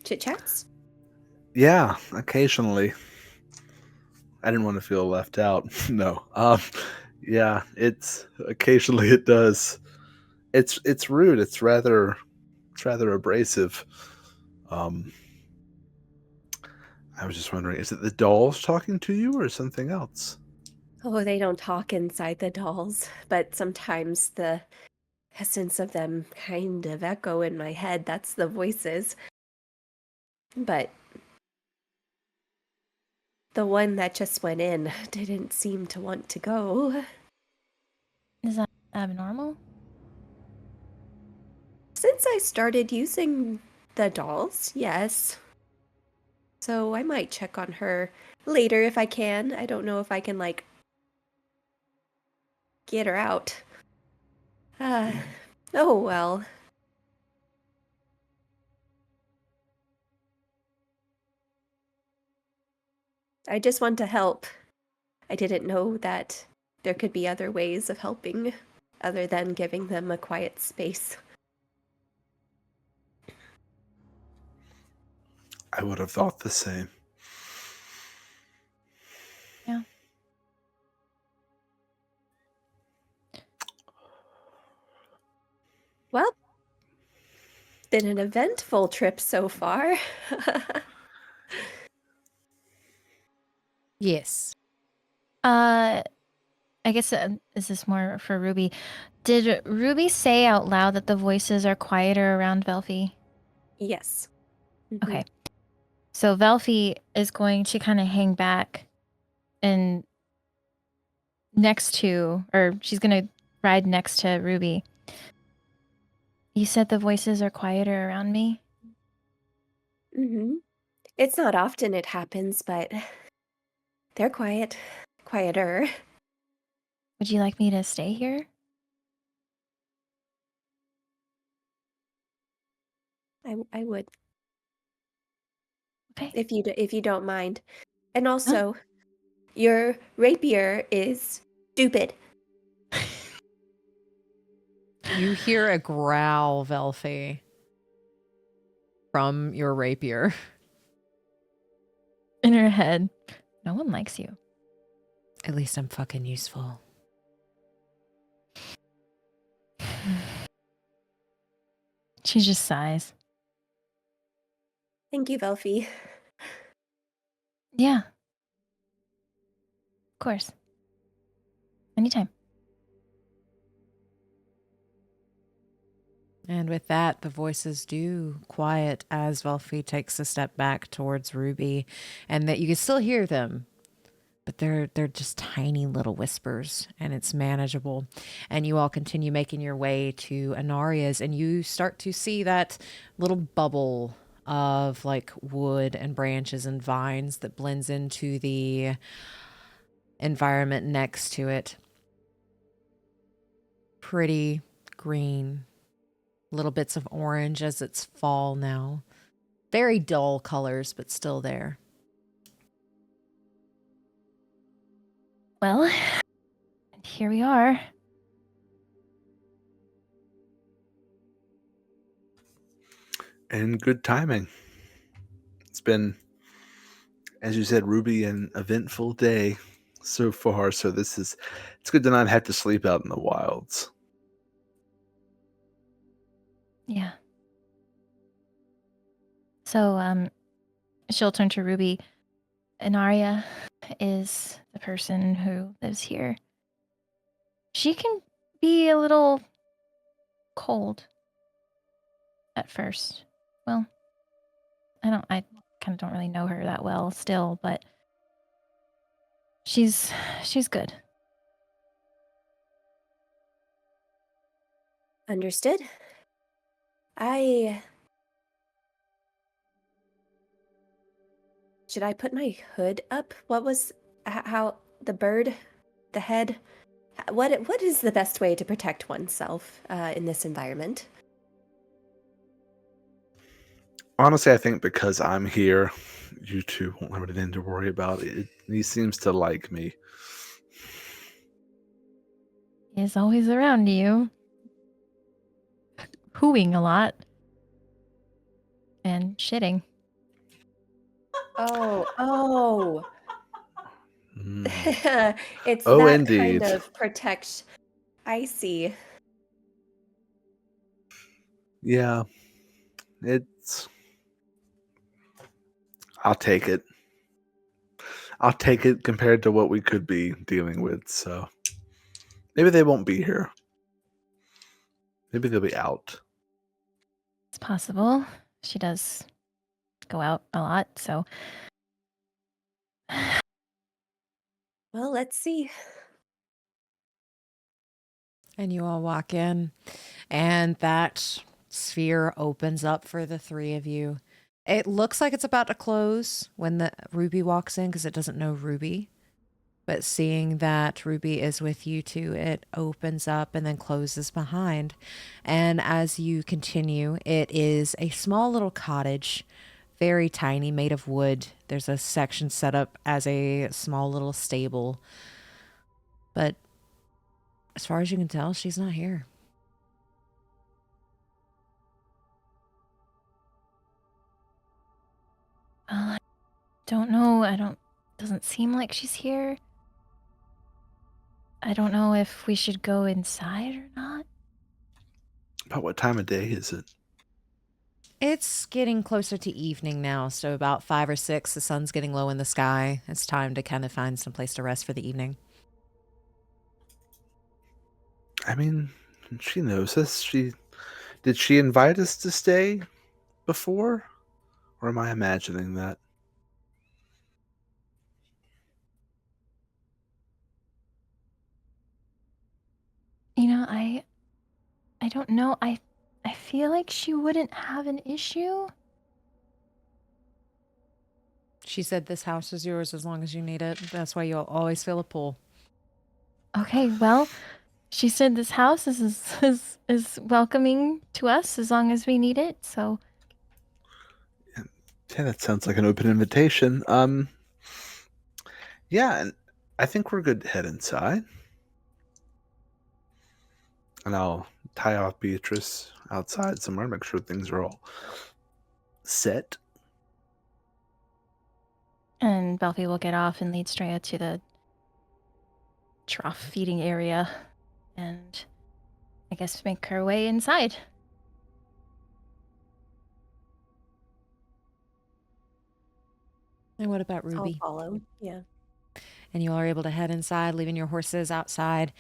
Chit chats? yeah, occasionally. I didn't want to feel left out. No. Yeah, occasionally it does. It's rude. It's rather abrasive. I was just wondering, is it the dolls talking to you or something else? Oh, they don't talk inside the dolls, but sometimes the essence of them kind of echo in my head. That's the voices. But the one that just went in didn't seem to want to go. Is that abnormal? Since I started using the dolls, yes. So I might check on her later if I can. I don't know if I can, like, get her out. Oh well. I just want to help. I didn't know that there could be other ways of helping other than giving them a quiet space. I would have thought the same. Yeah. Well, been an eventful trip so far. Yes. I guess is this more for Ruby? Did Ruby say out loud that the voices are quieter around Velphie? Yes. Okay. So Velphie is going to kind of hang back and she's going to ride next to Ruby. You said the voices are quieter around me? Mm-hmm. It's not often it happens, but they're quieter. Would you like me to stay here? I would, Okay. if you don't mind. And also, your rapier is stupid. You hear a growl, Velphie, from your rapier. In her head, no one likes you. At least I'm fucking useful. She just sighs. Thank you, Velphie. Yeah. Of course. Anytime. And with that, the voices do quiet as Velphie takes a step back towards Ruby, and that you can still hear them, but they're just tiny little whispers, and it's manageable. And you all continue making your way to Anaria's, and you start to see that little bubble of like wood and branches and vines that blends into the environment next to it. Pretty green. Little bits of orange as it's fall now. Very dull colors, but still there. Well, here we are. And good timing. It's been, as you said, Ruby, an eventful day so far. So it's good to not have to sleep out in the wilds. Yeah. So, she'll turn to Ruby. Anaria is the person who lives here. She can be a little cold at first. Well, I kind of don't really know her that well still, but she's good. Understood. Should I put my hood up? What was how the bird, the head? What is the best way to protect oneself in this environment? Honestly, I think because I'm here, you two won't have anything to worry about. He seems to like me. Is always around you. Hooing a lot. And shitting. Oh. Mm. It's Oh, that indeed. kind of protect. I see. Yeah, I'll take it. I'll take it compared to what we could be dealing with. So maybe they won't be here. Maybe they'll be out. It's possible. She does go out a lot, so. Well, let's see. And you all walk in, and that sphere opens up for the three of you. It looks like it's about to close when the Ruby walks in because it doesn't know Ruby. But seeing that Ruby is with you two, it opens up and then closes behind. And as you continue, it is a small little cottage, very tiny, made of wood. There's a section set up as a small little stable. But as far as you can tell, she's not here. I don't know. Doesn't seem like she's here. I don't know if we should go inside or not. About what time of day is it? It's getting closer to evening now, so about 5 or 6, the sun's getting low in the sky. It's time to kind of find some place to rest for the evening. I mean, she knows us. Did she invite us to stay before? Or am I imagining that? I don't know. I feel like she wouldn't have an issue. She said this house is yours as long as you need it. That's why you'll always feel a pull. Okay, well, she said this house is welcoming to us as long as we need it. So Yeah, that sounds like an open invitation. Yeah, and I think we're good to head inside. And I'll tie off Beatrice outside somewhere, make sure things are all set. and Velphie will get off and lead Straya to the trough feeding area, and I guess make her way inside. And what about I'll Ruby? follow. Yeah. And you all are able to head inside, leaving your horses outside.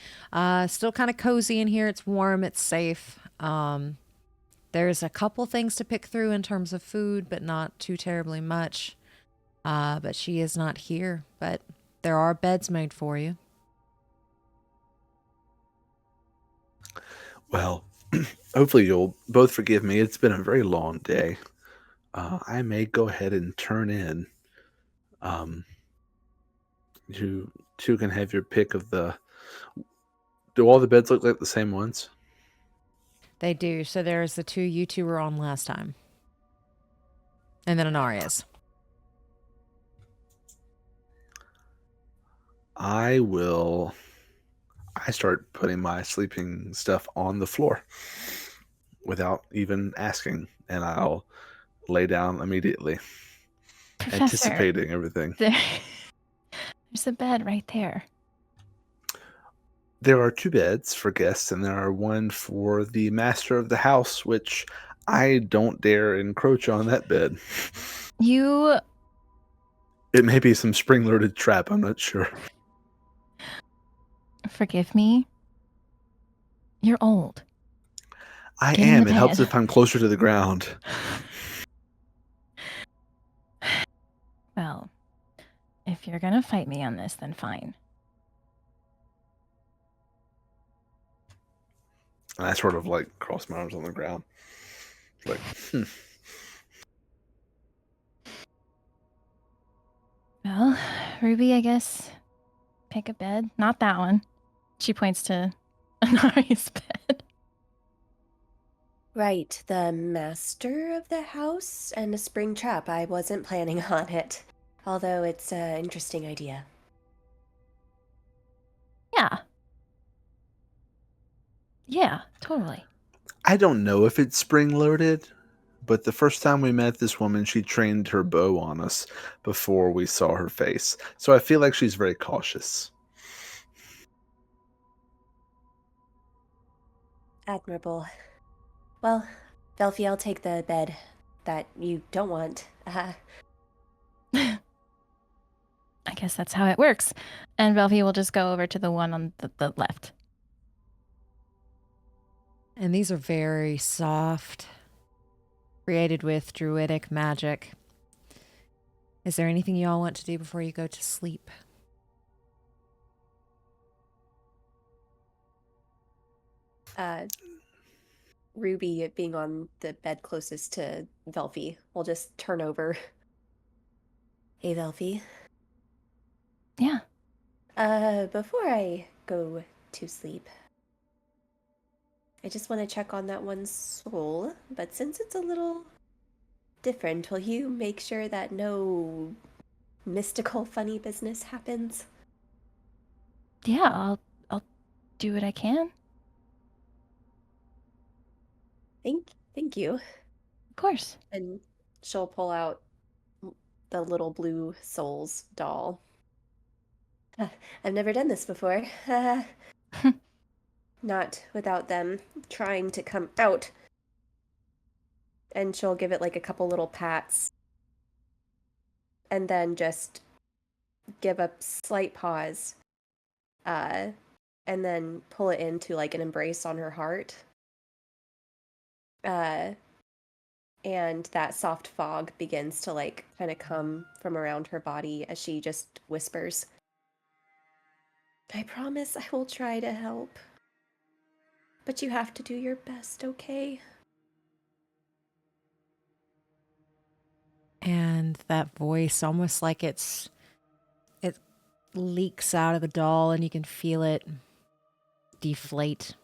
Still kind of cozy in here. It's warm. It's safe. There's a couple things to pick through in terms of food, but not too terribly much. But she is not here. But there are beds made for you. Well, hopefully you'll both forgive me. It's been a very long day. I may go ahead and turn in. You two can have your pick of the. Do all the beds look like the same ones? They do. So there's the two you two were on last time. And then Anaria's. I start putting my sleeping stuff on the floor without even asking, and I'll lay down immediately, Professor, anticipating everything. there's a bed right there. There are 2 beds for guests, and there are one for the master of the house, which I don't dare encroach on that bed. You It may be some spring-loaded trap, I'm not sure. forgive me. You're old. I Get in am. the It helps bed. if I'm closer to the ground. Well, if you're gonna fight me on this, then fine. And I sort of like cross my arms on the ground. Like, Well, Ruby, I guess pick a bed. Not that one. She points to Anari's bed. Right, the master of the house and a spring trap. I wasn't planning on it, although it's an interesting idea. Yeah. Yeah, totally. I don't know if it's spring-loaded, but the first time we met this woman, she trained her bow on us before we saw her face. So I feel like she's very cautious. Admirable. Well, Velphie, I'll take the bed that you don't want. I guess that's how it works. And Velphie will just go over to the one on the left. And these are very soft, created with druidic magic. Is there anything you all want to do before you go to sleep? Ruby, being on the bed closest to Velphie, will just turn over. Hey, Velphie. Yeah. Before I go to sleep, I just want to check on that one soul, but since it's a little different, will you make sure that no mystical funny business happens? Yeah, I'll do what I can. Thank you. Of course. And she'll pull out the little blue souls doll. I've never done this before. Not without them trying to come out. And she'll give it like a couple little pats. And then just give a slight pause. And then pull it into like an embrace on her heart. And that soft fog begins to like kind of come from around her body as she just whispers, I promise I will try to help. But you have to do your best, okay? And that voice, almost like it leaks out of the doll and you can feel it deflate.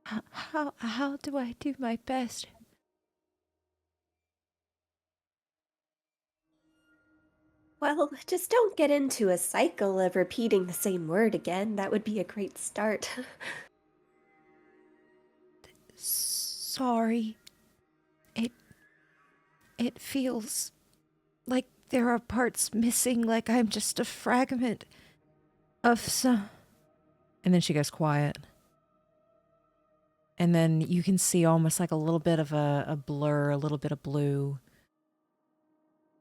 How do I do my best? Well, just don't get into a cycle of repeating the same word again. That would be a great start. Sorry. It feels like there are parts missing, like I'm just a fragment of some. And then she goes quiet. And then you can see almost like a little bit of a blur, a little bit of blue.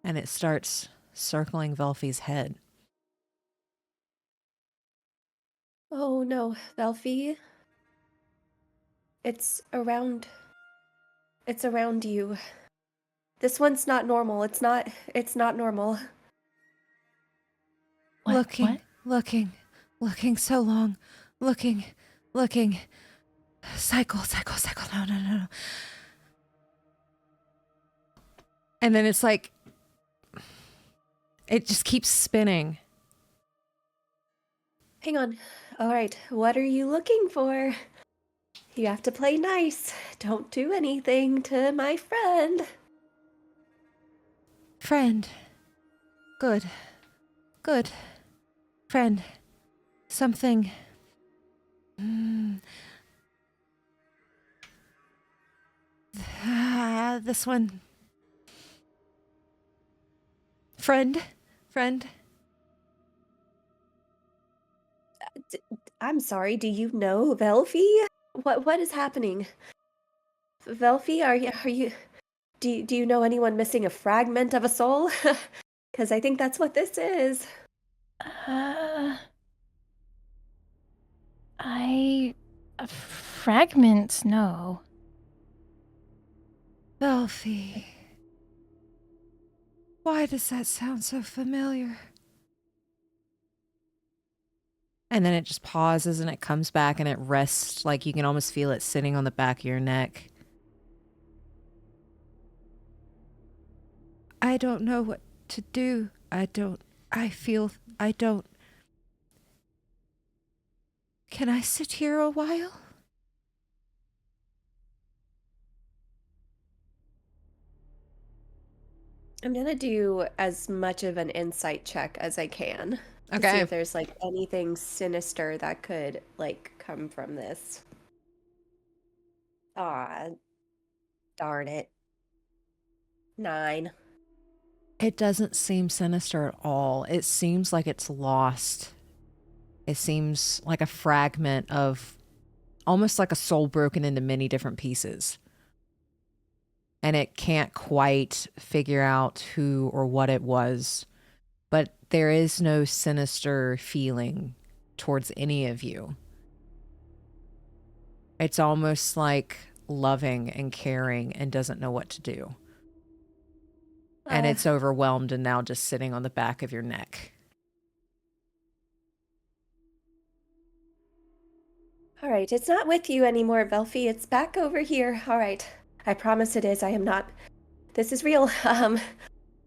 And it starts circling Velphie's head. Oh no, Velphie. It's around you. This one's not normal. It's not normal. What? Looking so long. Looking. Cycle. No. And then it's like, it just keeps spinning. Hang on. All right, what are you looking for? You have to play nice. Don't do anything to my friend. Friend. Good. Friend. Something. This one. Friend. I'm sorry, do you know Velphie? What is happening? Velphie, are you do you know anyone missing a fragment of a soul? Cuz I think that's what this is. Fragments, no. Velphie. Why does that sound so familiar? And then it just pauses and it comes back and it rests, like you can almost feel it sitting on the back of your neck. I don't know what to do. Can I sit here a while? I'm gonna do as much of an insight check as I can to see Okay. if there's like anything sinister that could like come from this. Ah, darn it. 9. It doesn't seem sinister at all. It seems like it's lost. It seems like a fragment of almost like a soul broken into many different pieces. And it can't quite figure out who or what it was. But there is no sinister feeling towards any of you. It's almost like loving and caring and doesn't know what to do. And it's overwhelmed and now just sitting on the back of your neck. All right, it's not with you anymore, Velphie. It's back over here. All right. I promise it is. I am not. This is real.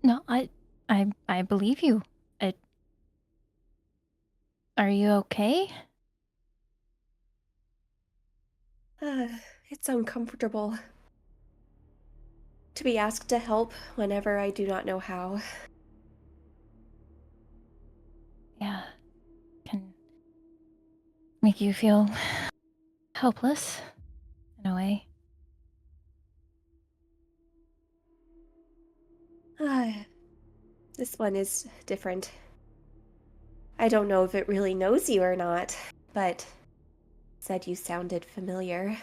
No, I believe you. Are you okay? It's uncomfortable to be asked to help whenever I do not know how. Yeah. Can make you feel helpless in a way. This one is different. I don't know if it really knows you or not, but it said you sounded familiar.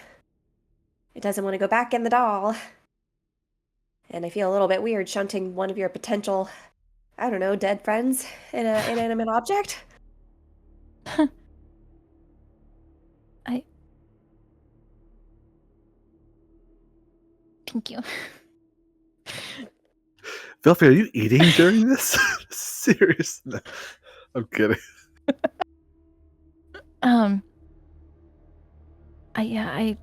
It doesn't want to go back in the doll. And I feel a little bit weird shunting one of your potential, I don't know, dead friends in an inanimate object. Thank you. Velphie, are you eating during this? Serious? No, I'm kidding. It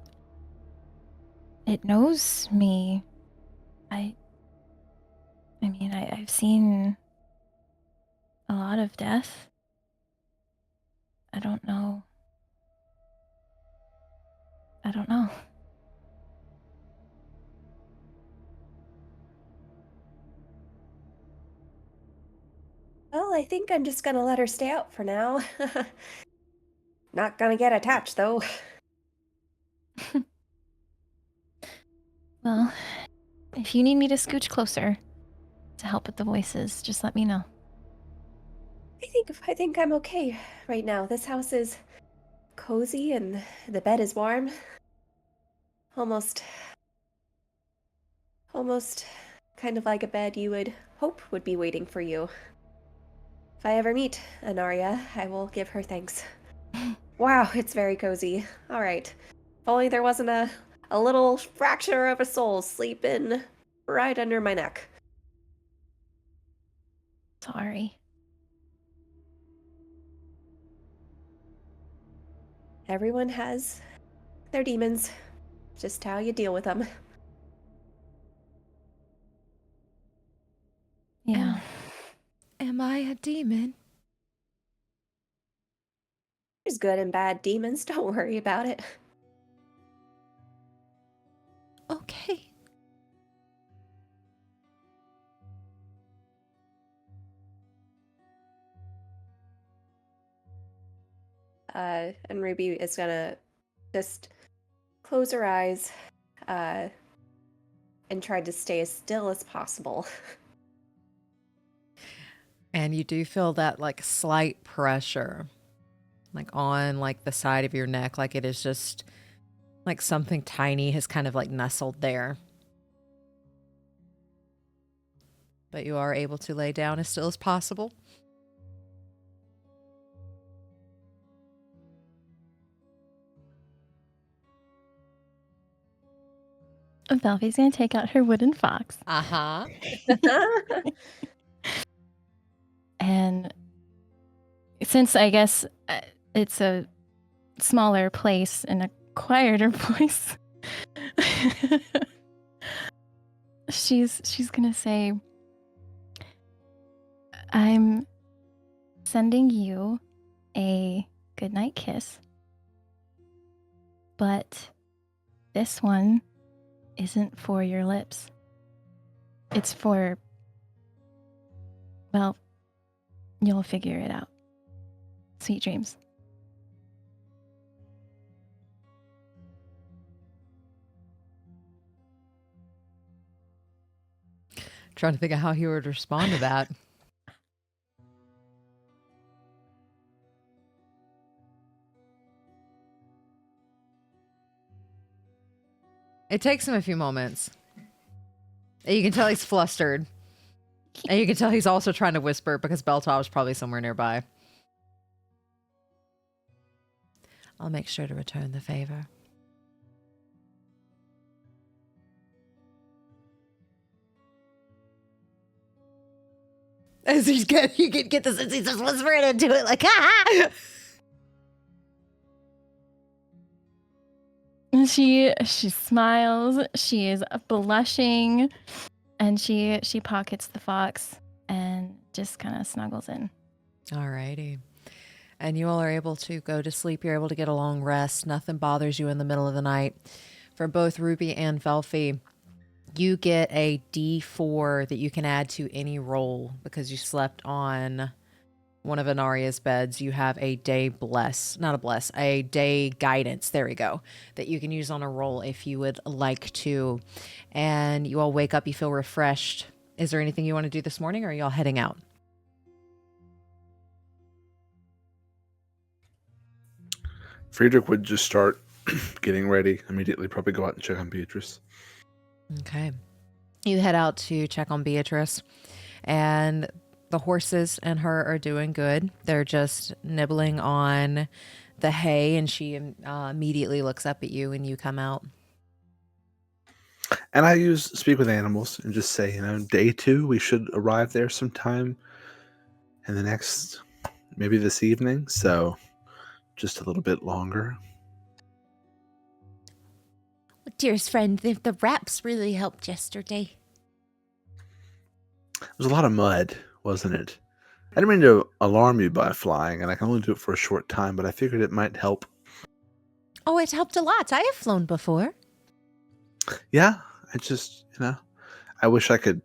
knows me. I've seen a lot of death. I don't know. Well, I think I'm just gonna let her stay out for now. Not gonna get attached, though. Well, if you need me to scooch closer to help with the voices, just let me know. I think I'm okay right now. This house is cozy and the bed is warm. Almost kind of like a bed you would hope would be waiting for you. If I ever meet Anaria, I will give her thanks. Wow, it's very cozy. All right. If only there wasn't a little fracture of a soul sleeping right under my neck. Sorry. Everyone has their demons. Just how you deal with them. Yeah. Am I a demon? There's good and bad demons. Don't worry about it. Okay. And Ruby is gonna just close her eyes and try to stay as still as possible. And you do feel that like slight pressure, like on like the side of your neck, like it is just like something tiny has kind of like nestled there. But you are able to lay down as still as possible. Velphie's gonna take out her wooden fox. Uh-huh. And since I guess it's a smaller place and a quieter voice, she's gonna say, I'm sending you a goodnight kiss, but this one isn't for your lips. It's for, well, you'll figure it out. Sweet dreams. Trying to think of how he would respond to that. It takes him a few moments. And you can tell he's flustered. And you can tell he's also trying to whisper because Beltov is probably somewhere nearby. I'll make sure to return the favor. As you get the sense he's just whispering into it like, ah! She smiles, she is blushing, and she pockets the fox and just kind of snuggles in. Alrighty. And you all are able to go to sleep. You're able to get a long rest. Nothing bothers you in the middle of the night. For both Ruby and Velphie, you get a D4 that you can add to any roll because you slept on one of Anaria's beds. You have a day a day guidance. There we go. That you can use on a roll if you would like to. And you all wake up, you feel refreshed. Is there anything you want to do this morning or are y'all heading out? Friedrich would just start getting ready immediately, probably go out and check on Beatrice. Okay. You head out to check on Beatrice, and the horses and her are doing good. They're just nibbling on the hay, and she immediately looks up at you when you come out. And I speak with animals and just say, day 2, we should arrive there sometime in the next, maybe this evening. So just a little bit longer. Dearest friend, the wraps really helped yesterday. It was a lot of mud, wasn't it? I didn't mean to alarm you by flying, and I can only do it for a short time, but I figured it might help. Oh, it helped a lot. I have flown before. Yeah, I just, I wish I could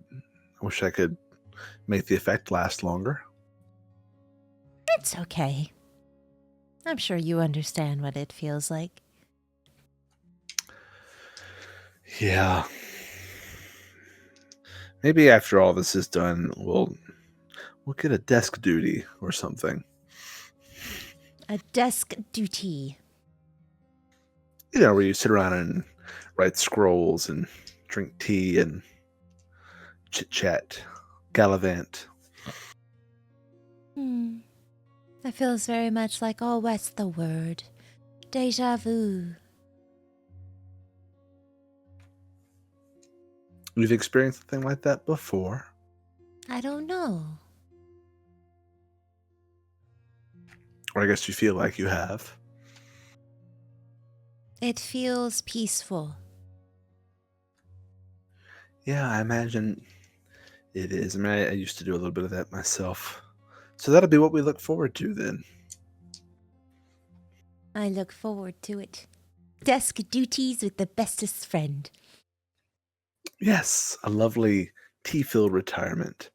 make the effect last longer. It's okay. I'm sure you understand what it feels like. Yeah. Maybe after all this is done, we'll get a desk duty or something. A desk duty. Where you sit around and write scrolls and drink tea and chit-chat, gallivant. That feels very much like, oh, what's the word? Deja vu. You've experienced something like that before? I don't know. Or I guess you feel like you have. It feels peaceful. Yeah, I imagine it is. I mean, I used to do a little bit of that myself. So that'll be what we look forward to then. I look forward to it. Desk duties with the bestest friend. Yes, a lovely tea-filled retirement.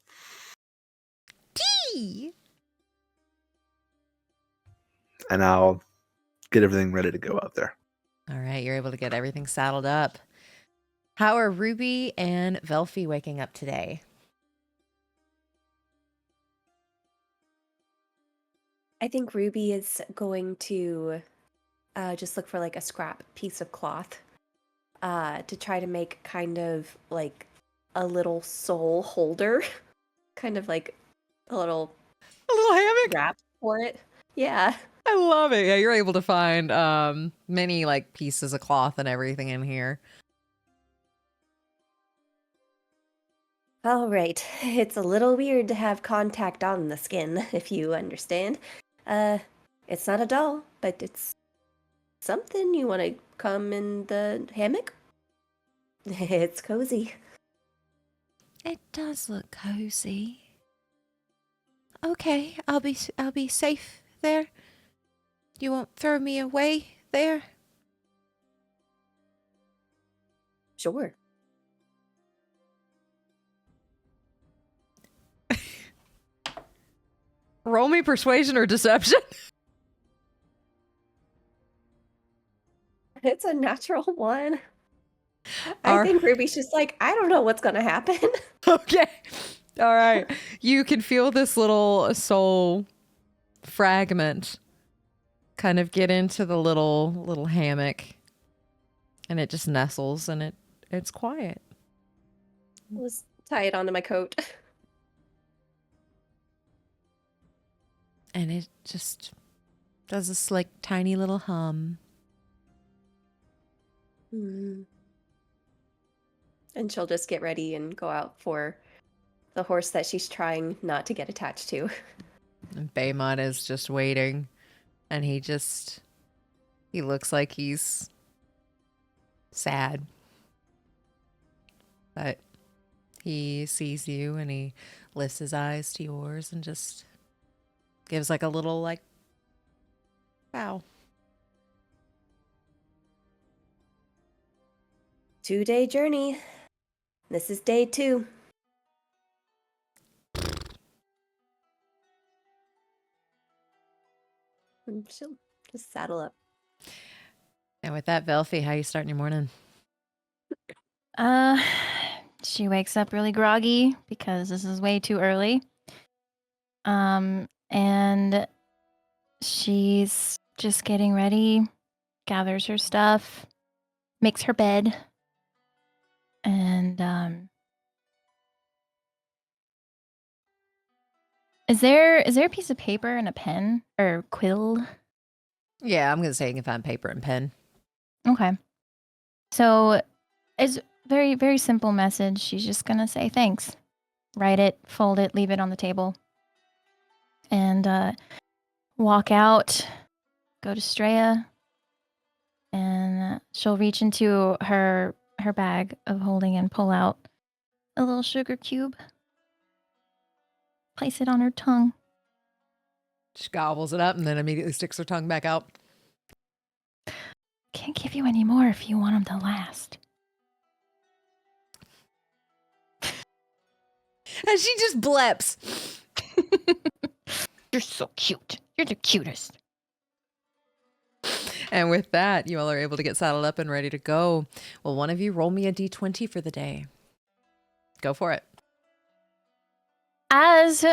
Tea! And I'll get everything ready to go out there. All right, you're able to get everything saddled up. How are Ruby and Velphie waking up today? I think Ruby is going to just look for like a scrap piece of cloth to try to make kind of like a little soul holder, kind of like a little hammock? wrap for it. Yeah. I love it. Yeah, you're able to find many like pieces of cloth and everything in here. All right. It's a little weird to have contact on the skin, if you understand. It's not a doll, but it's something. You want to come in the hammock? It's cozy. It does look cozy. Okay, I'll be safe there. You won't throw me away there? Sure. Roll me persuasion or deception. It's a natural one. I think Ruby's just like, I don't know what's gonna happen. Okay. All right. You can feel this little soul fragment kind of get into the little hammock, and it just nestles, and it's quiet. Let's tie it onto my coat. And it just does this like tiny little hum. And she'll just get ready and go out for the horse that she's trying not to get attached to. And Baymont is just waiting, and he looks like he's sad. But he sees you, and he lifts his eyes to yours and just gives like a little like bow. 2-day journey. This is day 2. And she'll just saddle up. And with that, Velphie, how you starting your morning? She wakes up really groggy because this is way too early. And she's just getting ready, gathers her stuff, makes her bed, and is there a piece of paper and a pen or quill? Yeah, I'm gonna say you can find paper and pen. Okay. So it's very, very simple message. She's just gonna say thanks. Write it, fold it, leave it on the table. And walk out, go to Straya, And she'll reach into her bag of holding and pull out a little sugar cube. Place it on her tongue. She gobbles it up and then immediately sticks her tongue back out. Can't give you any more if you want them to last. And she just bleps. You're so cute. You're the cutest. And with that, you all are able to get saddled up and ready to go. Well, one of you roll me a d20 for the day. Go for it. As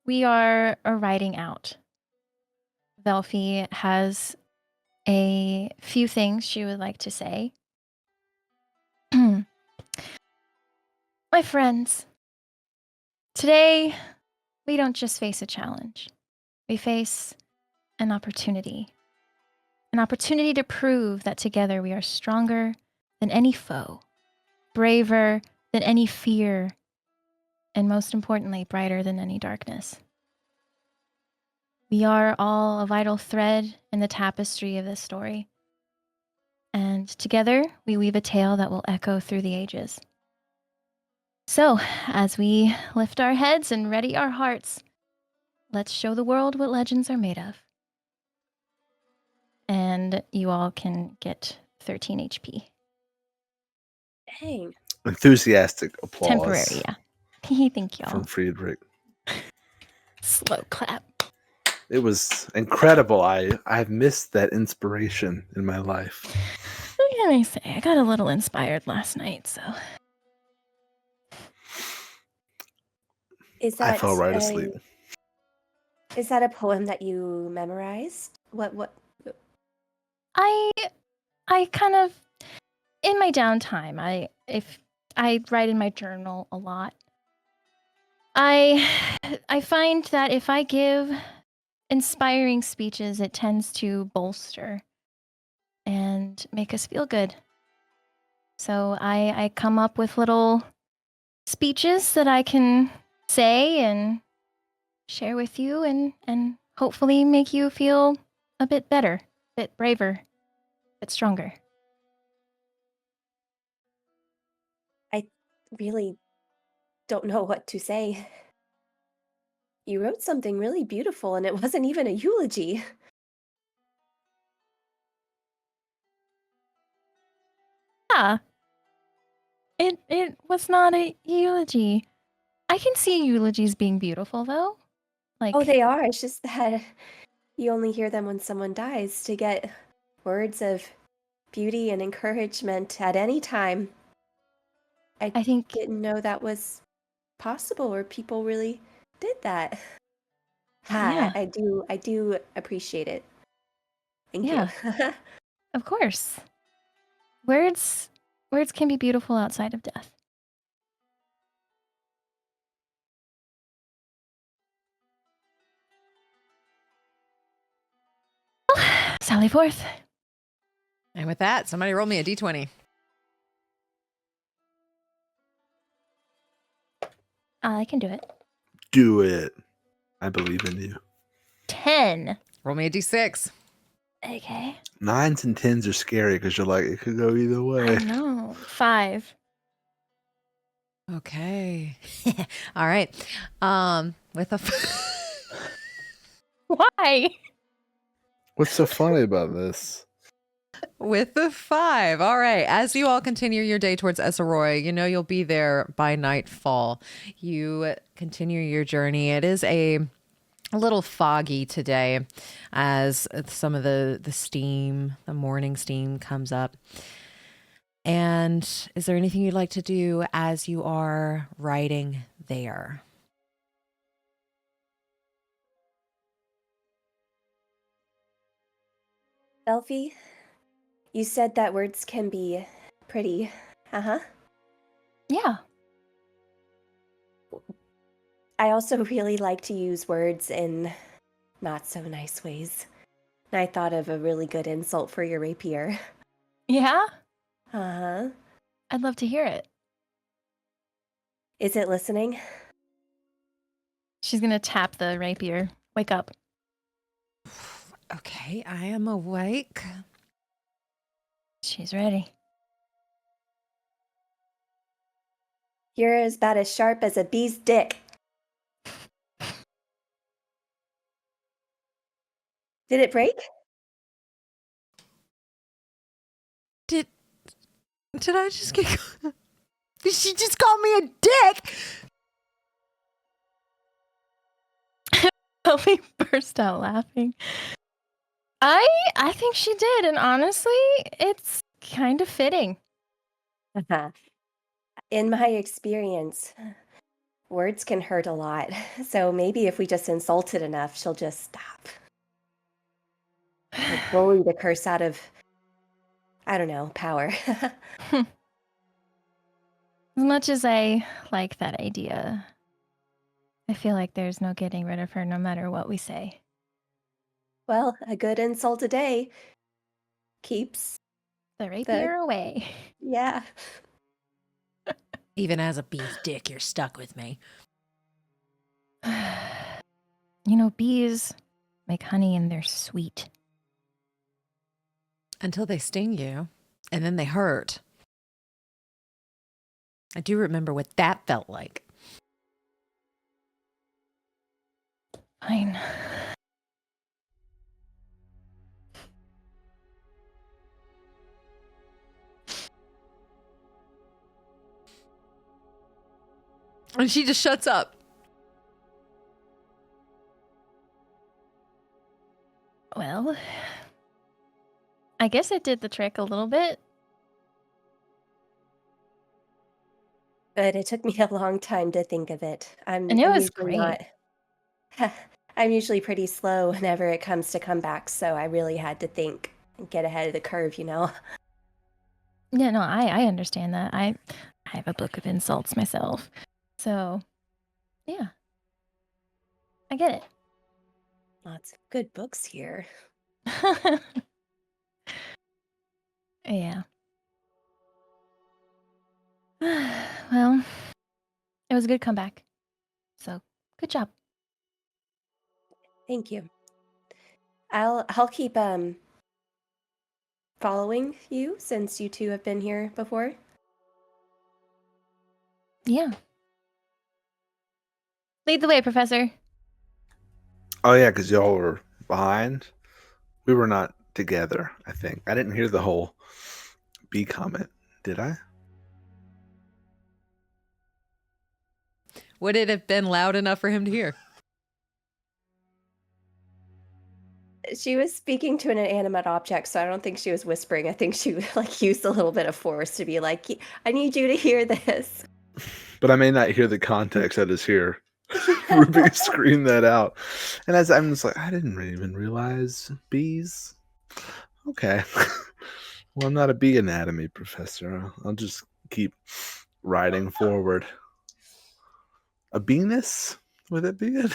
we are riding out, Velphie has a few things she would like to say. My friends, today we don't just face a challenge. We face an opportunity. An opportunity to prove that together we are stronger than any foe, braver than any fear, and most importantly, brighter than any darkness. We are all a vital thread in the tapestry of this story. And together, we weave a tale that will echo through the ages. So, as we lift our heads and ready our hearts, let's show the world what legends are made of. And you all can get 13 HP. Dang. Enthusiastic applause. Temporary, yeah. Thank y'all. From Friedrich. Slow clap. It was incredible. I've missed that inspiration in my life. What can I say? I got a little inspired last night, so. Is that I fell right asleep. Is that a poem that you memorized? What? I kind of, in my downtime, I write in my journal a lot. I find that if I give inspiring speeches, it tends to bolster and make us feel good. So I come up with little speeches that I can say and share with you and hopefully make you feel a bit better, a bit braver, a bit stronger. I really don't know what to say. You wrote something really beautiful, and it wasn't even a eulogy. Yeah. It was not a eulogy. I can see eulogies being beautiful though. Like, Oh, they are. It's just that you only hear them when someone dies. To get words of beauty and encouragement at any time, I think didn't know that was possible, or people really did that. Yeah. I do appreciate it. Thank Yeah. you. Of course. Words can be beautiful outside of death. Sally forth. And with that, somebody roll me a d20. I can do it. Do it. I believe in you. 10. Roll me a d6. Okay. 9s and 10s are scary because you're like, it could go either way. I know. 5. Okay. All right. With a Why? What's so funny about this? with the 5. All right. As you all continue your day towards Esarora, you know you'll be there by nightfall. You continue your journey. It is a little foggy today as some of the steam, the morning steam comes up. And is there anything you'd like to do as you are riding there? Velphie, you said that words can be pretty. Uh-huh. Yeah. I also really like to use words in not so nice ways. And I thought of a really good insult for your rapier. Yeah? Uh-huh. I'd love to hear it. Is it listening? She's going to tap the rapier. Wake up. Okay, I am awake. She's ready. You're about as sharp as a bee's dick. Did it break? Did I just get... Did she just call me a dick? Ellie burst out laughing. I think she did, and honestly, it's kind of fitting. In my experience, words can hurt a lot. So maybe if we just insult it enough, she'll just stop. Like bully the curse out of, I don't know, power. As much as I like that idea, I feel like there's no getting rid of her no matter what we say. Well, a good insult a day keeps The rapier away. Yeah. Even as a beef dick, you're stuck with me. You know, bees make honey and they're sweet. Until they sting you, and then they hurt. I do remember what that felt like. Fine. And she just shuts up. Well, I guess it did the trick a little bit. But it took me a long time to think of it. And it was usually great. I'm usually pretty slow whenever it comes to comebacks, so I really had to think and get ahead of the curve, you know? Yeah, no, I understand that. I have a book of insults myself. So, yeah. I get it. Lots of good books here. Yeah. Well, it was a good comeback. So, good job. Thank you. I'll keep following you since you two have been here before. Yeah. Lead the way, Professor. Oh yeah, because y'all were behind. We were not together, I think. I didn't hear the whole B comment, did I? Would it have been loud enough for him to hear? She was speaking to an inanimate object, so I don't think she was whispering. I think she used a little bit of force to be like, I need you to hear this. But I may not hear the context I just hear Ruby scream that out. And as I'm just like, I didn't even realize bees. Okay. Well, I'm not a bee anatomy professor. I'll just keep riding forward. A beenus? Would it be it?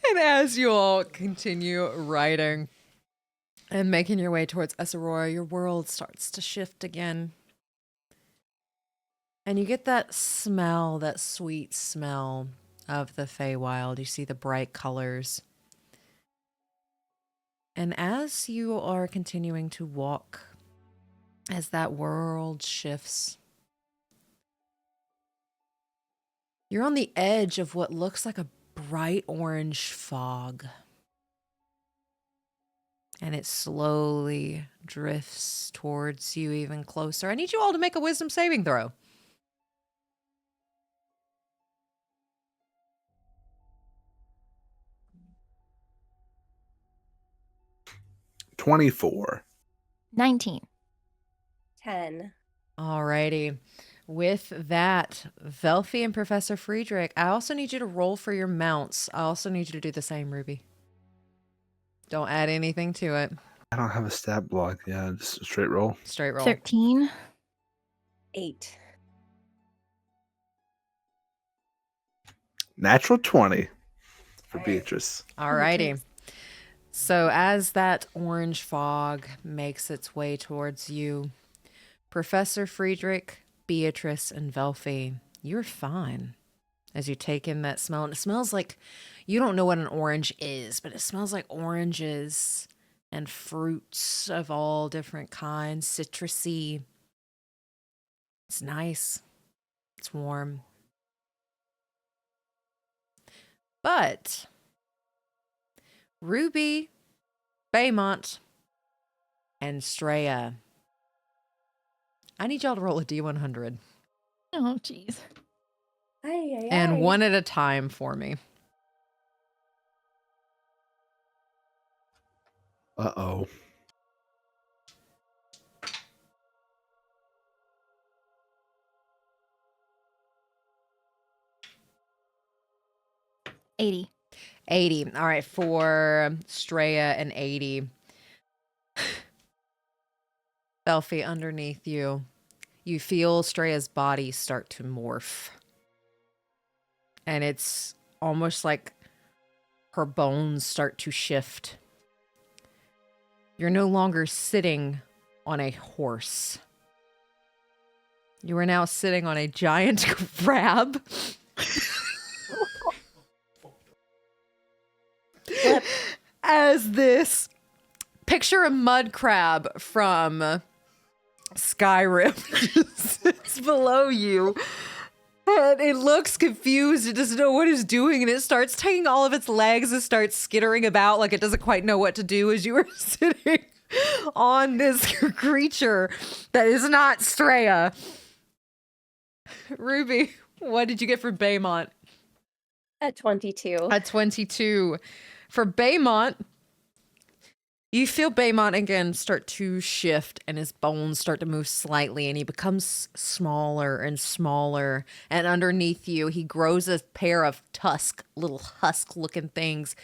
And as you all continue riding and making your way towards Esarora, your world starts to shift again. And you get that smell, that sweet smell of the Feywild. You see the bright colors. And as you are continuing to walk, as that world shifts, you're on the edge of what looks like a bright orange fog. And it slowly drifts towards you even closer. I need you all to make a wisdom saving throw. $24. 19. 10. Alrighty. With that, Velphie and Professor Friedrich, I also need you to roll for your mounts. I also need you to do the same, Ruby. Don't add anything to it. I don't have a stat block. Yeah, just a straight roll. Straight roll. 13. 8. Natural 20 for Beatrice. Alrighty. So as that orange fog makes its way towards you, Professor Friedrich, Beatrice, and Velphie, you're fine. as you take in that smell. And it smells like, you don't know what an orange is, but it smells like oranges and fruits of all different kinds, citrusy. It's nice. It's warm. But Ruby, Baymont, and Straya, I need y'all to roll a D100. Oh, jeez. And one at a time for me. Uh-oh. $80. 80. All right, for Straya and 80. Velphie, underneath you, you feel Straya's body start to morph. And it's almost like her bones start to shift. You're no longer sitting on a horse. You are now sitting on a giant crab. As this, picture a mud crab from Skyrim sits below you. And it looks confused. It doesn't know what it's doing. And it starts taking all of its legs and starts skittering about like it doesn't quite know what to do as you are sitting on this creature that is not Straya. Ruby, what did you get for Baymont? At 22. At 22. For Baymont, you feel Baymont again start to shift and his bones start to move slightly and he becomes smaller and smaller. And underneath you, he grows a pair of little husk-looking things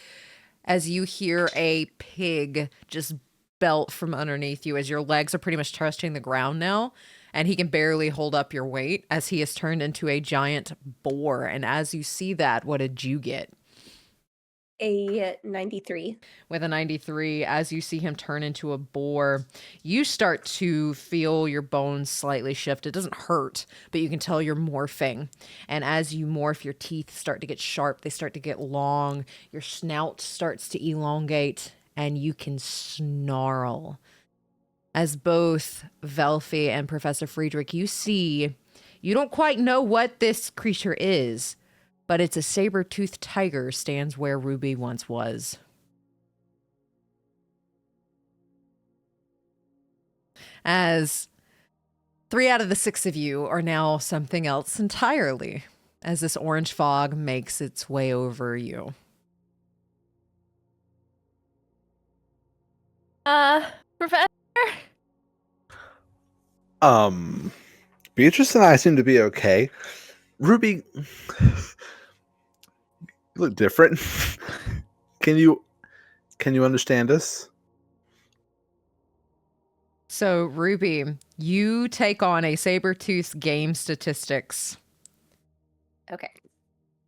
as you hear a pig just belt from underneath you as your legs are pretty much touching the ground now. And he can barely hold up your weight as he has turned into a giant boar. And as you see that, what did you get? A 93. With a 93, as you see him turn into a boar, you start to feel your bones slightly shift. It doesn't hurt, but you can tell you're morphing. And as you morph, your teeth start to get sharp. They start to get long. Your snout starts to elongate, and you can snarl. As both Velphie and Professor Friedrich, you see, you don't quite know what this creature is, but it's a saber-toothed tiger stands where Ruby once was. As 3 out of the 6 of you are now something else entirely, as this orange fog makes its way over you. Professor? Beatrice and I seem to be okay. Ruby, you look different. Can you understand us? So, Ruby, you take on a saber-tooth game statistics. Okay.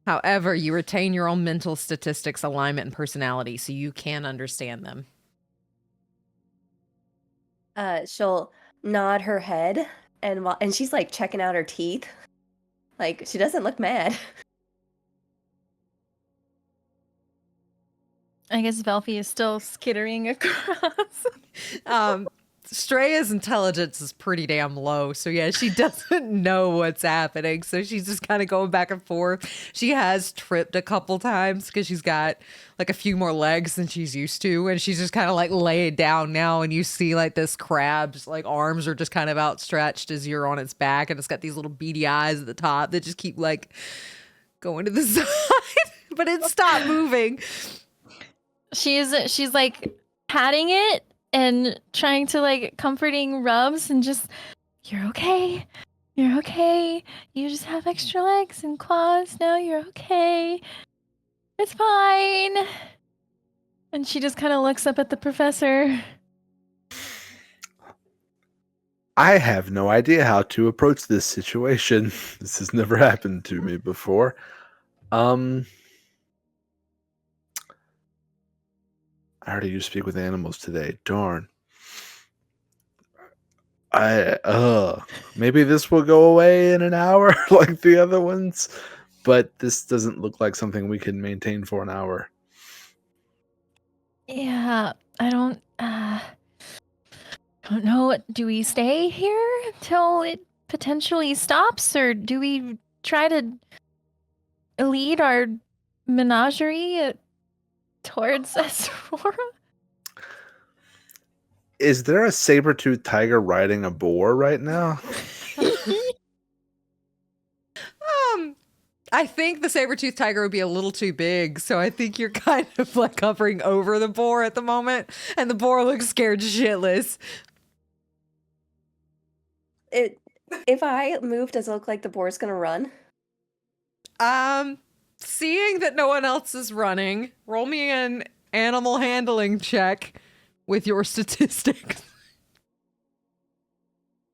However, you retain your own mental statistics, alignment, and personality, so you can understand them. She'll nod her head and she's like checking out her teeth. Like she doesn't look mad. I guess Velphie is still skittering across. Straya's intelligence is pretty damn low, so yeah, she doesn't know what's happening, so she's just kind of going back and forth. She has tripped a couple times because she's got like a few more legs than she's used to, and she's just kind of like laid down now, and you see like this crab's like arms are just kind of outstretched as you're on its back, and it's got these little beady eyes at the top that just keep like going to the side, but it stopped moving. She's like patting it and trying to like comforting rubs and just, you're okay. You're okay. You just have extra legs and claws. Now you're okay. It's fine. And she just kind of looks up at the professor. I have no idea how to approach this situation. This has never happened to me before. I already used to speak with animals today. Darn. Maybe this will go away in an hour like the other ones. but this doesn't look like something we can maintain for an hour. Yeah, I don't know. Do we stay here until it potentially stops, or do we try to lead our menagerie towards Esarora? Is there a saber-toothed tiger riding a boar right now? I think the saber-toothed tiger would be a little too big, so I think you're kind of like hovering over the boar at the moment, and the boar looks scared shitless. If I move, does it look like the boar's gonna run? Seeing that no one else is running, roll me an animal handling check with your statistics.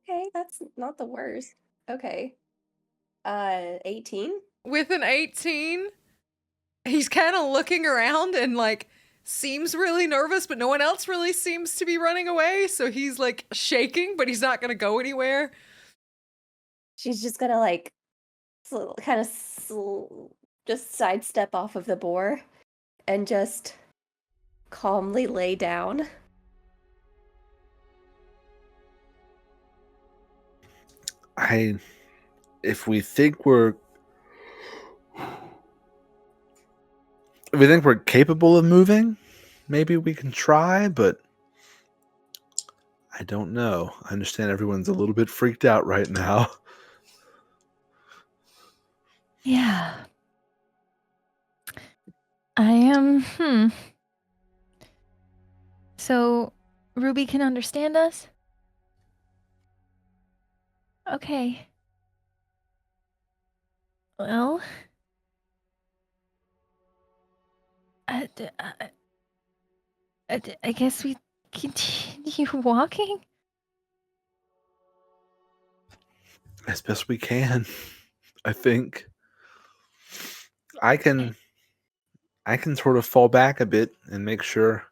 Okay, that's not the worst. Okay. 18? With an 18, he's kind of looking around and like seems really nervous, but no one else really seems to be running away, so he's like shaking, but he's not gonna go anywhere. She's just gonna like kind of just sidestep off of the boar and just calmly lay down. If we think we're capable of moving, maybe we can try, but I don't know. I understand everyone's a little bit freaked out right now. Yeah. I am, So, Ruby can understand us? Okay. Well, I guess we continue walking? As best we can, I think. I can sort of fall back a bit and make sure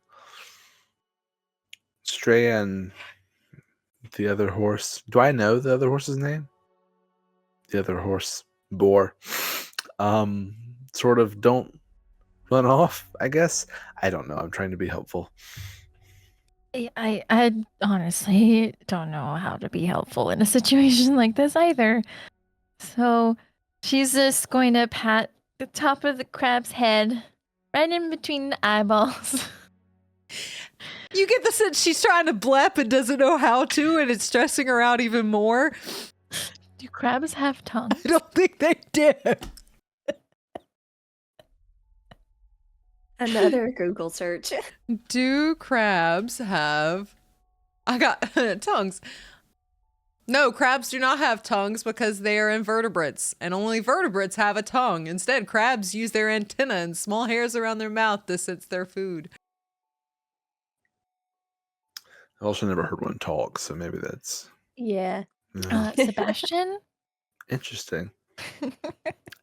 Straya and the other horse. Do I know the other horse's name? The other horse, boar. Sort of don't run off, I guess. I don't know. I'm trying to be helpful. I honestly don't know how to be helpful in a situation like this either. So she's just going to pat the top of the crab's head, right in between the eyeballs. You get the sense she's trying to blep and doesn't know how to, and it's stressing her out even more. Do crabs have tongues? I don't think they do. Another Google search. Do crabs have... I got tongues. No, crabs do not have tongues because they are invertebrates, and only vertebrates have a tongue. Instead, crabs use their antenna and small hairs around their mouth to sense their food. I also never heard one talk, so maybe that's... Yeah. Sebastian? Interesting.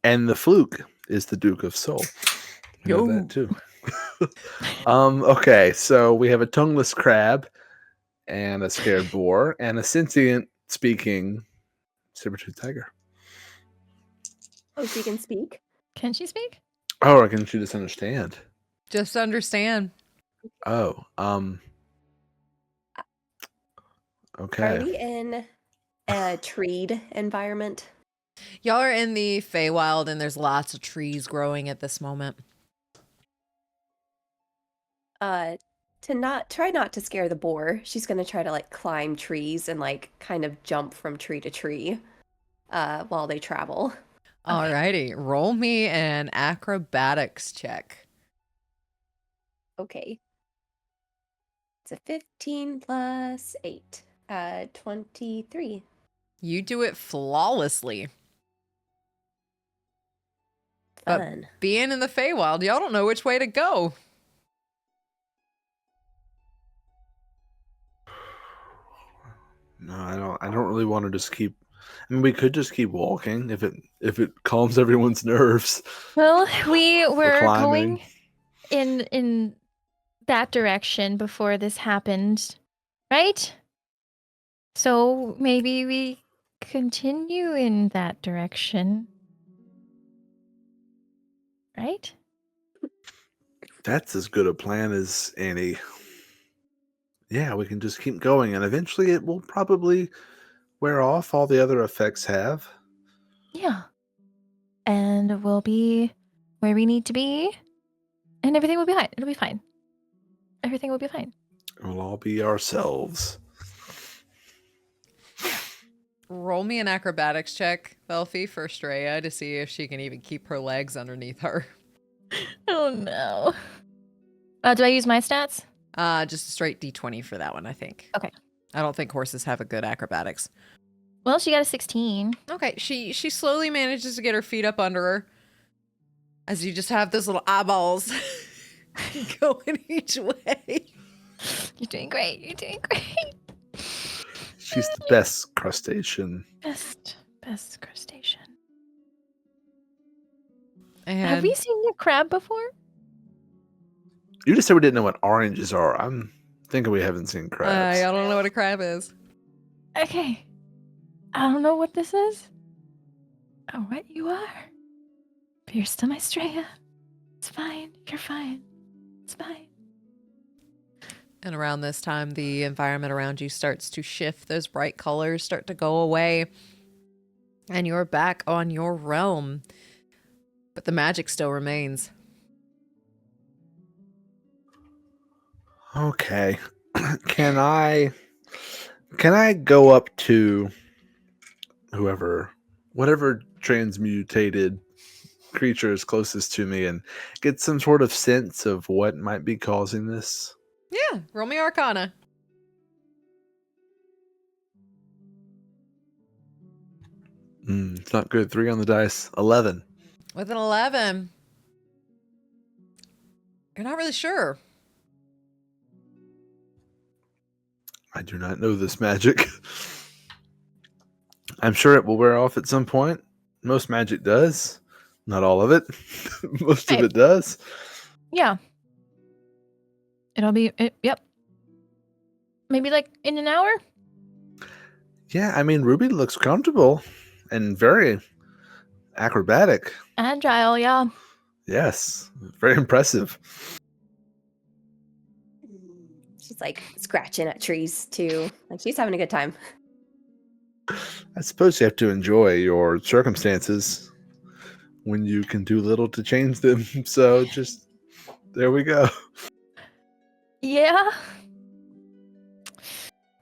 And the fluke is the Duke of Soul. We know that too. Okay, so we have a tongueless crab and a scared boar and a sentient speaking saber-toothed tiger. Oh, she can speak? Can she speak? Oh, or can she just understand? Just understand. Oh, okay. Are we in a treed environment? Y'all are in the Feywild, and there's lots of trees growing at this moment. Try not to scare the boar. She's gonna try to like climb trees and like kind of jump from tree to tree while they travel. Alrighty, roll me an acrobatics check. Okay. It's a 15 plus 8. 23. You do it flawlessly. Fun. But being in the Feywild, y'all don't know which way to go. No, I don't really want to just keep... I mean, we could just keep walking if it calms everyone's nerves. Well, we were climbing. going in that direction before this happened, right? So maybe we continue in that direction. right? That's as good a plan as any. Yeah, we can just keep going, and eventually it will probably wear off. All the other effects have. Yeah. And we'll be where we need to be, and everything will be fine. It'll be fine. Everything will be fine. We'll all be ourselves. Roll me an acrobatics check, Velphie, for Straya to see if she can even keep her legs underneath her. Oh no. Do I use my stats? Just a straight D20 for that one, I think. Okay. I don't think horses have a good acrobatics. Well, she got a 16. Okay, she slowly manages to get her feet up under her as you just have those little eyeballs going each way. You're doing great. You're doing great. She's the best crustacean. Best crustacean. And Have we seen a crab before? You just said we didn't know what oranges are. I'm thinking we haven't seen crabs. I don't know what a crab is. Okay. I don't know what this is or what you are. But you're still my Straya. It's fine. You're fine. It's fine. And around this time, the environment around you starts to shift. Those bright colors start to go away. And you're back on your realm. But the magic still remains. Okay. Can I go up to whatever transmutated creature is closest to me and get some sort of sense of what might be causing this? Yeah, roll me Arcana. It's not good. 3 on the dice. 11. With an 11, you're not really sure. I do not know this magic. I'm sure it will wear off at some point. Most magic does. Not all of it. Most of it does. Yeah. Yep. Maybe like in an hour? Yeah, I mean, Ruby looks comfortable and very acrobatic. Agile, yeah. Yes, very impressive. She's like scratching at trees too. Like she's having a good time. I suppose you have to enjoy your circumstances when you can do little to change them. So just, there we go. Yeah.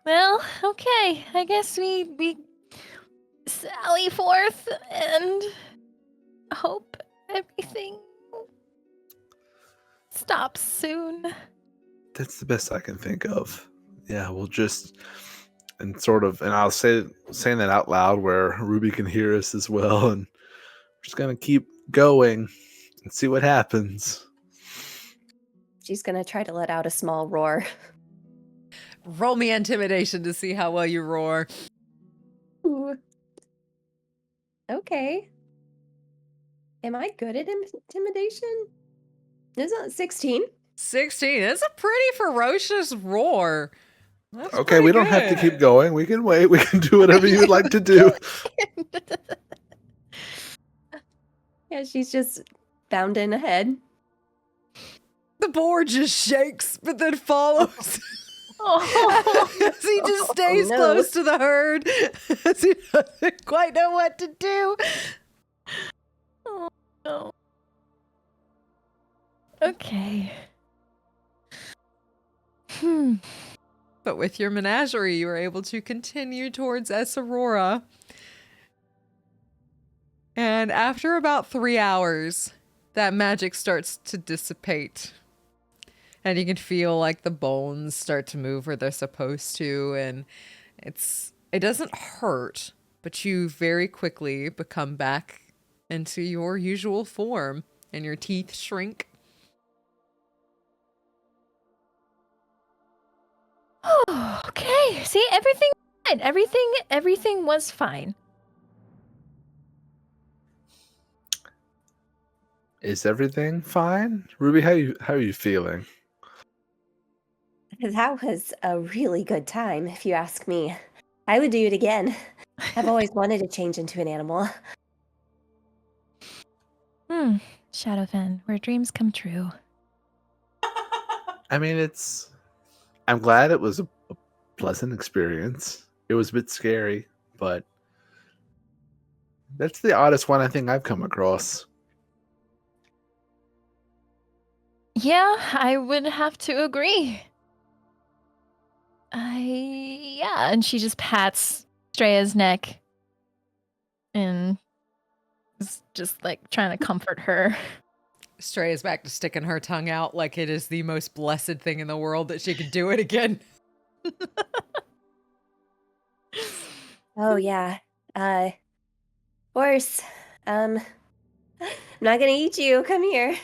Well, okay. I guess we sally forth and hope everything stops soon. That's the best I can think of. Yeah, we'll just, and I'll saying that out loud where Ruby can hear us as well. And we're just going to keep going and see what happens. She's gonna try to let out a small roar. Roll me intimidation to see how well you roar. Ooh. Okay. Am I good at intimidation? Is it 16? 16. That's a pretty ferocious roar. That's Okay, pretty we don't have to good. keep going. We can wait. We can do whatever you would like to do. Yeah, she's just bounding ahead. The board just shakes, but then follows. Oh, As he just stays no. close to the herd. As he doesn't quite know what to do. no. Okay. But with your menagerie, you were able to continue towards Esarora. And after about 3 hours, that magic starts to dissipate. And you can feel like the bones start to move where they're supposed to. And it doesn't hurt, but you very quickly become back into your usual form. And your teeth shrink. Oh, okay. See, everything fine. Everything was fine. Is everything fine? Ruby, how are you feeling? That was a really good time, if you ask me. I would do it again. I've always wanted to change into an animal. Shadowfen, where dreams come true. I mean, I'm glad it was a pleasant experience. It was a bit scary, but that's the oddest one I think I've come across. Yeah, I would have to agree. Yeah, and she just pats Streya's neck and is just like trying to comfort her. Stray is back to sticking her tongue out like it is the most blessed thing in the world that she could do it again. Oh yeah. Horse. I'm not gonna eat you. Come here.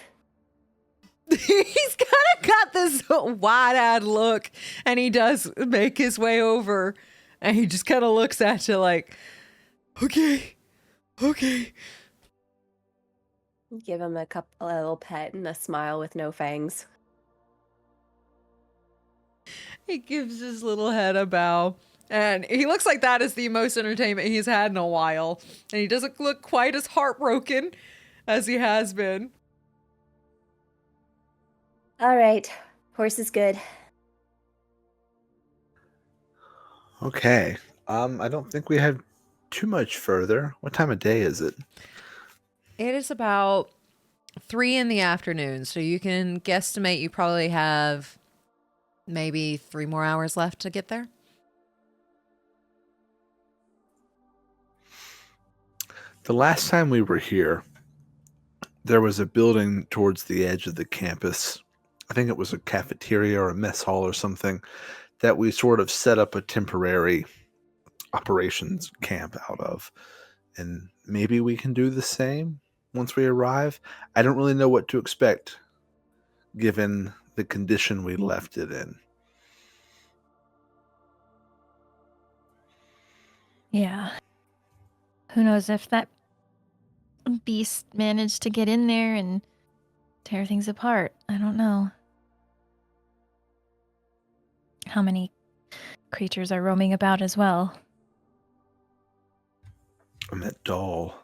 He's kind of got this wide-eyed look, and he does make his way over, and he just kind of looks at you like, okay. Give him a little pet and a smile with no fangs. He gives his little head a bow, and he looks like that is the most entertainment he's had in a while, and he doesn't look quite as heartbroken as he has been. All right. Horse is good. Okay. I don't think we have too much further. What time of day is it? It is about 3 p.m, so you can guesstimate you probably have maybe 3 more hours left to get there. The last time we were here, there was a building towards the edge of the campus. I think it was a cafeteria or a mess hall or something that we sort of set up a temporary operations camp out of. And maybe we can do the same once we arrive. I don't really know what to expect given the condition we left it in. Yeah. Who knows if that beast managed to get in there and tear things apart. I don't know. How many creatures are roaming about as well? And that doll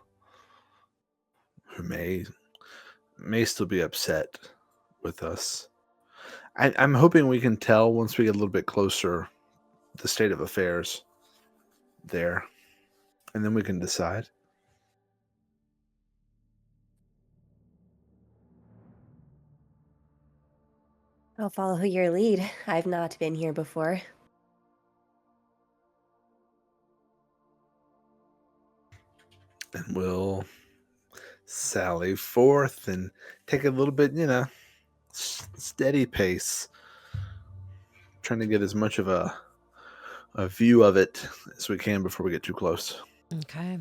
who may still be upset with us. I'm hoping we can tell once we get a little bit closer the state of affairs there, and then we can decide. I'll follow your lead. I've not been here before. And we'll sally forth and take a little bit, steady pace, trying to get as much of a view of it as we can before we get too close. Okay.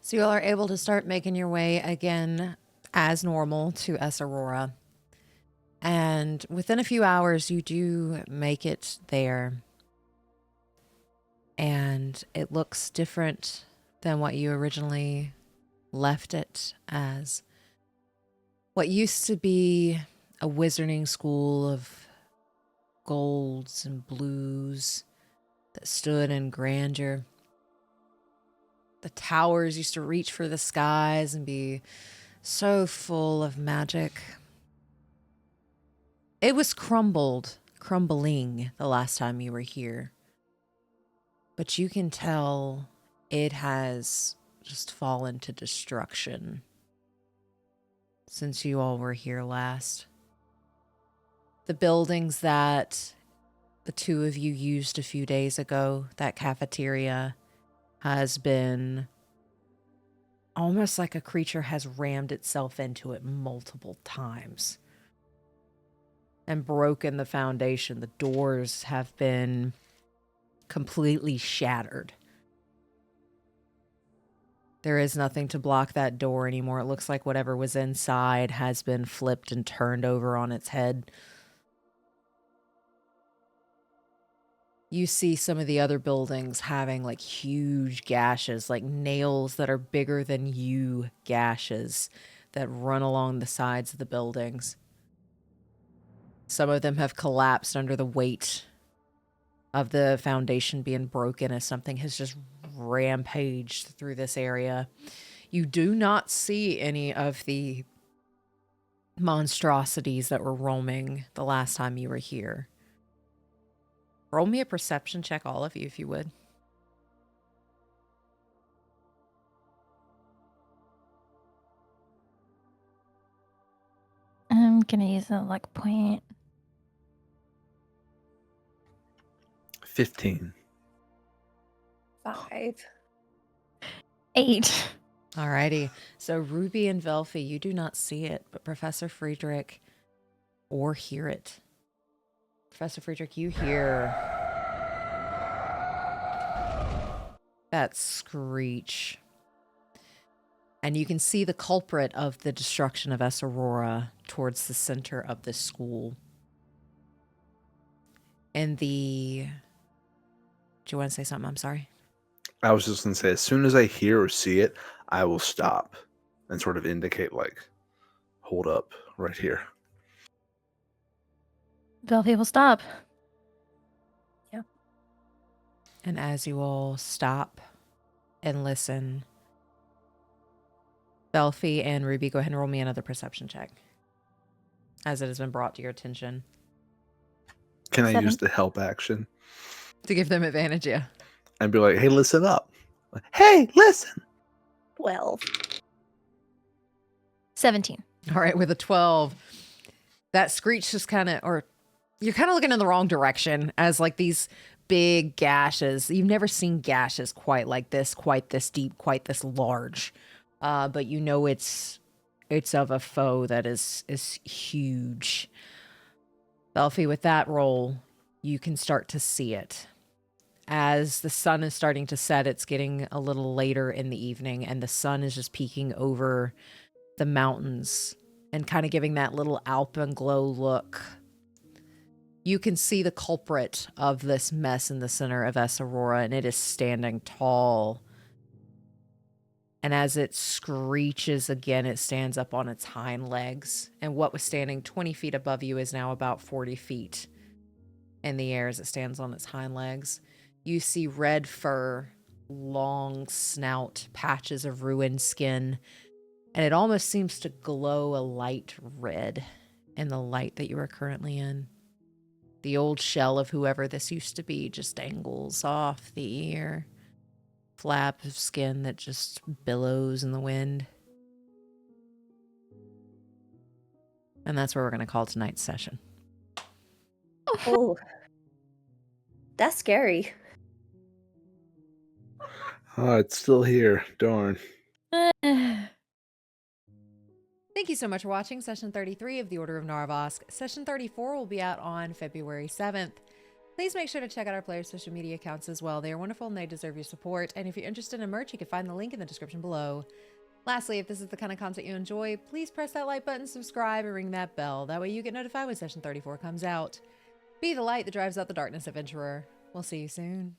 So you all are able to start making your way again as normal to Esarora. And within a few hours, you do make it there. And it looks different than what you originally left it as. What used to be a wizarding school of golds and blues that stood in grandeur. The towers used to reach for the skies and be so full of magic. It was crumbling the last time you were here. But you can tell it has just fallen to destruction since you all were here last. The buildings that the two of you used a few days ago, that cafeteria, has been almost like a creature has rammed itself into it multiple times and broken the foundation. The doors have been completely shattered. There is nothing to block that door anymore. It looks like whatever was inside has been flipped and turned over on its head. You see some of the other buildings having like huge gashes, like nails that are bigger than you gashes that run along the sides of the buildings. Some of them have collapsed under the weight of the foundation being broken as something has just rampaged through this area. You do not see any of the monstrosities that were roaming the last time you were here. Roll me a perception check, all of you, if you would. I'm gonna use a luck point. 15. 5. 8. Alrighty. So Ruby and Velphie, you do not see it, but Professor Friedrich or hear it. Professor Friedrich, you hear that screech. And you can see the culprit of the destruction of Esarora towards the center of the school. And the... Do you want to say something? I'm sorry. I was just going to say, as soon as I hear or see it, I will stop and sort of indicate, like, hold up right here. Velphie will stop. Yeah. And as you all stop and listen, Velphie and Ruby, go ahead and roll me another perception check, as it has been brought to your attention. Can I 7. use the help action To give them advantage, yeah. and be like, hey, listen up. Hey, listen. 12. 17. All right, with a 12, that screech just kind of, or you're kind of looking in the wrong direction as like these big gashes. You've never seen gashes quite like this, quite this deep, quite this large. But you know it's of a foe that is huge. Velphie, with that roll, you can start to see it. As the sun is starting to set, it's getting a little later in the evening, and the sun is just peeking over the mountains and kind of giving that little alpenglow look. You can see the culprit of this mess in the center of Esarora, and it is standing tall. And as it screeches again, it stands up on its hind legs. And what was standing 20 feet above you is now about 40 feet in the air as it stands on its hind legs. You see red fur, long snout, patches of ruined skin, and it almost seems to glow a light red in the light that you are currently in. The old shell of whoever this used to be just dangles off the ear. Flap of skin that just billows in the wind. And that's where we're going to call tonight's session. Oh. That's scary. Oh, it's still here. Darn. Thank you so much for watching Session 33 of the Order of Narvosc. Session 34 will be out on February 7th. Please make sure to check out our players' social media accounts as well. They are wonderful and they deserve your support. And if you're interested in merch, you can find the link in the description below. Lastly, if this is the kind of content you enjoy, please press that like button, subscribe, and ring that bell. That way you get notified when Session 34 comes out. Be the light that drives out the darkness, adventurer. We'll see you soon.